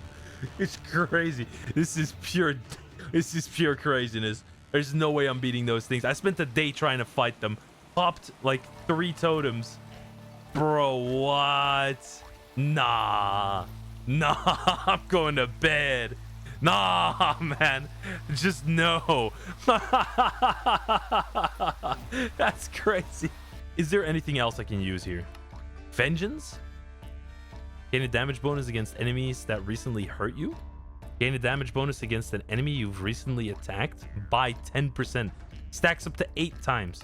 It's crazy. This is pure craziness. There's no way I'm beating those things. I spent a day trying to fight them. Popped like 3 totems. Bro, what? Nah. Nah, I'm going to bed. Nah, man. Just no. That's crazy. Is there anything else I can use here? Vengeance? Gain a damage bonus against enemies that recently hurt you. Gain a damage bonus against an enemy you've recently attacked by 10%. Stacks up to 8 times.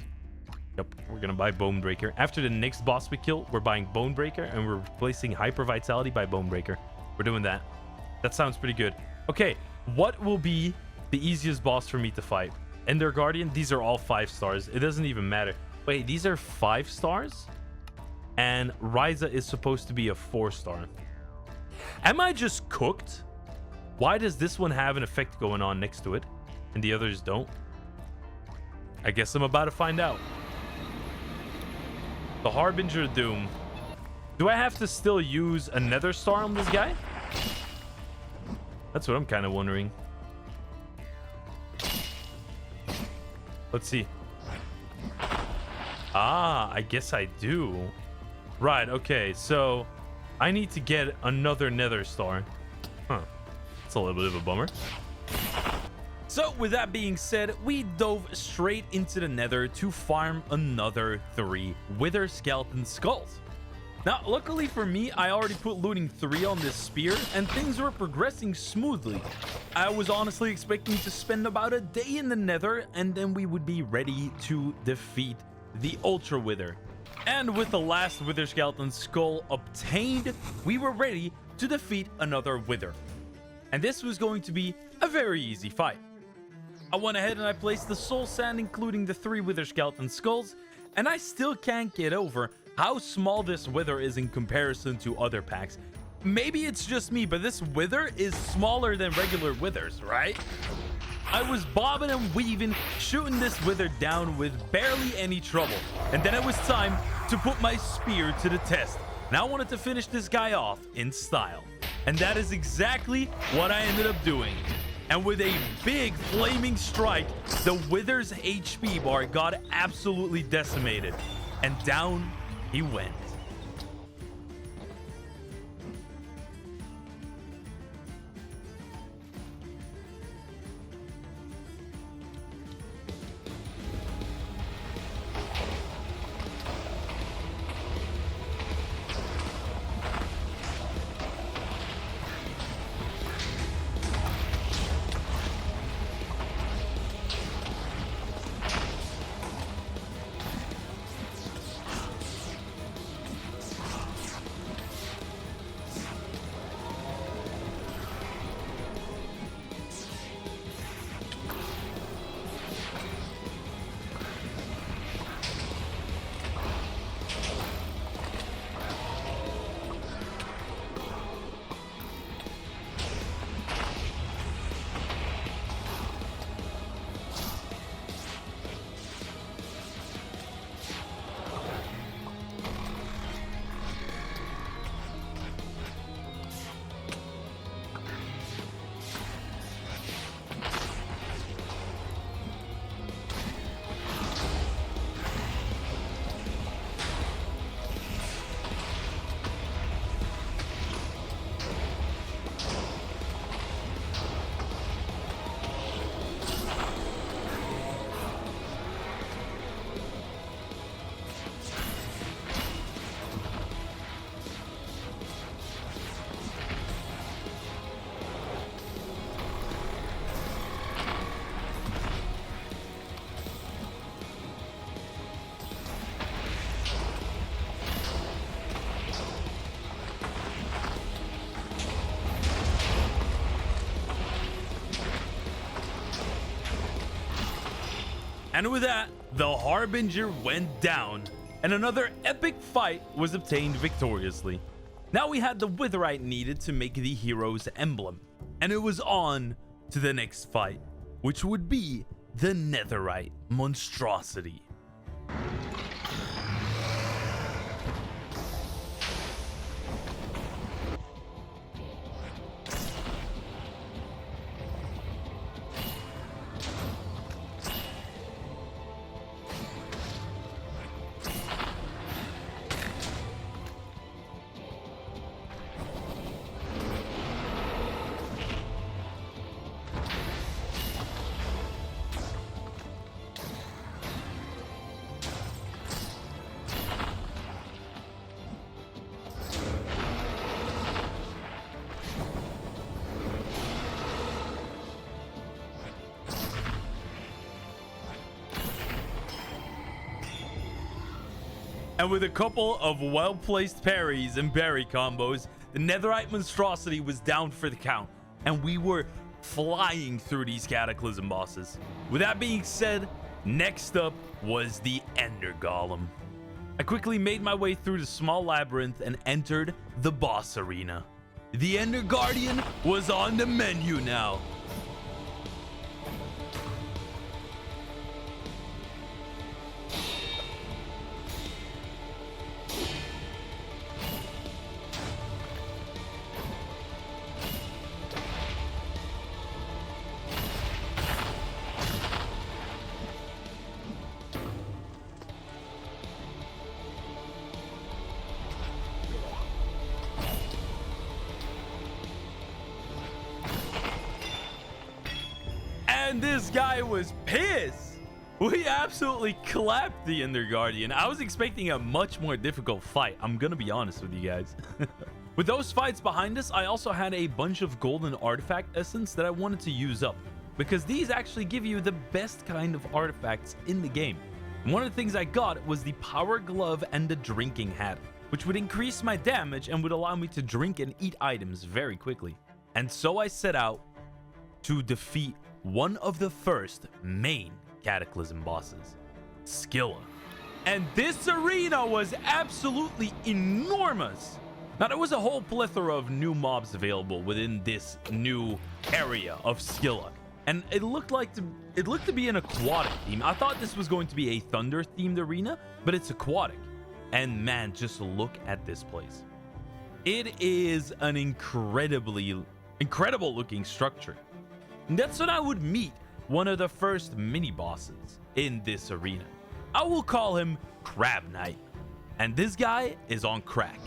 Yep, we're gonna buy Bonebreaker. After the next boss we kill, we're buying Bonebreaker and we're replacing Hyper Vitality by Bonebreaker. We're doing that. That sounds pretty good. Okay, what will be the easiest boss for me to fight? Ender Guardian, these are all 5 stars. It doesn't even matter. Wait, these are 5 stars? And Risa is supposed to be a 4-star. Am I just cooked? Why does this one have an effect going on next to it and the others don't? I guess I'm about to find out. The Harbinger of Doom. Do I have to still use a Nether Star on this guy? That's what I'm kind of wondering. Let's see. Ah, I guess I do. Right, okay, so I need to get another Nether Star. Huh. It's a little bit of a bummer. So with that being said, we dove straight into the Nether to farm another 3 Wither Skeleton Skulls. Now, luckily for me, I already put looting 3 on this spear and things were progressing smoothly. I was honestly expecting to spend about a day in the Nether and then we would be ready to defeat the Ultra Wither. And with the last Wither Skeleton Skull obtained, we were ready to defeat another Wither. And this was going to be a very easy fight. I went ahead and I placed the soul sand, including the 3 Wither Skeleton Skulls, and I still can't get over how small this Wither is in comparison to other packs. Maybe it's just me, but this Wither is smaller than regular Withers, right? I was bobbing and weaving, shooting this wither down with barely any trouble. And then it was time to put my spear to the test. And I wanted to finish this guy off in style. And that is exactly what I ended up doing. And with a big flaming strike, the wither's HP bar got absolutely decimated. And down he went. And with that, the Harbinger went down, and another epic fight was obtained victoriously. Now we had the Witherite needed to make the hero's emblem, and it was on to the next fight, which would be the Netherite monstrosity. And with a couple of well-placed parries and berry combos, the Netherite monstrosity was down for the count, and we were flying through these Cataclysm bosses. With that being said, next up was the Ender Golem. I quickly made my way through the small labyrinth and entered the boss arena. The Ender Guardian was on the menu now. And this guy was pissed. We absolutely clapped the Ender Guardian. I was expecting a much more difficult fight. I'm gonna be honest with you guys. With those fights behind us, I also had a bunch of golden artifact essence that I wanted to use up, because these actually give you the best kind of artifacts in the game. And one of the things I got was the power glove and the drinking hat, which would increase my damage and would allow me to drink and eat items very quickly. And so I set out to defeat one of the first main Cataclysm bosses, Silla. And this arena was absolutely enormous. Now, there was a whole plethora of new mobs available within this new area of Silla. And it looked to be an aquatic theme. I thought this was going to be a thunder themed arena, but it's aquatic. And man, just look at this place. It is an incredible looking structure. And that's when I would meet one of the first mini bosses in this arena. I will call him Crab Knight. And this guy is on crack.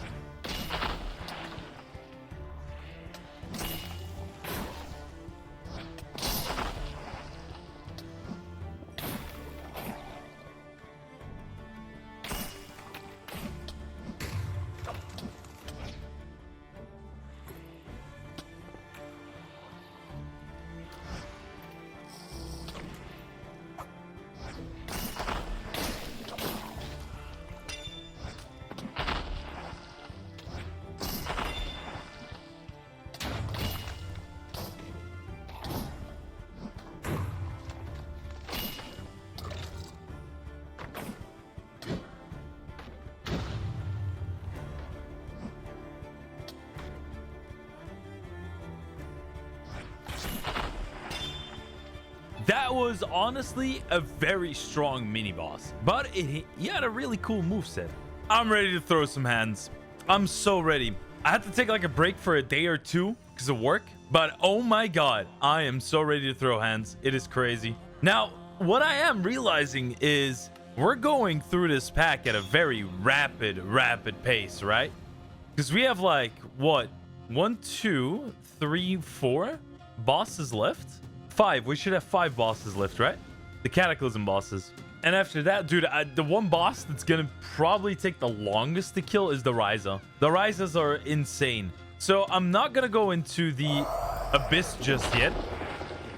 That was honestly a very strong mini boss, but he had a really cool moveset. I'm ready to throw some hands. I'm so ready. I had to take like a break for a day or two because of work, but oh my god, I am so ready to throw hands. It is crazy. Now, what I am realizing is we're going through this pack at a very rapid pace, right? Because we have like, what? 1, 2, 3, 4 bosses left. 5. We should have 5 bosses left, right? The Cataclysm bosses. And after that, dude, the one boss that's gonna probably take the longest to kill is the Risa. The Risas are insane. So I'm not gonna go into the Abyss just yet.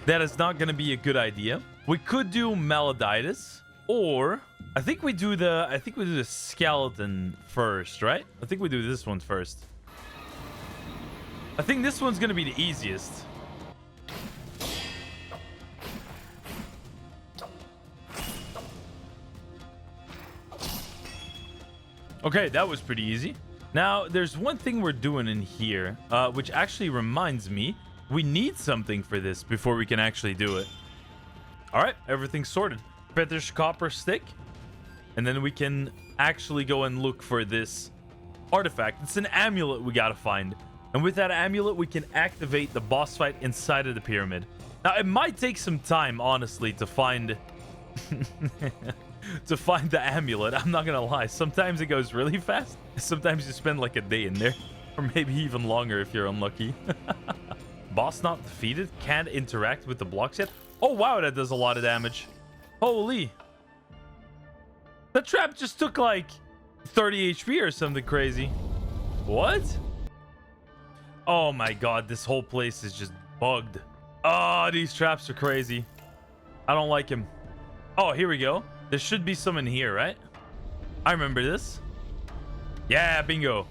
That is not gonna be a good idea. We could do Maladictus, or I think we do the skeleton first, right? I think we do this one first. I think this one's gonna be the easiest. Okay, that was pretty easy. Now, there's one thing we're doing in here, which actually reminds me, we need something for this before we can actually do it. All right, everything's sorted. Fetish copper stick, and then we can actually go and look for this artifact. It's an amulet we gotta find. And with that amulet, we can activate the boss fight inside of the pyramid. Now, it might take some time, honestly, to find... to find the amulet. I'm not gonna lie, sometimes it goes really fast, sometimes you spend like a day in there, or maybe even longer if you're unlucky. Boss not defeated, can't interact with the blocks yet. Oh wow, that does a lot of damage. Holy, that trap just took like 30 HP or something crazy. What? Oh my god, this whole place is just bugged. Oh, these traps are crazy. I don't like him. Oh, here we go. There should be some in here, right? I remember this. Yeah, bingo.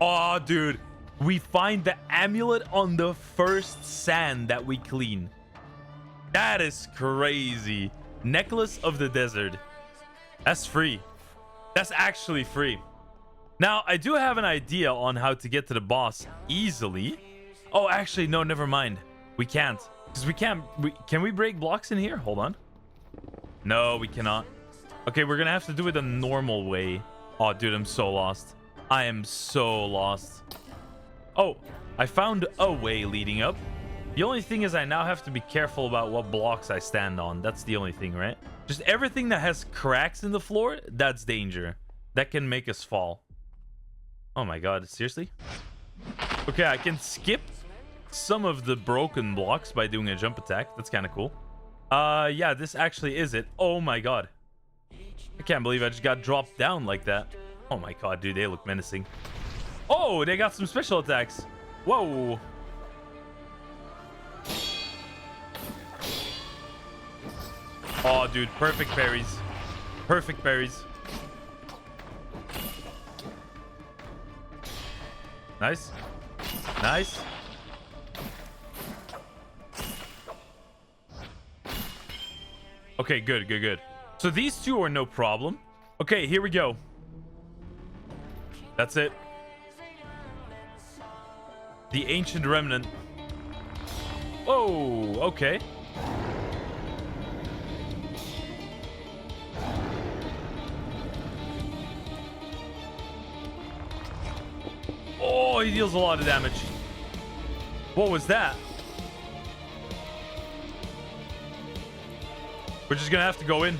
Oh, dude. We find the amulet on the first sand that we clean. That is crazy. Necklace of the Desert. That's free. That's actually free. Now, I do have an idea on how to get to the boss easily. Oh, actually, no, never mind. We can't. Because we can't... Can we break blocks in here? Hold on. No, we cannot. Okay, we're gonna have to do it the normal way. Oh, dude, I'm so lost. I am so lost. Oh, I found a way leading up. The only thing is I now have to be careful about what blocks I stand on. That's the only thing, right? Just everything that has cracks in the floor, that's danger. That can make us fall. Oh my god, seriously? Okay, I can skip some of the broken blocks by doing a jump attack. That's kind of cool. Yeah, this actually is it. Oh my god. I can't believe I just got dropped down like that. Oh my god, dude, they look menacing. Oh, they got some special attacks. Whoa. Oh, dude, perfect parries. Perfect parries. Nice. Nice. Okay, good, good, good. So these two are no problem. Okay, here we go. That's it. The Ancient Remnant. Oh, okay. he deals a lot of damage. What was that? We're just gonna have to go in.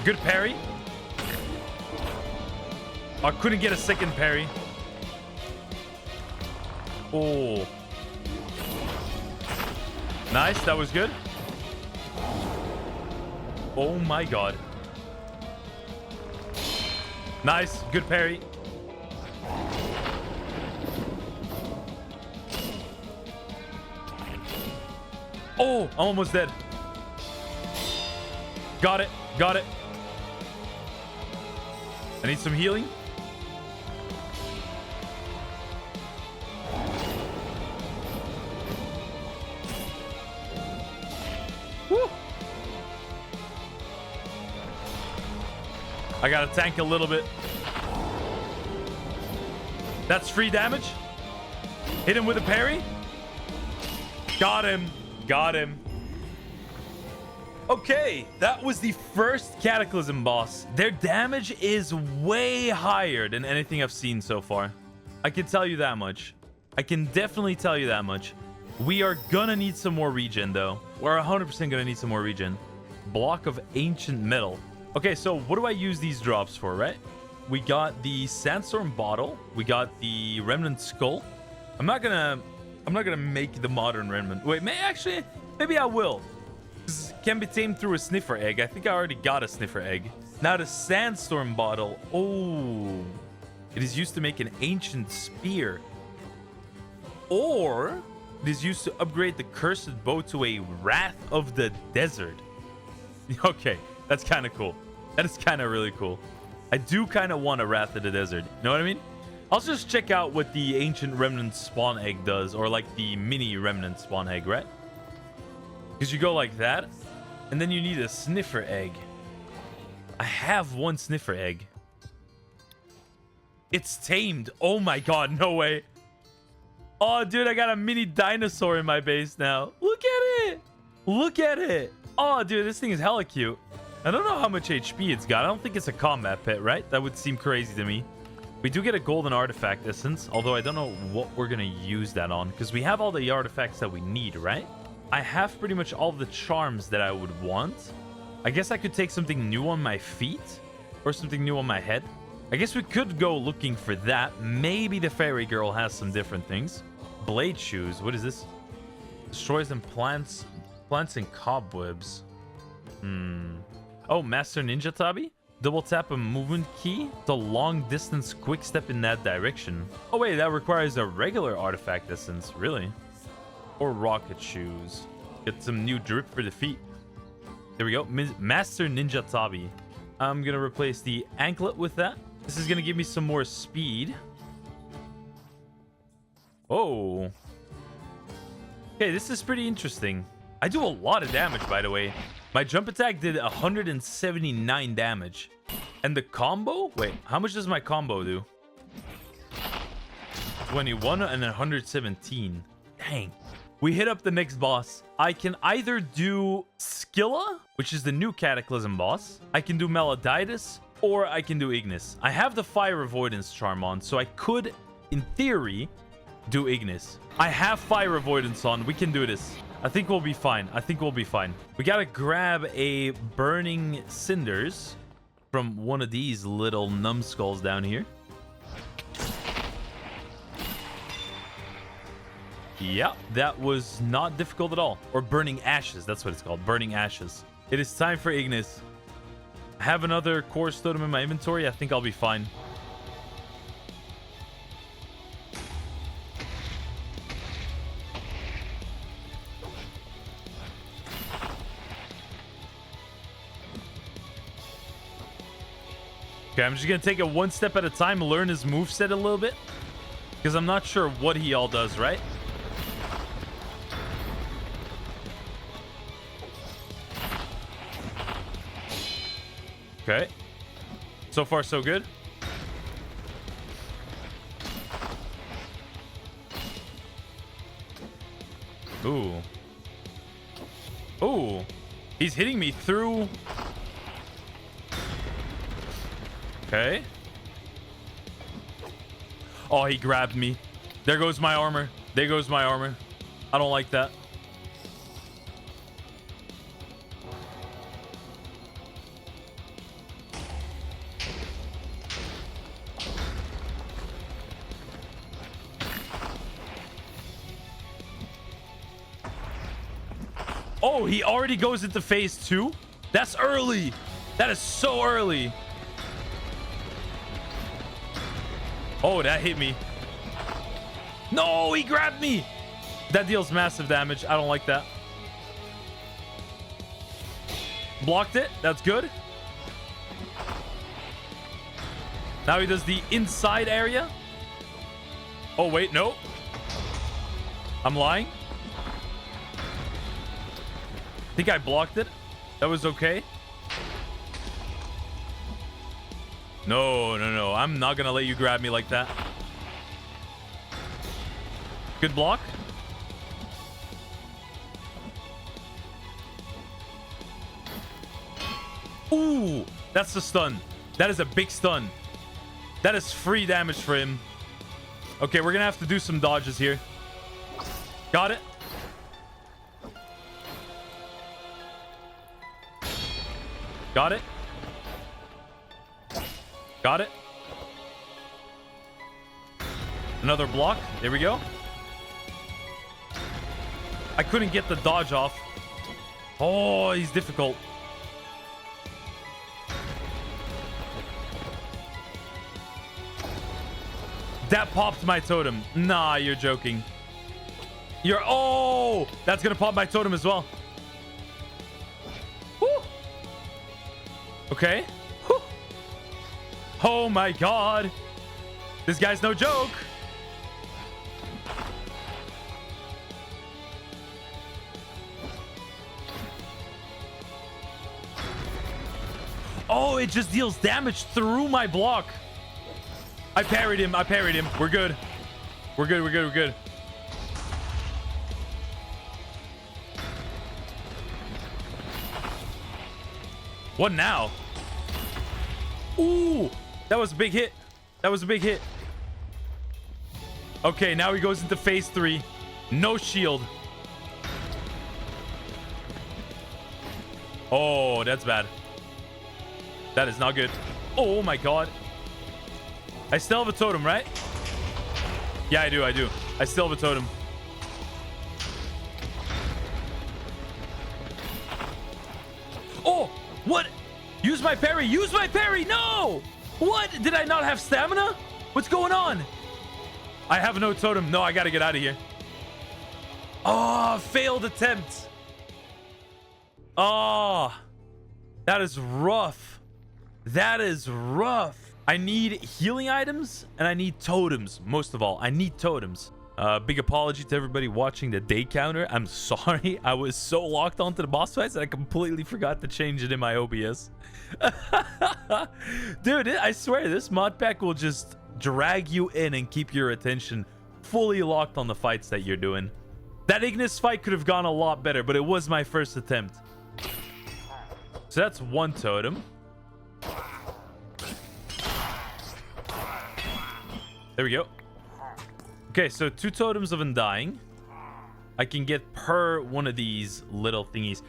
Good parry. I couldn't get a second parry. Oh. Nice, that was good. Oh my god. Nice, good parry. Oh, I'm almost dead. Got it, got it. I need some healing. Woo. I gotta tank a little bit. That's free damage. Hit him with a parry. Got him. Got him. Okay, that was the first Cataclysm boss. Their damage is way higher than anything I've seen so far. I can tell you that much. I can definitely tell you that much. We are gonna need some more regen, though. We're 100% gonna need some more regen. Block of ancient metal. Okay, so what do I use these drops for, right? We got the sandstorm bottle. We got the remnant skull. I'm not gonna make the modern remnant. Wait, maybe I will. This can be tamed through a sniffer egg. I think I already got a sniffer egg. Now the sandstorm bottle. Oh, it is used to make an ancient spear, or it is used to upgrade the cursed bow to a wrath of the desert. Okay, that's kind of cool. That is kind of really cool. I do kind of want a wrath of the desert. You know what I mean? I'll just check out what the ancient remnant spawn egg does, or like the mini remnant spawn egg, right? Because you go like that, and then you need a sniffer egg. I have one sniffer egg. It's tamed. Oh my god, no way. Oh, dude, I got a mini dinosaur in my base now. Look at it. Look at it. Oh, dude, this thing is hella cute. I don't know how much HP it's got. I don't think it's a combat pet, right? That would seem crazy to me. We do get a golden artifact essence, although I don't know what we're going to use that on, because we have all the artifacts that we need, right? I have pretty much all the charms that I would want. I guess I could take something new on my feet or something new on my head. I guess we could go looking for that. Maybe the fairy girl has some different things. Blade shoes. What is this? Destroys them plants and cobwebs. Oh, Master Ninja Tabi? Double tap a movement key. It's a long distance quick step in that direction. Oh wait, that requires a regular artifact essence. Really? Or rocket shoes. Get some new drip for the feet. There we go. Master Ninja Tabi. I'm gonna replace the anklet with that. This is gonna give me some more speed. Oh. Okay, this is pretty interesting. I do a lot of damage, by the way. My jump attack did 179 damage. And the combo? Wait, how much does my combo do? 21 and 117. Dang. We hit up the next boss. I can either do Silla, which is the new Cataclysm boss. I can do Maladictus, or I can do Ignis. I have the fire avoidance charm on, so I could, in theory, do Ignis. I have fire avoidance on. We can do this. I think we'll be fine. I think we'll be fine. We gotta grab a burning cinders from one of these little numbskulls down here. Yeah, that was not difficult at all. Or burning ashes. That's what it's called. Burning ashes. It is time for Ignis. I have another core totem in my inventory. I think I'll be fine. Okay, I'm just gonna take it one step at a time, learn his moveset a little bit, because I'm not sure what he all does, right? Okay. So far, so good. Ooh. Oh, he's hitting me through. Okay. Oh, he grabbed me. There goes my armor. There goes my armor. I don't like that. Oh, he already goes into phase 2? That's early. That is so early. Oh, that hit me. No, he grabbed me. That deals massive damage. I don't like that. Blocked it. That's good. Now he does the inside area. Oh, wait. No. I'm lying. I think I blocked it. That was okay. No, no, no. I'm not going to let you grab me like that. Good block. Ooh, that's the stun. That is a big stun. That is free damage for him. Okay, we're going to have to do some dodges here. Got it. Got it. Got it. Another block. There we go. I couldn't get the dodge off. Oh, he's difficult. That popped my totem. Nah, you're joking. Oh, that's gonna pop my totem as well. Woo. Okay. Woo. Oh my god. This guy's no joke. Oh, it just deals damage through my block. I parried him. I parried him. We're good. We're good. We're good. We're good. What now? Ooh, that was a big hit. That was a big hit. Okay, now he goes into phase 3. No shield. Oh, that's bad. That is not good. Oh my god. I still have a totem, right? Yeah, I do. I do. I still have a totem. Oh, what? Use my parry. Use my parry. No. What? Did I not have stamina? What's going on? I have no totem. No, I got to get out of here. Oh, failed attempt. Oh, that is rough. That is rough. I need healing items and I need totems. Most of all, I need totems. Big apology to everybody watching the day counter. I'm sorry. I was so locked onto the boss fights that I completely forgot to change it in my OBS. Dude, I swear this mod pack will just drag you in and keep your attention fully locked on the fights that you're doing. That Ignis fight could have gone a lot better, but it was my first attempt. So that's one totem. There we go. Okay, so 2 totems of undying. I can get per one of these little thingies.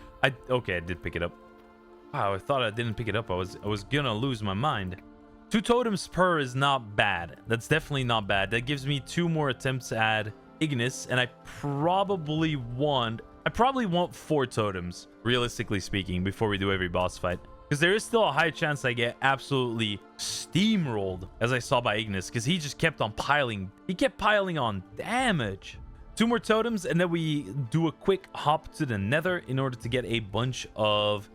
Okay, I did pick it up. Wow, I thought I didn't pick it up. I was gonna lose my mind. 2 totems per is not bad. That's definitely not bad. That gives me 2 more attempts to add Ignis, and I probably want 4 totems, realistically speaking, before we do every boss fight. Because there is still a high chance I get absolutely steamrolled, as I saw by Ignis, because he just kept on piling. He kept piling on damage. 2 more totems, and then we do a quick hop to the nether in order to get a bunch of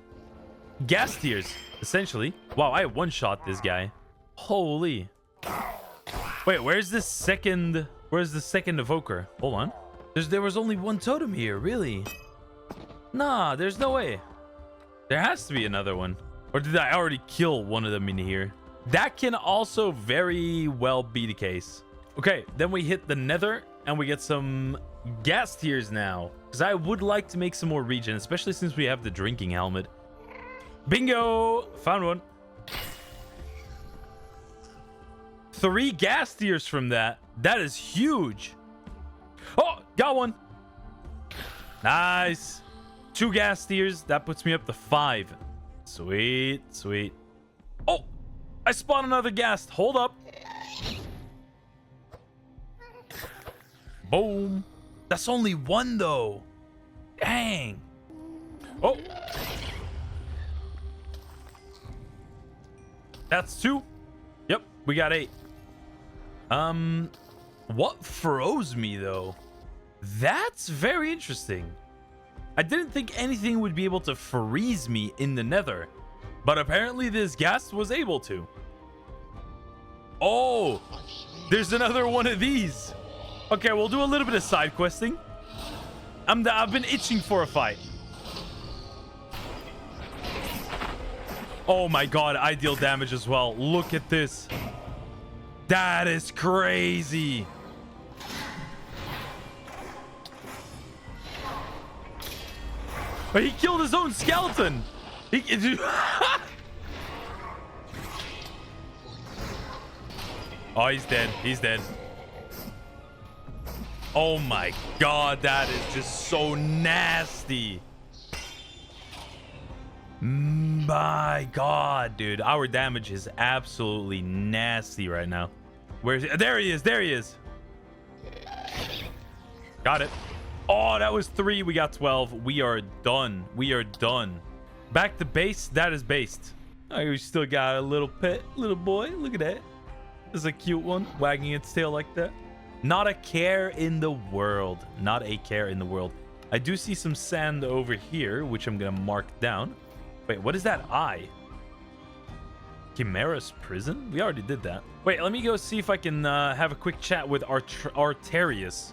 gas tiers, essentially. Wow, I one-shot this guy. Holy. Wait, where's the second evoker? Hold on. There was only 1 totem here, really? Nah, there's no way. There has to be another one. Or did I already kill one of them in here? That can also very well be the case. Okay, then we hit the nether And we get some gas tiers now. Because I would like to make some more regen, especially since we have the drinking helmet. Bingo! Found one. 3 gas tiers from that. That is huge. Oh, got one. Nice. 2 gas tiers. That puts me up to 5. Sweet, sweet. Oh, I spawned another ghast. Hold up. Boom. That's only 1 though. Dang. Oh. That's 2. Yep, we got 8. What froze me though? That's very interesting. I didn't think anything would be able to freeze me in the nether, but apparently this ghast was able to. Oh, there's another one of these. Okay, we'll do a little bit of side questing. I've been itching for a fight. Oh my god, I deal damage as well. Look at this. That is crazy. But he killed his own skeleton. Oh, he's dead. He's dead. Oh my god, that is just so nasty. My god, dude. Our damage is absolutely nasty right now. Where's he? There he is. There he is. Got it. Oh, that was 3. We got 12. We are done. We are done. Back to base. That is based. Oh, we still got a little pet. Little boy. Look at that. This is a cute one. Wagging its tail like that. Not a care in the world. Not a care in the world. I do see some sand over here, which I'm going to mark down. Wait, what is that eye? Chimeras prison? We already did that. Wait, let me go see if I can have a quick chat with Artraus.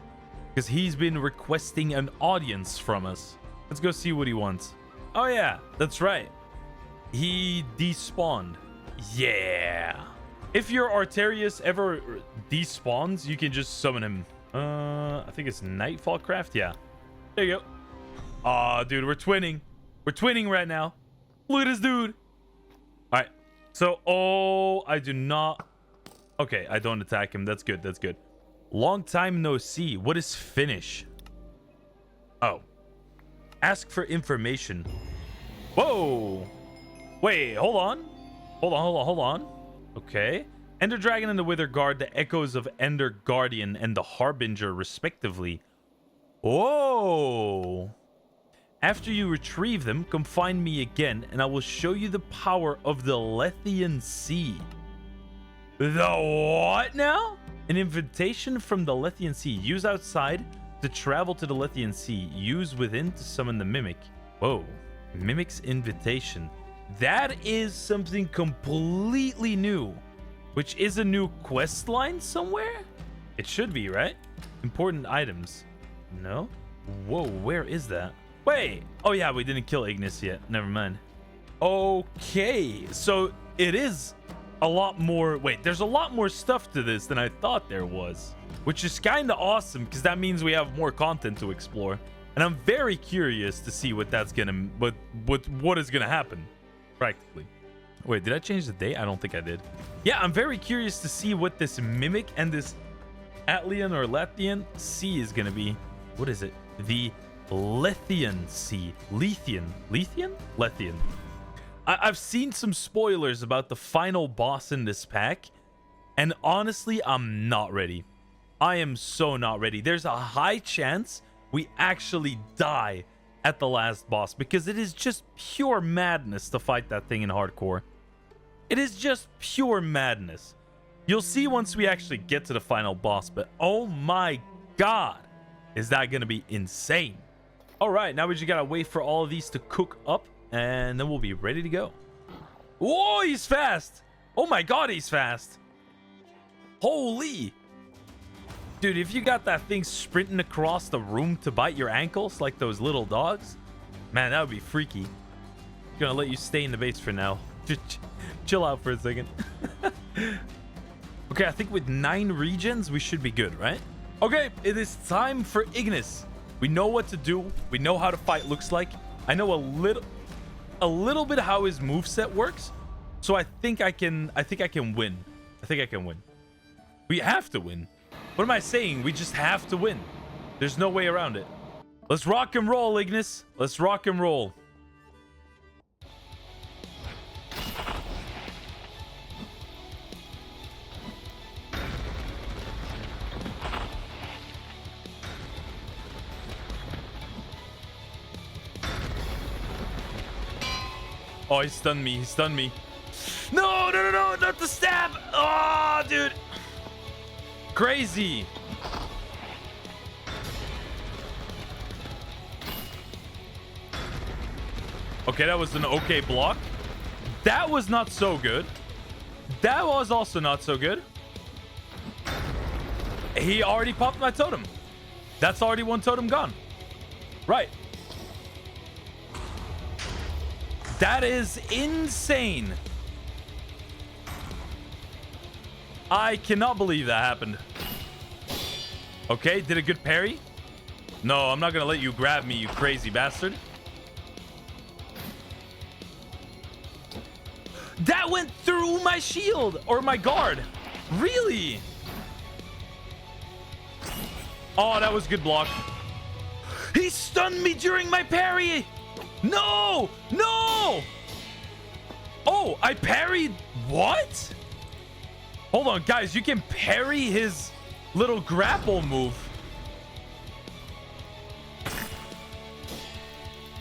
Because he's been requesting an audience from us. Let's go see what he wants. Oh yeah, that's right. He despawned. Yeah. If your Artraus ever despawns, you can just summon him. I think it's Nightfall Craft. Yeah. There you go. Aw, dude, we're twinning. We're twinning right now. Look at this dude. All right. So, oh, I do not. Okay, I don't attack him. That's good. That's good. Long time no see. What is finish? Oh. Ask for information. Whoa. Wait, hold on. Hold on. Okay. Ender Dragon and the Wither Guard, the echoes of Ender Guardian and the Harbinger, respectively. Whoa. After you retrieve them, come find me again, and I will show you the power of the Leviathan Sea. The what now? An invitation from the Leviathan Sea. Use outside to travel to the Leviathan Sea. Use within to summon the Mimic. Whoa. Mimic's invitation. That is something completely new. Which is a new quest line somewhere? It should be, right? Important items. No? Whoa, where is that? Wait. Oh yeah, we didn't kill Ignis yet. Never mind. Okay. So it is a lot more. Wait, there's a lot more stuff to this than I thought there was. Which is kind of awesome because that means we have more content to explore. And I'm very curious to see what that's gonna what is gonna happen. Practically. Wait, did I change the date? I don't think I did. Yeah, I'm very curious to see what this Mimic and this Atlian or Lathian Sea is gonna be. What is it? The Leviathan Sea. Lethian. I've seen some spoilers about the final boss in this pack, and honestly, I'm not ready. I am so not ready. There's a high chance we actually die at the last boss because it is just pure madness to fight that thing in hardcore. It is just pure madness. You'll see once we actually get to the final boss, but oh my god, is that gonna be insane. All right, now we just gotta wait for all of these to cook up, and then we'll be ready to go. Whoa, he's fast. Oh my god, he's fast. Holy. Dude, if you got that thing sprinting across the room to bite your ankles like those little dogs, man, that would be freaky. Gonna let you stay in the base for now. Just chill out for a second. Okay, I think with 9 regions, we should be good, right? Okay, it is time for Ignis. We know what to do. We know how to fight looks like. I know a little bit how his moveset works. So I think I can win. I think I can win. We have to win. What am I saying? We just have to win. There's no way around it. Let's rock and roll, Ignis. Let's rock and roll. Oh, he stunned me. He stunned me. No, no, no, no, not the stab. Oh, dude. Crazy. Okay, that was an okay block. That was not so good. That was also not so good. He already popped my totem. That's already one totem gone. Right. That is insane. I cannot believe that happened. Okay, did a good parry. No, I'm not gonna let you grab me, you crazy bastard. That went through my shield or my guard. Really? Oh, that was good block. He stunned me during my parry. No! No! Oh, I parried. What? Hold on, guys. You can parry his little grapple move.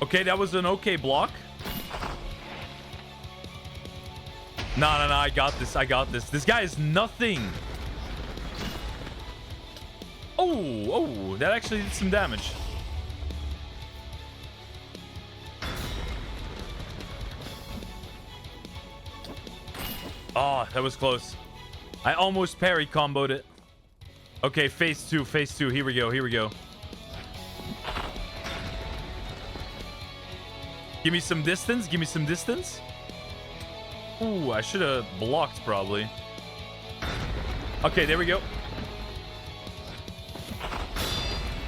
Okay, that was an okay block. No, no, no. I got this. I got this. This guy is nothing. Oh, oh. That actually did some damage. Oh, that was close. I almost parry comboed it. Okay, phase two, phase two. Here we go, here we go. Give me some distance, give me some distance. Ooh, I should have blocked probably. Okay, there we go.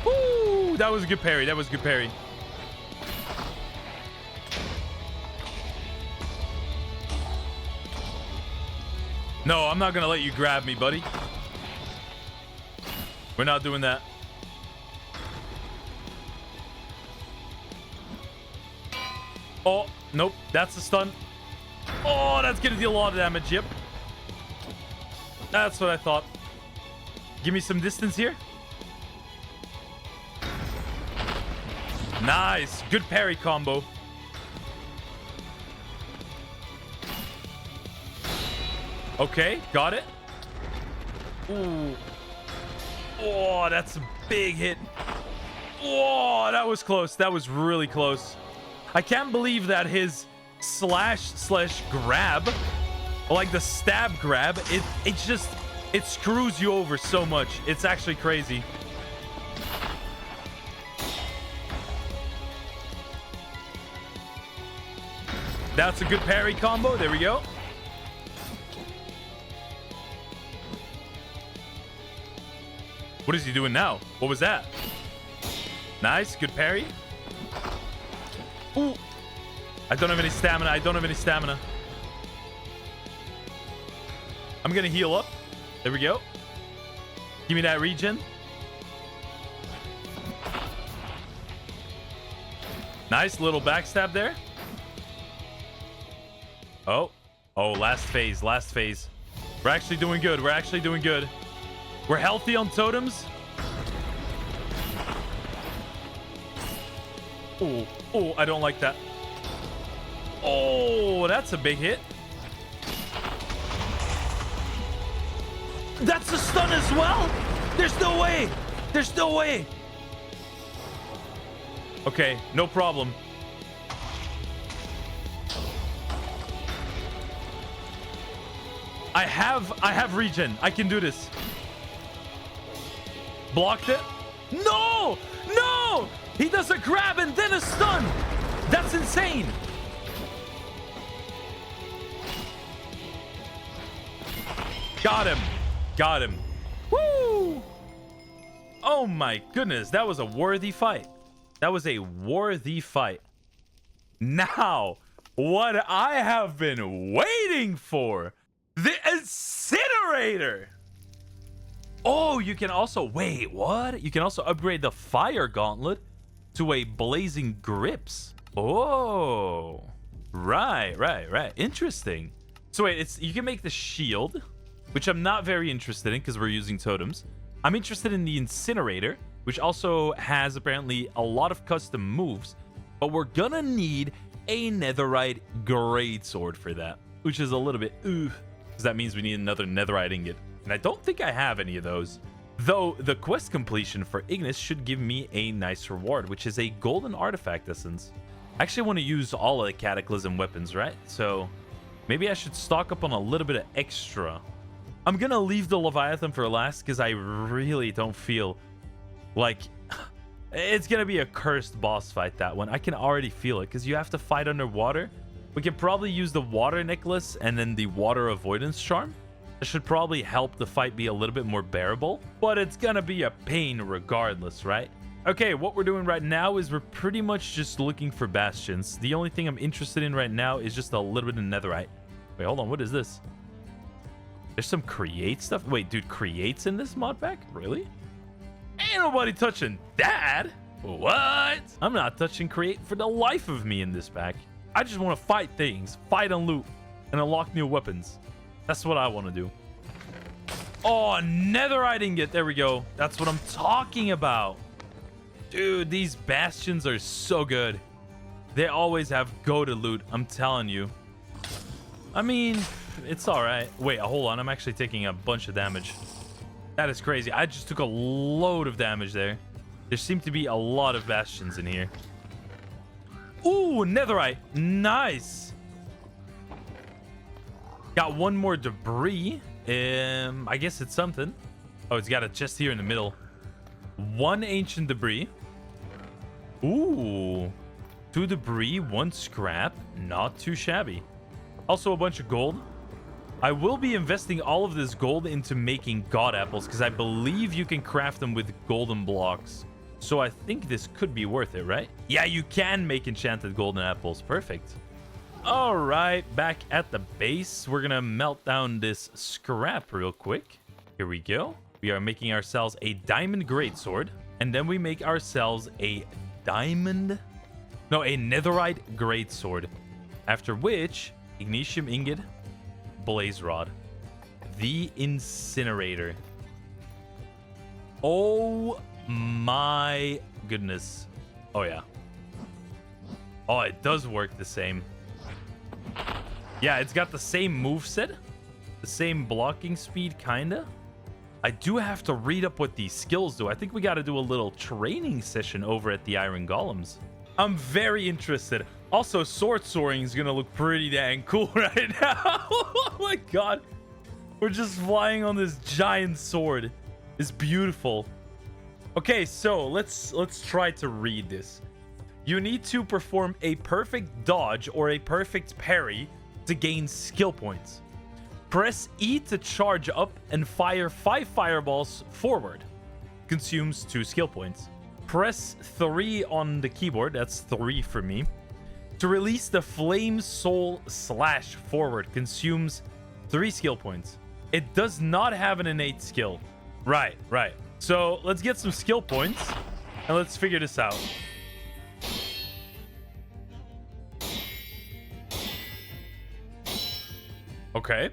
Ooh, that was a good parry, that was a good parry. No, I'm not gonna let you grab me, buddy. We're not doing that. Oh, nope. That's a stun. Oh, that's gonna deal a lot of damage. Yep. That's what I thought. Give me some distance here. Nice. Good parry combo. Okay, got it. Ooh. Oh, that's a big hit. Oh, that was close. That was really close. I can't believe that his /grab, like the stab grab, it screws you over so much. It's actually crazy. That's a good parry combo. There we go. What is he doing now? What was that? Nice, good parry. Ooh. I don't have any stamina. I don't have any stamina. I'm gonna heal up. There we go. Give me that regen. Nice little backstab there. Oh. Oh, last phase. Last phase. We're actually doing good. We're actually doing good. We're healthy on totems. Oh, oh, I don't like that. Oh, that's a big hit. That's a stun as well? There's no way. There's no way. Okay, no problem. I have regen. I can do this. Blocked it. No! No! He does a grab and then a stun. That's insane. Got him. Got him. Woo! Oh my goodness, that was a worthy fight. That was a worthy fight. Now, what I have been waiting for, the incinerator. Oh, you can also, wait, what? You can also upgrade the fire gauntlet to a blazing grips. Oh, right. Interesting. So wait, you can make the shield, which I'm not very interested in because we're using totems. I'm interested in the incinerator, which also has apparently a lot of custom moves, but we're gonna need a netherite greatsword for that, which is a little bit because that means we need another netherite ingot, and I don't think I have any of those. Though the quest completion for Ignis should give me a nice reward, which is a golden artifact essence. I actually want to use all of the Cataclysm weapons, right? So maybe I should stock up on a little bit of extra. I'm gonna leave the Leviathan for last because I really don't feel like it's gonna be a cursed boss fight, that one. I can already feel it because you have to fight underwater. We can probably use the water necklace and then the water avoidance charm. That should probably help the fight be a little bit more bearable, but it's gonna be a pain regardless, right? Okay, what we're doing right now is we're pretty much just looking for bastions. The only thing I'm interested in right now is just a little bit of netherite. Wait, hold on, what is this? There's some create stuff. Wait, dude, creates in this mod pack? Really? Ain't nobody touching that. What? I'm not touching create for the life of me in this pack. I just want to fight things, fight and loot, and unlock new weapons. That's what I want to do. Oh, netherite ingot. There we go. That's what I'm talking about. Dude, these bastions are so good. They always have go-to loot, I'm telling you. I mean, it's all right. Wait, hold on. I'm actually taking a bunch of damage. That is crazy. I just took a load of damage there. There seem to be a lot of bastions in here. Ooh, netherite. Nice. Got one more debris. I guess it's something. Oh, it's got a chest here in the middle. One ancient debris. Ooh. 2 debris, 1 scrap. Not too shabby. Also a bunch of gold. I will be investing all of this gold into making god apples because I believe you can craft them with golden blocks. So I think this could be worth it, right? Yeah, you can make enchanted golden apples. Perfect. All right, back at the base. We're going to melt down this scrap real quick. Here we go. We are making ourselves a diamond greatsword. And then we make ourselves a netherite greatsword. After which, ignitium ingot, blaze rod, the incinerator. Oh my goodness. Oh yeah. Oh, it does work the same. Yeah, it's got the same moveset, the same blocking speed, kinda. I do have to read up what these skills do. I think we got to do a little training session over at the Iron Golems. I'm very interested. Also, sword soaring is gonna look pretty dang cool right now. Oh my god. We're just flying on this giant sword. It's beautiful. Okay, so let's try to read this. You need to perform a perfect dodge or a perfect parry to gain skill points. Press E to charge up and fire 5 fireballs forward. Consumes 2 skill points. Press 3 on the keyboard, that's 3 for me, to release the flame soul slash forward. Consumes 3 skill points. It does not have an innate skill. Right. So let's get some skill points and let's figure this out. Okay.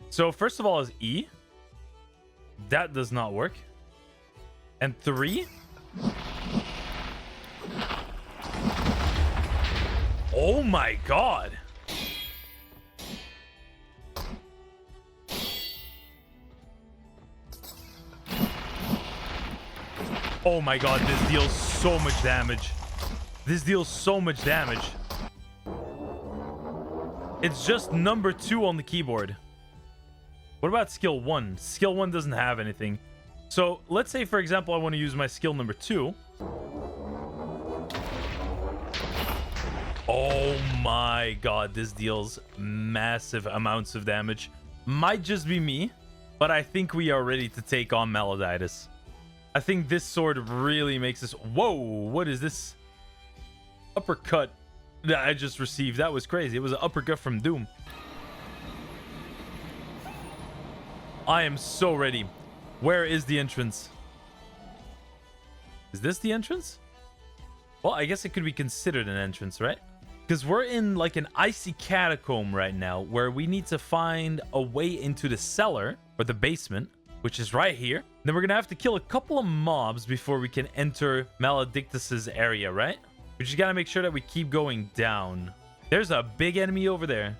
So first of all is E. That does not work. And 3. Oh my god. Oh my god, this deals so much damage. This deals so much damage. It's just number 2 on the keyboard. What about skill 1? Skill 1 doesn't have anything. So let's say, for example, I want to use my skill number 2. Oh my god, this deals massive amounts of damage. Might just be me, but I think we are ready to take on Maladictus. I think this sword really makes us... Whoa, what is this? Uppercut that I just received. That was crazy. It was an uppercut from Doom. I am so ready. Where is the entrance? Is this the entrance? Well, I guess it could be considered an entrance, right? Because we're in like an icy catacomb right now where we need to find a way into the cellar or the basement, which is right here. Then we're going to have to kill a couple of mobs before we can enter Maladictus's area, right? We just got to make sure that we keep going down. There's a big enemy over there.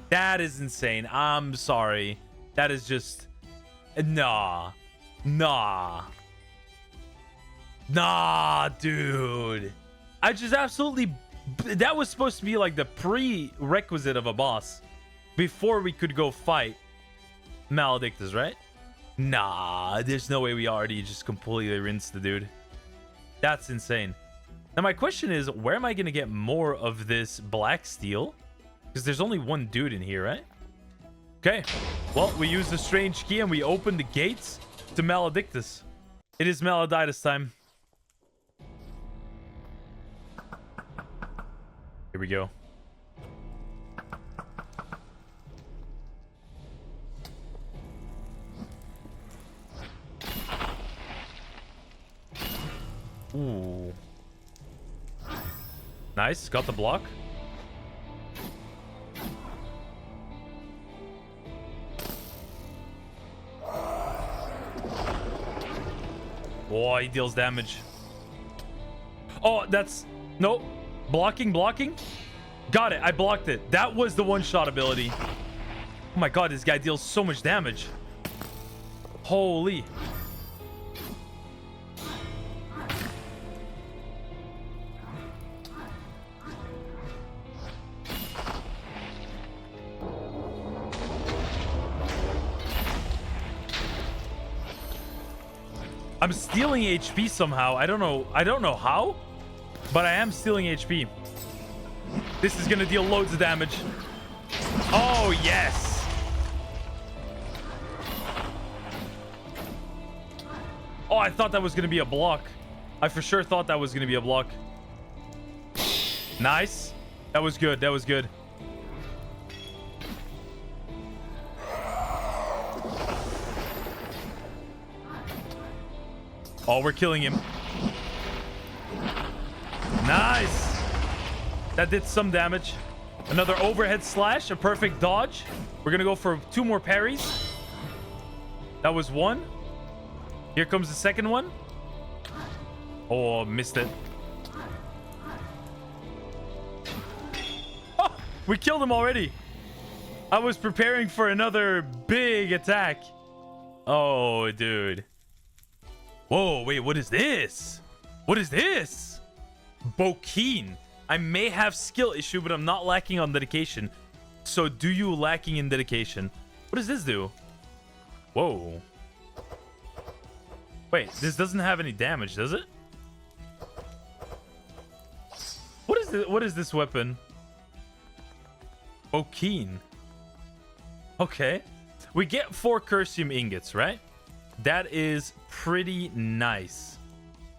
That is insane. I'm sorry. That is just... Nah, dude. I just absolutely... That was supposed to be like the prerequisite of a boss before we could go fight Maladictus, right? Nah, there's no way we already just completely rinsed the dude. That's insane. Now my question is, where am I going to get more of this black steel? Because there's only one dude in here, right? Okay. Well, we used the strange key and we opened the gates to Maladictus. It is Maladictus time. Here we go. Ooh. Nice. Got the block. Oh, he deals damage. Oh, that's... No. Blocking. Got it. I blocked it. That was the one-shot ability. Oh my god, this guy deals so much damage. Holy. I'm stealing HP somehow. I don't know how, but I am stealing HP. This is gonna deal loads of damage. Oh yes. Oh, I thought that was gonna be a block. I for sure thought that was gonna be a block. Nice. That was good. That was good. Oh, we're killing him. Nice. That did some damage. Another overhead slash, a perfect dodge. We're gonna go for 2 more parries. That was 1. Here comes the second one. Oh, missed it. Oh, we killed him already. I was preparing for another big attack. Oh, dude. Whoa, wait, what is this? What is this? Bokeen. I may have skill issue, but I'm not lacking on dedication. So do you lacking in dedication? What does this do? Whoa. Wait, this doesn't have any damage, does it? What is this weapon? Bokeen. Okay. We get 4 cursium ingots, right? That is pretty nice.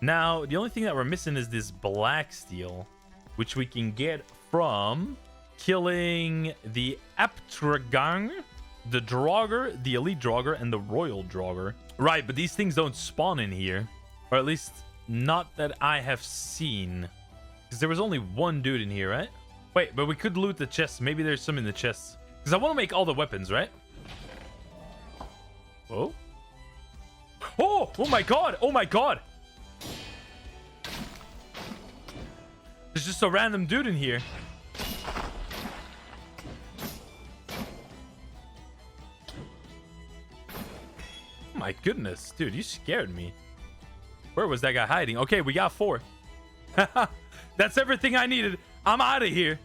Now, the only thing that we're missing is this black steel, which we can get from killing the Aptragang, the Draugr, the Elite Draugr, and the Royal Draugr. Right, but these things don't spawn in here. Or at least, not that I have seen. Because there was only one dude in here, right? Wait, but we could loot the chests. Maybe there's some in the chests. Because I want to make all the weapons, right? Whoa. Oh! Oh my god! Oh my god! There's just a random dude in here. Oh my goodness. Dude, you scared me. Where was that guy hiding? Okay, we got 4. That's everything I needed. I'm out of here.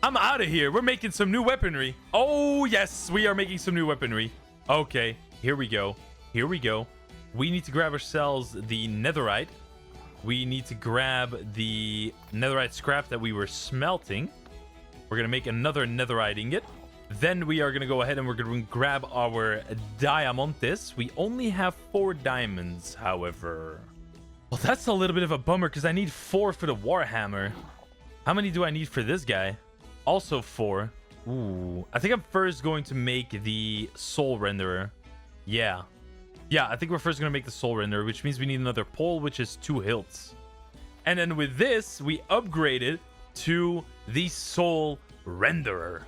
I'm out of here. We're making some new weaponry. Oh, yes. We are making some new weaponry. Okay. Here we go. Here we go. We need to grab ourselves the netherite. We need to grab the netherite scrap that we were smelting. We're going to make another netherite ingot. Then we are going to go ahead and we're going to grab our diamantes. We only have 4 diamonds, however. Well, that's a little bit of a bummer because I need 4 for the Warhammer. How many do I need for this guy? Also 4. Ooh. I think I'm first going to make the soul renderer. Yeah. Yeah, I think we're first going to make the soul renderer, which means we need another pole, which is 2 hilts. And then with this, we upgrade it to the soul renderer,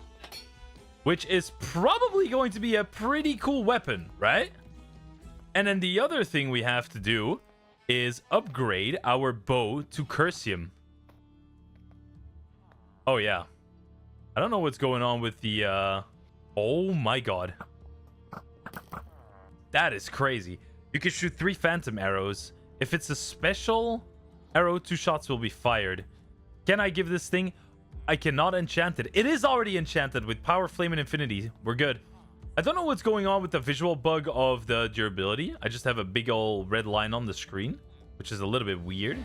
which is probably going to be a pretty cool weapon, right? And then the other thing we have to do is upgrade our bow to Cursium. Oh, yeah. I don't know what's going on with the... Oh, my God. That is crazy. You can shoot 3 phantom arrows. If it's a special arrow, 2 shots will be fired. Can I give this thing... I cannot enchant it. It is already enchanted with Power, Flame, and Infinity. We're good. I don't know what's going on with the visual bug of the durability. I just have a big old red line on the screen, which is a little bit weird.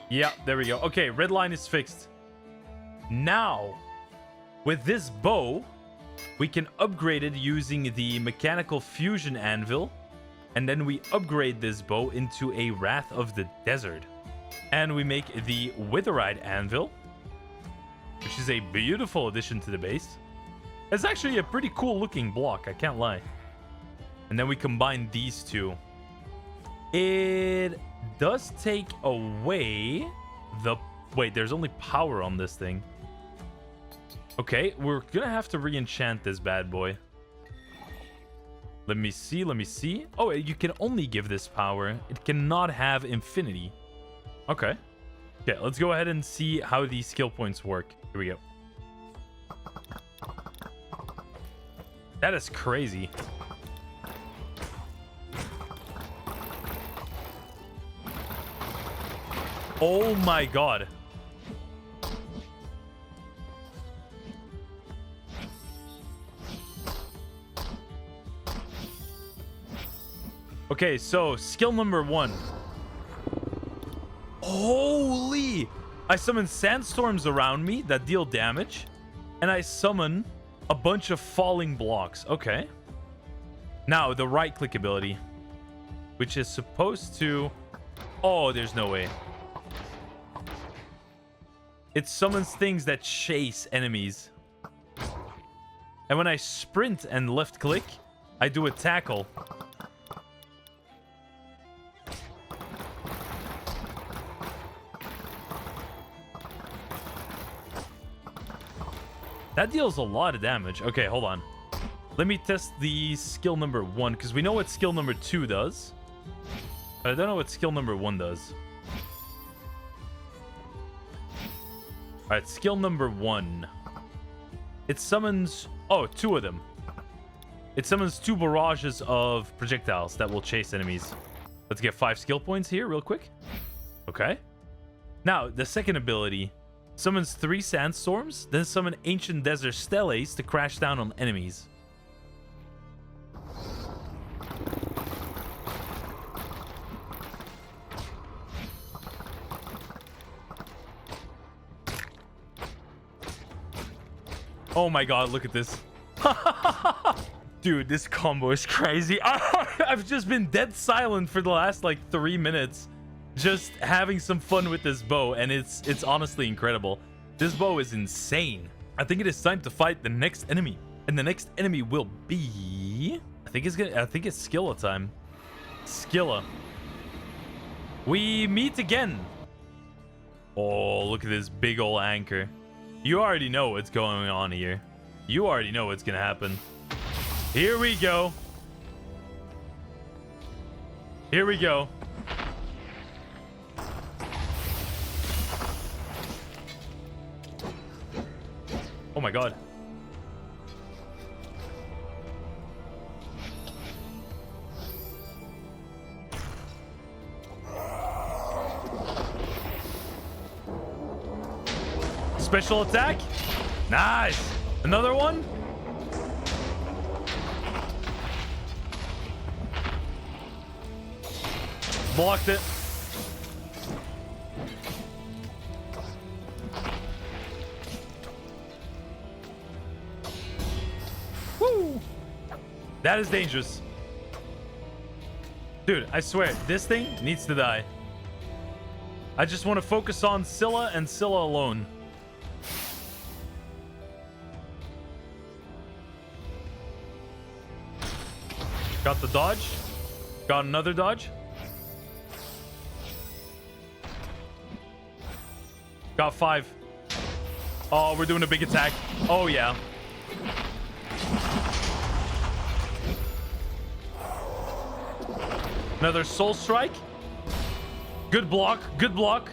Yeah, there we go. Okay, red line is fixed. Now, with this bow, we can upgrade it using the Mechanical Fusion Anvil. And then we upgrade this bow into a Wrath of the Desert. And we make the Witherite Anvil, which is a beautiful addition to the base. It's actually a pretty cool looking block, I can't lie. And then we combine these two. It does take away the... Wait, there's only power on this thing. Okay, we're gonna have to re-enchant this bad boy. Let me see, let me see. Oh, you can only give this power. It cannot have infinity. Okay. Okay, let's go ahead and see how these skill points work. Here we go. That is crazy. Oh my God. Okay, so skill number 1. Holy! I summon sandstorms around me that deal damage, and I summon a bunch of falling blocks. Okay. Now, the right-click ability, which is supposed to... Oh, there's no way. It summons things that chase enemies. And when I sprint and left-click, I do a tackle. That deals a lot of damage. Okay, hold on. Let me test the skill number 1, because we know what skill number 2 does. But I don't know what skill number 1 does. Alright, skill number 1. It summons... Oh, 2 of them. It summons 2 barrages of projectiles that will chase enemies. Let's get 5 skill points here real quick. Okay. Now, the second ability... Summons 3 sandstorms, then summon ancient desert steles to crash down on enemies. Oh my God, look at this. Dude, this combo is crazy. I've just been dead silent for the last like 3 minutes. Just having some fun with this bow, and it's honestly incredible. This bow is insane. I think it is time to fight the next enemy, and the next enemy will be... I think it's Scylla time. Scylla. We meet again. Oh, look at this big old anchor. You already know what's going on here. You already know what's gonna happen. Here we go. Here we go. Oh my God. Special attack. Nice. Another one. Blocked it. That is dangerous. Dude, I swear, this thing needs to die. I just want to focus on Silla and Silla alone. Got the dodge. Got another dodge. Got 5. Oh, we're doing a big attack. Oh, yeah. Another soul strike. Good block. Good block.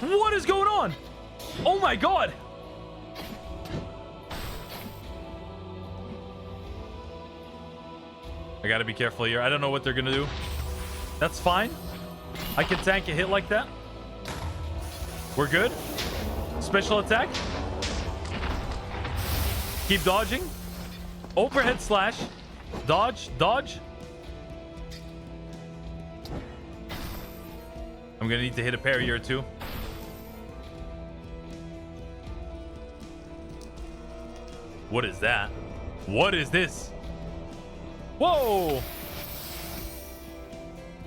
What is going on? Oh, my God. I gotta be careful here. I don't know what they're gonna do. That's fine. I can tank a hit like that. We're good. Special attack. Keep dodging. Overhead slash. Dodge. Dodge. I'm gonna need to hit a parry or two. What is that? What is this? Whoa!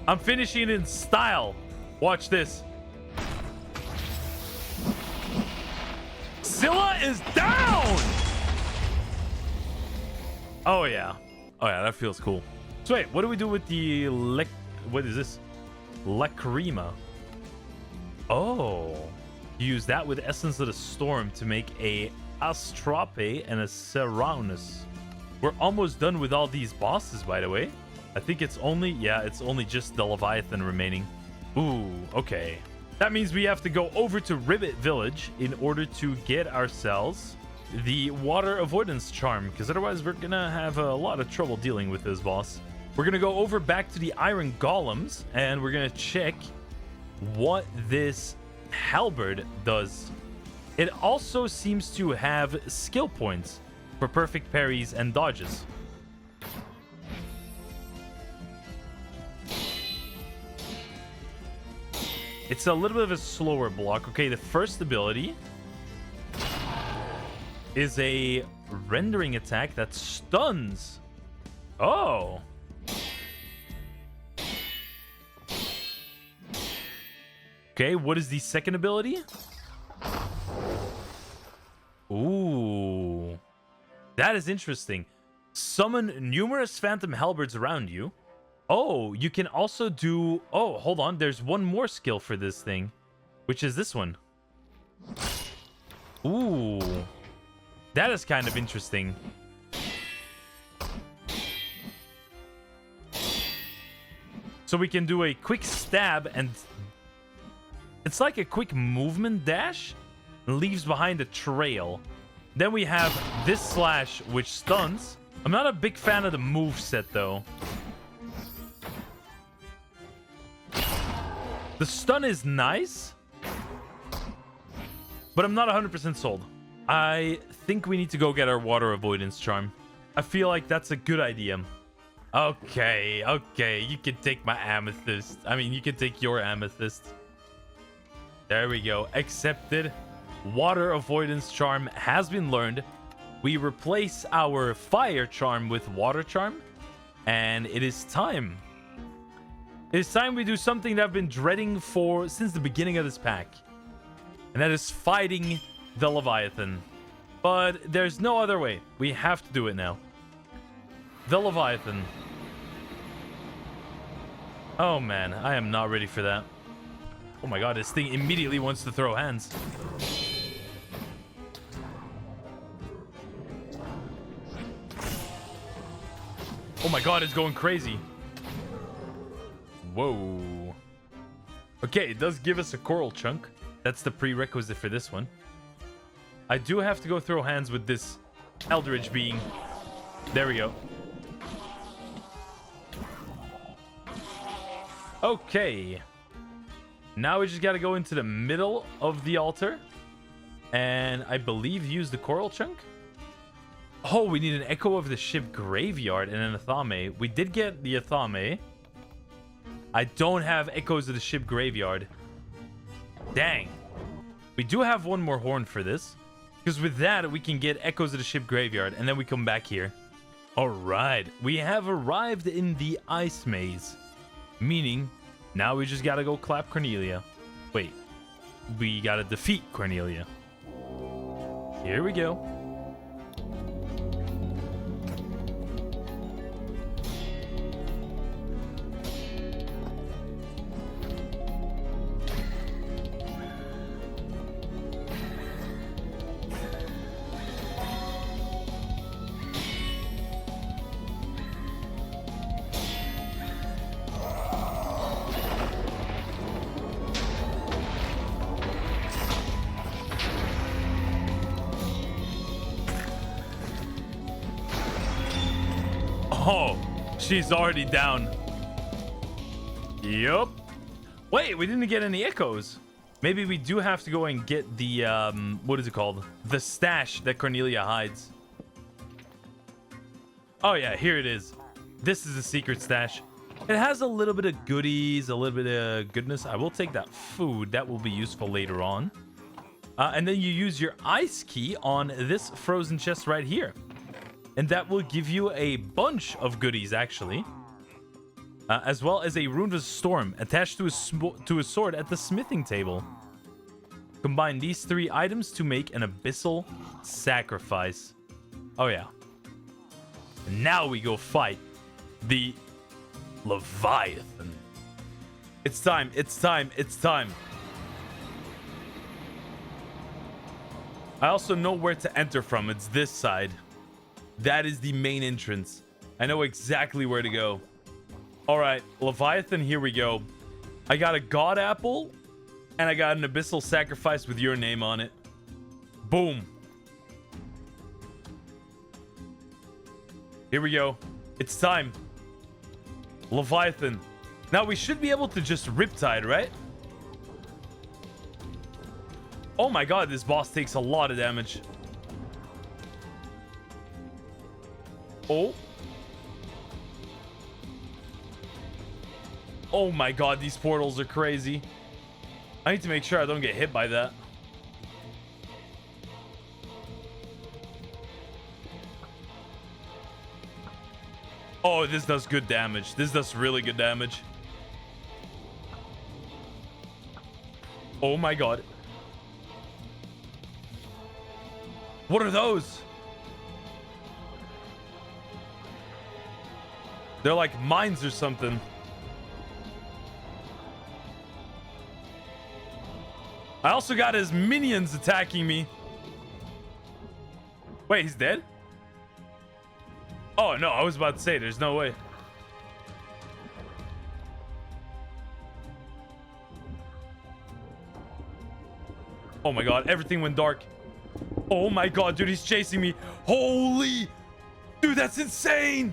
I'm finishing in style. Watch this. Silla is down! Oh, yeah. Oh, yeah, that feels cool. So, wait, what do we do with the... What is this? Lacrima. Oh. You use that with Essence of the Storm to make a Astrape and a Seraunus. We're almost done with all these bosses, by the way. I think it's only... Yeah, it's only just the Leviathan remaining. Ooh, okay. That means we have to go over to Ribbit Village in order to get ourselves the Water Avoidance Charm, because otherwise we're gonna have a lot of trouble dealing with this boss. We're gonna go over back to the Iron Golems, and we're gonna check what this halberd does. It also seems to have skill points for perfect parries and dodges. It's a little bit of a slower block. Okay, the first ability is a rendering attack that stuns. Oh. Okay, what is the second ability? Ooh. That is interesting. Summon numerous phantom halberds around you. Oh, you can also do... Oh, hold on. There's one more skill for this thing, which is this one. Ooh. That is kind of interesting. So we can do a quick stab and... It's like a quick movement dash. Leaves behind a trail. Then we have this slash, which stuns. I'm not a big fan of the moveset, though. The stun is nice, but I'm not 100% sold. I think we need to go get our Water Avoidance Charm. I feel like that's a good idea. Okay, okay. You can take my amethyst. I mean, you can take your amethyst. There we go. Accepted. Water Avoidance Charm has been learned. We replace our Fire Charm with Water Charm, and it is time. It's time we do something that I've been dreading since the beginning of this pack, and that is fighting the Leviathan. But there's no other way. We have to do it now. The Leviathan. Oh man, I am not ready for that. Oh my god, this thing immediately wants to throw hands. Oh my god, it's going crazy. Whoa. Okay, it does give us a coral chunk. That's the prerequisite for this one. I do have to go throw hands with this Eldritch being. There we go. Okay. Now we just got to go into the middle of the altar. And I believe use the coral chunk. Oh, we need an Echo of the Ship Graveyard and an Athame. We did get the Athame. I don't have Echoes of the Ship Graveyard. Dang. We do have one more horn for this. Because with that, we can get Echoes of the Ship Graveyard. And then we come back here. All right, we have arrived in the ice maze, meaning now we just gotta go clap Cornelia. Wait, we gotta defeat Cornelia. Here we go. Oh, she's already down. Yup. Wait, we didn't get any echoes. Maybe we do have to go and get the, what is it called? The stash that Cornelia hides. Oh yeah, here it is. This is the secret stash. It has a little bit of goodies, a little bit of goodness. I will take that food. That will be useful later on. And then you use your ice key on this frozen chest right here. And that will give you a bunch of goodies, actually. As well as a rune of storm attached to a sword at the smithing table. Combine these 3 items to make an abyssal sacrifice. Oh, yeah. And now we go fight the Leviathan. It's time. It's time. It's time. I also know where to enter from. It's this side. That is the main entrance. I know exactly where to go. All right, Leviathan, here we go. I got a god apple, and I got an abyssal sacrifice with your name on it. Boom. Here we go. It's time. Leviathan. Now, we should be able to just riptide, right? Oh my god, this boss takes a lot of damage. Oh. Oh my god, these portals are crazy. I need to make sure I don't get hit by that. Oh, this does good damage. This does really good damage. Oh my god. What are those? They're like mines or something. I also got his minions attacking me. Wait, he's dead? Oh, no, I was about to say, there's no way. Oh my god, everything went dark. Oh my god, dude, he's chasing me. Holy... Dude, that's insane!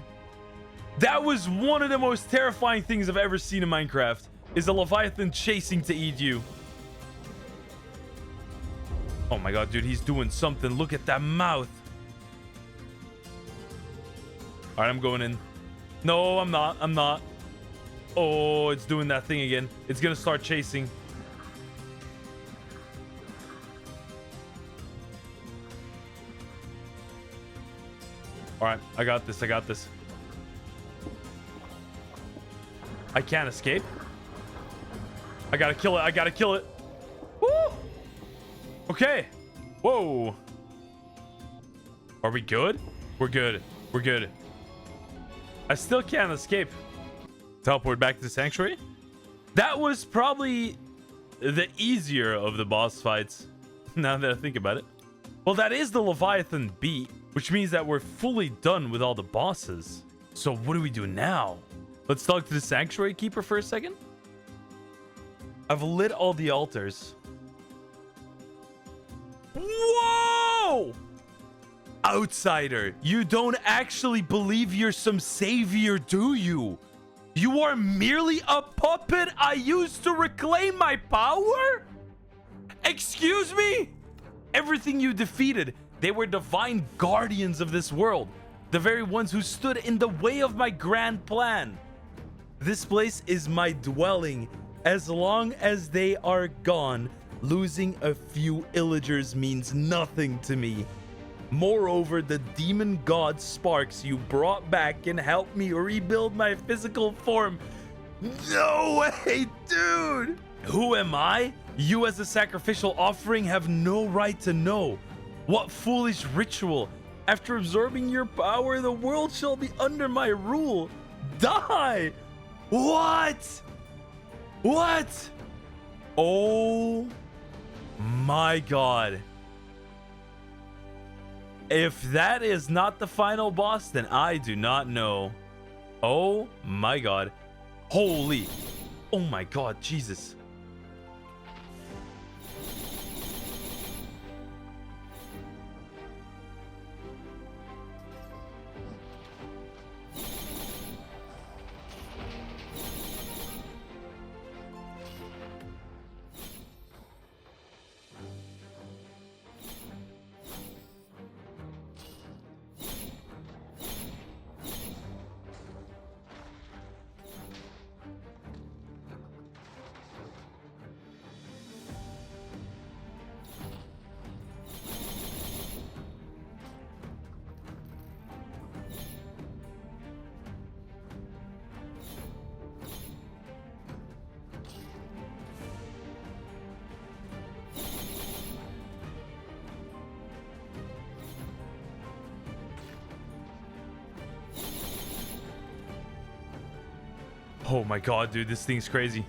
That was one of the most terrifying things I've ever seen in Minecraft. Is a Leviathan chasing to eat you. Oh my god, dude, he's doing something. Look at that mouth. Alright, I'm going in. No, I'm not. I'm not. Oh, it's doing that thing again. It's gonna start chasing. Alright, I got this. I got this. I can't escape. I gotta kill it. I gotta kill it. Woo! Okay. Whoa. Are we good? We're good. We're good. I still can't escape. Teleport back to the sanctuary. That was probably the easier of the boss fights. Now that I think about it. Well, that is the Leviathan beat, which means that we're fully done with all the bosses. So what do we do now? Let's talk to the sanctuary keeper for a second. I've lit all the altars. Whoa! Outsider, you don't actually believe you're some savior, do you? You are merely a puppet I used to reclaim my power? Excuse me? Everything you defeated, they were divine guardians of this world. The very ones who stood in the way of my grand plan. This place is my dwelling. As long as they are gone, losing a few illagers means nothing to me. Moreover, the demon god Sparks you brought back can help me rebuild my physical form. No way, dude! Who am I? You as a sacrificial offering have no right to know. What foolish ritual! After absorbing your power, the world shall be under my rule. Die! What? What? Oh my god. If that is not the final boss, then I do not know. Oh my god. Holy. Oh my god, Jesus. Oh my god, dude, this thing's crazy.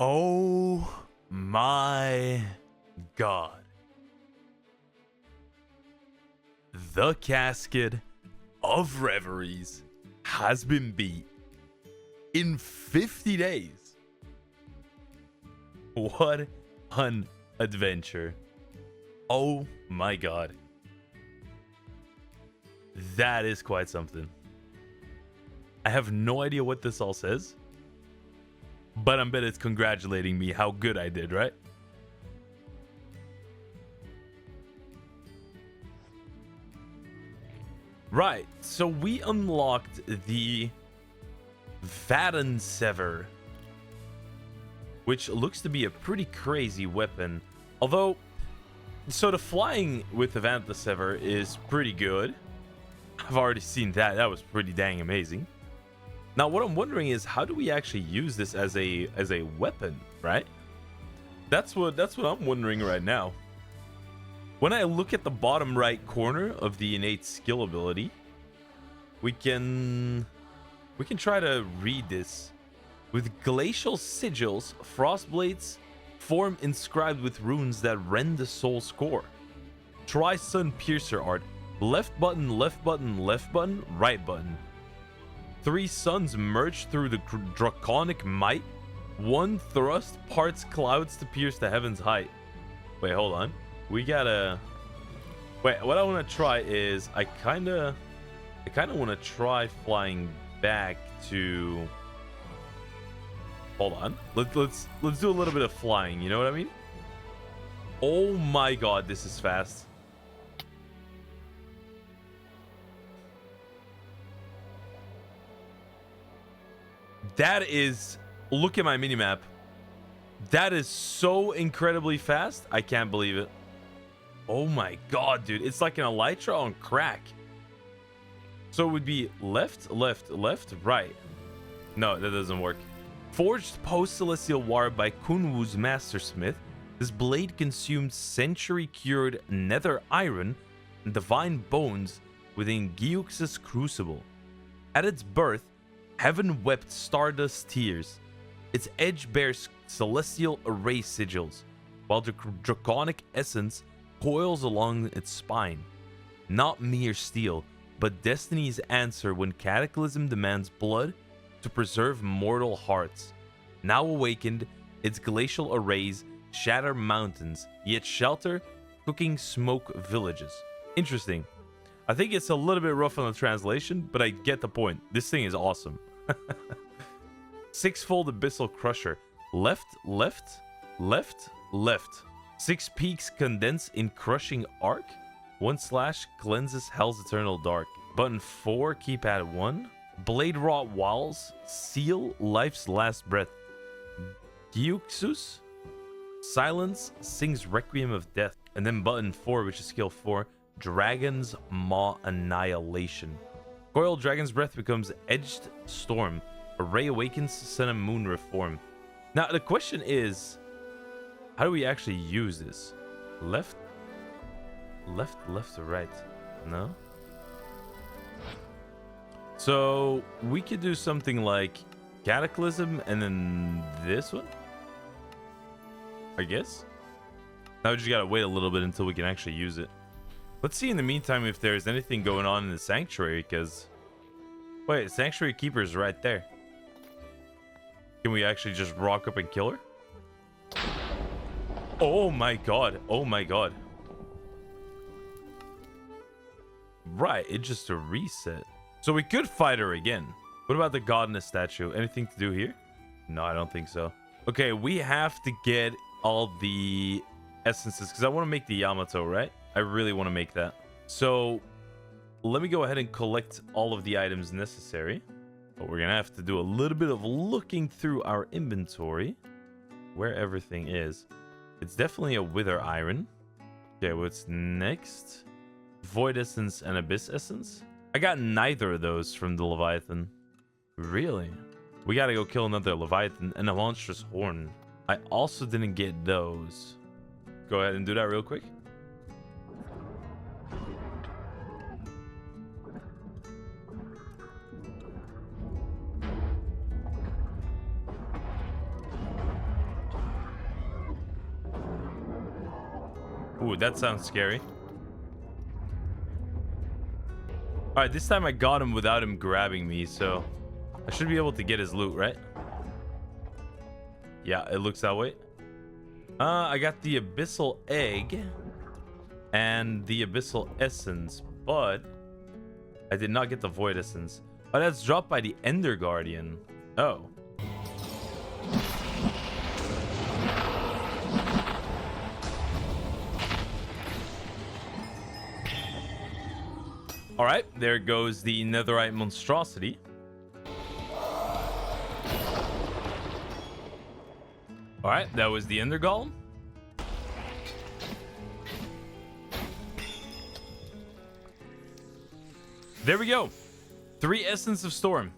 Oh my god. The Casket of Reveries has been beat in 50 days. What an adventure. Oh my god. That is quite something. I have no idea what this all says, but I bet it's congratulating me how good I did, right? Right, so we unlocked the Vaden Sever, which looks to be a pretty crazy weapon. Although, so the flying with the Vaden Sever is pretty good. I've already seen that. That was pretty dang amazing. Now, what I'm wondering is, how do we actually use this as a weapon, right? That's what I'm wondering right now. When I look at the bottom right corner of the innate skill ability, we can try to read this. With glacial sigils, frostblades form inscribed with runes that rend the soul's core. Try Sun Piercer art. Left button, left button, left button, right button. 3 suns merge through the draconic might. 1 thrust parts clouds to pierce the heaven's height. Wait, hold on. We gotta... Wait, what I want to try is... I kind of want to try flying back to... Hold on. Let's do a little bit of flying, you know what I mean? Oh my god, this is fast. That is... Look at my minimap. That is so incredibly fast. I can't believe it. Oh my god, dude. It's like an elytra on crack. So it would be left, left, left, right. No, that doesn't work. Forged post-celestial war by Kunwu's mastersmith, this blade consumed century-cured nether iron and divine bones within Giux's crucible. At its birth, heaven wept stardust tears. Its edge bears celestial array sigils, while the draconic essence coils along its spine. Not mere steel, but destiny's answer when Cataclysm demands blood to preserve mortal hearts. Now awakened, its glacial arrays shatter mountains, yet shelter cooking smoke villages. Interesting. I think it's a little bit rough on the translation, but I get the point. This thing is awesome. 6-fold abyssal crusher. Left, left, left, left. 6 peaks condense in crushing arc. 1 slash cleanses hell's eternal dark. Button 4, keypad 1. Blade wrought walls seal life's last breath. Giuxus silence sings requiem of death. And then button 4, which is skill 4, Dragon's Maw Annihilation. Coiled Dragon's Breath becomes Edged Storm. Array awakens, Sun and Moon reform. Now the question is, how do we actually use this? Left, left, left, or right? No. So we could do something like Cataclysm and then this one, I guess. Now we just gotta wait a little bit until we can actually use it. Let's see in the meantime if there's anything going on in the sanctuary, because... Wait, Sanctuary Keeper's right there. Can we actually just rock up and kill her? Oh my god. Oh my god. Right, it just a reset. So we could fight her again. What about the goddess statue? Anything to do here? No, I don't think so. Okay, we have to get all the essences because I want to make the Yamato, right? I really want to make that. So let me go ahead and collect all of the items necessary. But we're going to have to do a little bit of looking through our inventory. Where everything is. It's definitely a wither iron. Okay, what's next? Void essence and abyss essence. I got neither of those from the Leviathan. Really? We gotta go kill another Leviathan and a monstrous horn. I also didn't get those. Go ahead and do that real quick. Ooh, that sounds scary. All right, this time I got him without him grabbing me, so I should be able to get his loot, right? Yeah, it looks that way. I got the abyssal egg and the abyssal essence, but I did not get the void essence. Oh, that's dropped by the Ender Guardian. Oh. All right, there goes the netherite monstrosity. All right, that was the Ender Golem. There we go. 3 Essence of Storm.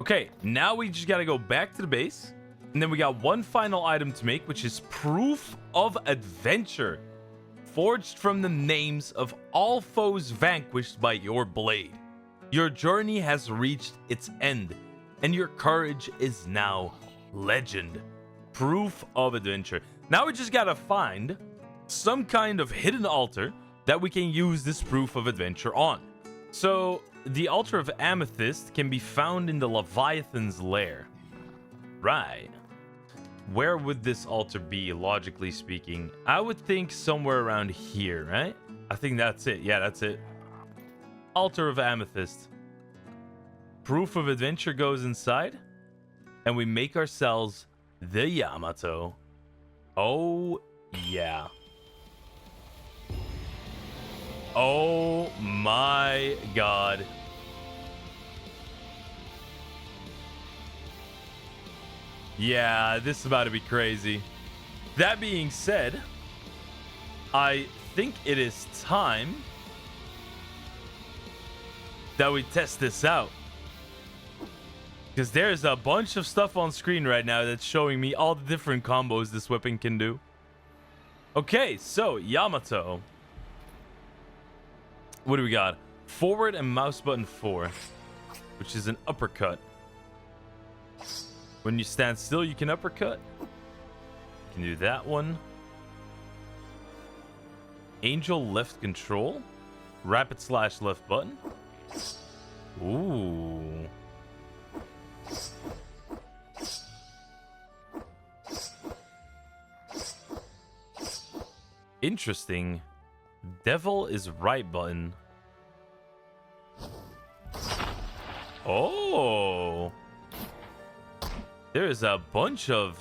Okay, now we just gotta go back to the base. And then we got one final item to make, which is Proof of Adventure. Forged from the names of all foes vanquished by your blade. Your journey has reached its end, and your courage is now legend. Proof of Adventure. Now we just gotta find some kind of hidden altar that we can use this Proof of Adventure on. So, the altar of amethyst can be found in the Leviathan's lair. Right. Where would this altar be, logically speaking? I would think somewhere around here, right? I think that's it. Yeah, that's it. Altar of amethyst. Proof of Adventure goes inside, and we make ourselves the Yamato. Oh, yeah. Oh my god. Yeah, this is about to be crazy. That being said, I think it is time that we test this out. Because there's a bunch of stuff on screen right now that's showing me all the different combos this weapon can do. Okay, so Yamato. What do we got? Forward and mouse button 4, which is an uppercut. When you stand still, you can uppercut. You can do that one. Angel left control. Rapid slash left button. Ooh. Interesting. Devil is right button. Oh. There's a bunch of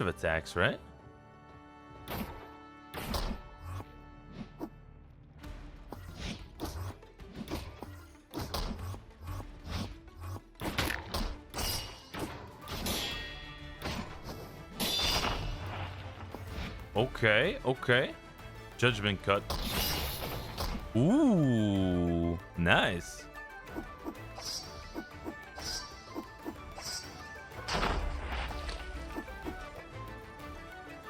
attacks, right? Okay, okay. Judgment cut. Ooh, nice.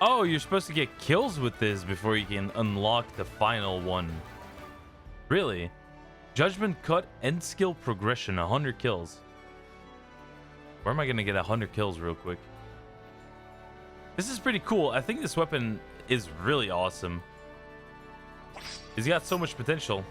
Oh, you're supposed to get kills with this before you can unlock the final one. Really? Judgment cut, end skill progression, 100 kills. Where am I gonna get 100 kills real quick? This is pretty cool. I think this weapon is really awesome. He's got so much potential.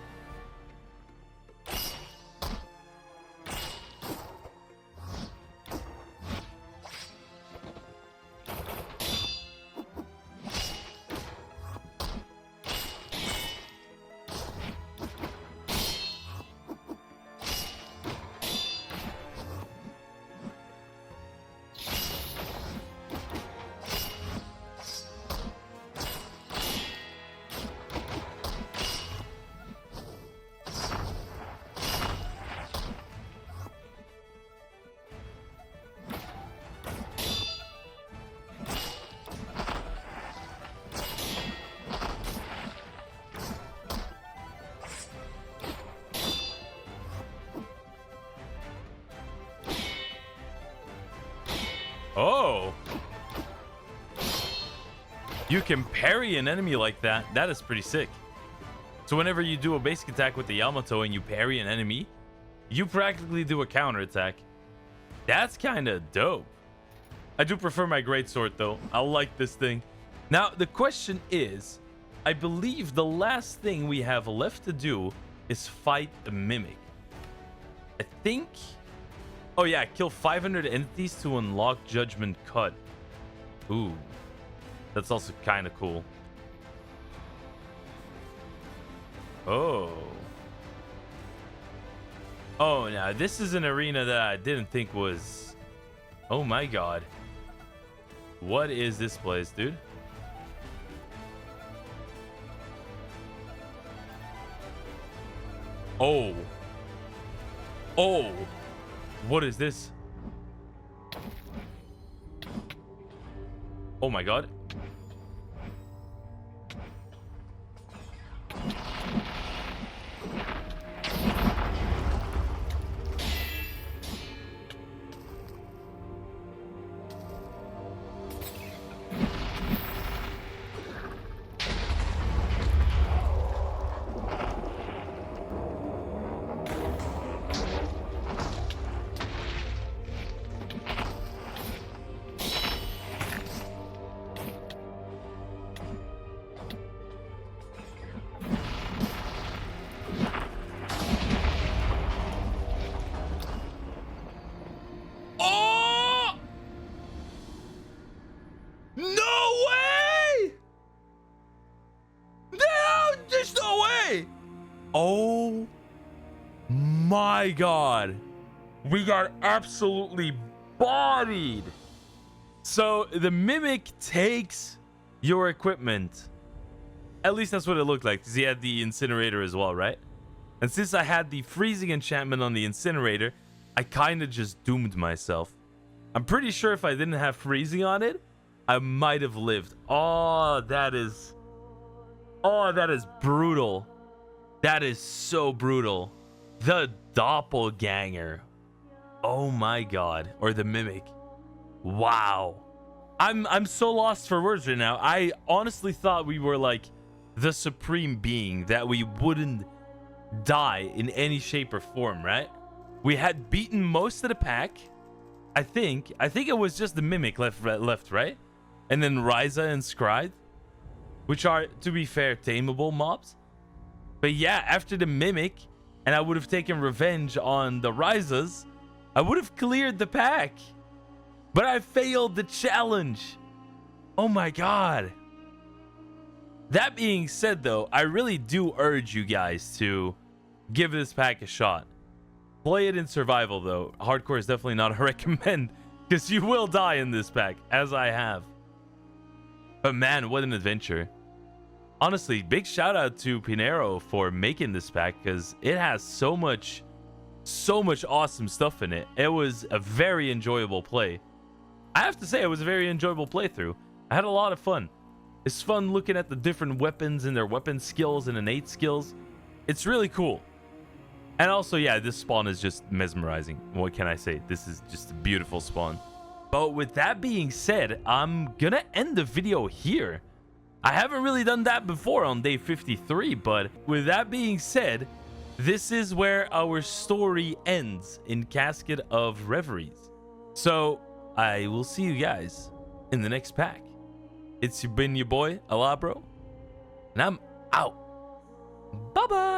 Oh. You can parry an enemy like that. That is pretty sick. So whenever you do a basic attack with the Yamato and you parry an enemy, you practically do a counter attack. That's kind of dope. I do prefer my greatsword though. I like this thing. Now the question is, I believe the last thing we have left to do is fight the Mimic. I think... Oh yeah, kill 500 entities to unlock Judgment Cut. Ooh. That's also kind of cool. Oh. Oh, now this is an arena that I didn't think was... Oh my god. What is this place, dude? Oh. Oh. What is this? Oh my god. Oh my god. We got absolutely bodied. So the Mimic takes your equipment. At least that's what it looked like, because he had the incinerator as well, right? And since I had the freezing enchantment on the incinerator, I kind of just doomed myself. I'm pretty sure if I didn't have freezing on it, I might have lived. Oh, that is brutal. That is so brutal. The doppelganger. Oh my god. Or the Mimic. Wow. I'm so lost for words right now. I honestly thought we were like the supreme being, that we wouldn't die in any shape or form, right? We had beaten most of the pack. I think it was just the Mimic left, right? And then Risa and Scribe, which are, to be fair, tameable mobs. But yeah, after the Mimic, and I would have taken revenge on the Risas, I would have cleared the pack. But I failed the challenge. Oh my god. That being said, though, I really do urge you guys to give this pack a shot. Play it in survival, though. Hardcore is definitely not a recommend, because you will die in this pack, as I have. But man, what an adventure. Honestly, big shout out to Pinero for making this pack, because it has so much awesome stuff in it. It was a very enjoyable play. I have to say, it was a very enjoyable playthrough. I had a lot of fun. It's fun looking at the different weapons and their weapon skills and innate skills. It's really cool. And also, yeah, this spawn is just mesmerizing. What can I say? This is just a beautiful spawn. But with that being said, I'm gonna end the video here. I haven't really done that before on day 53, but with that being said, this is where our story ends in Casket of Reveries. So I will see you guys in the next pack. It's been your boy, Alabro, and I'm out. Bye-bye.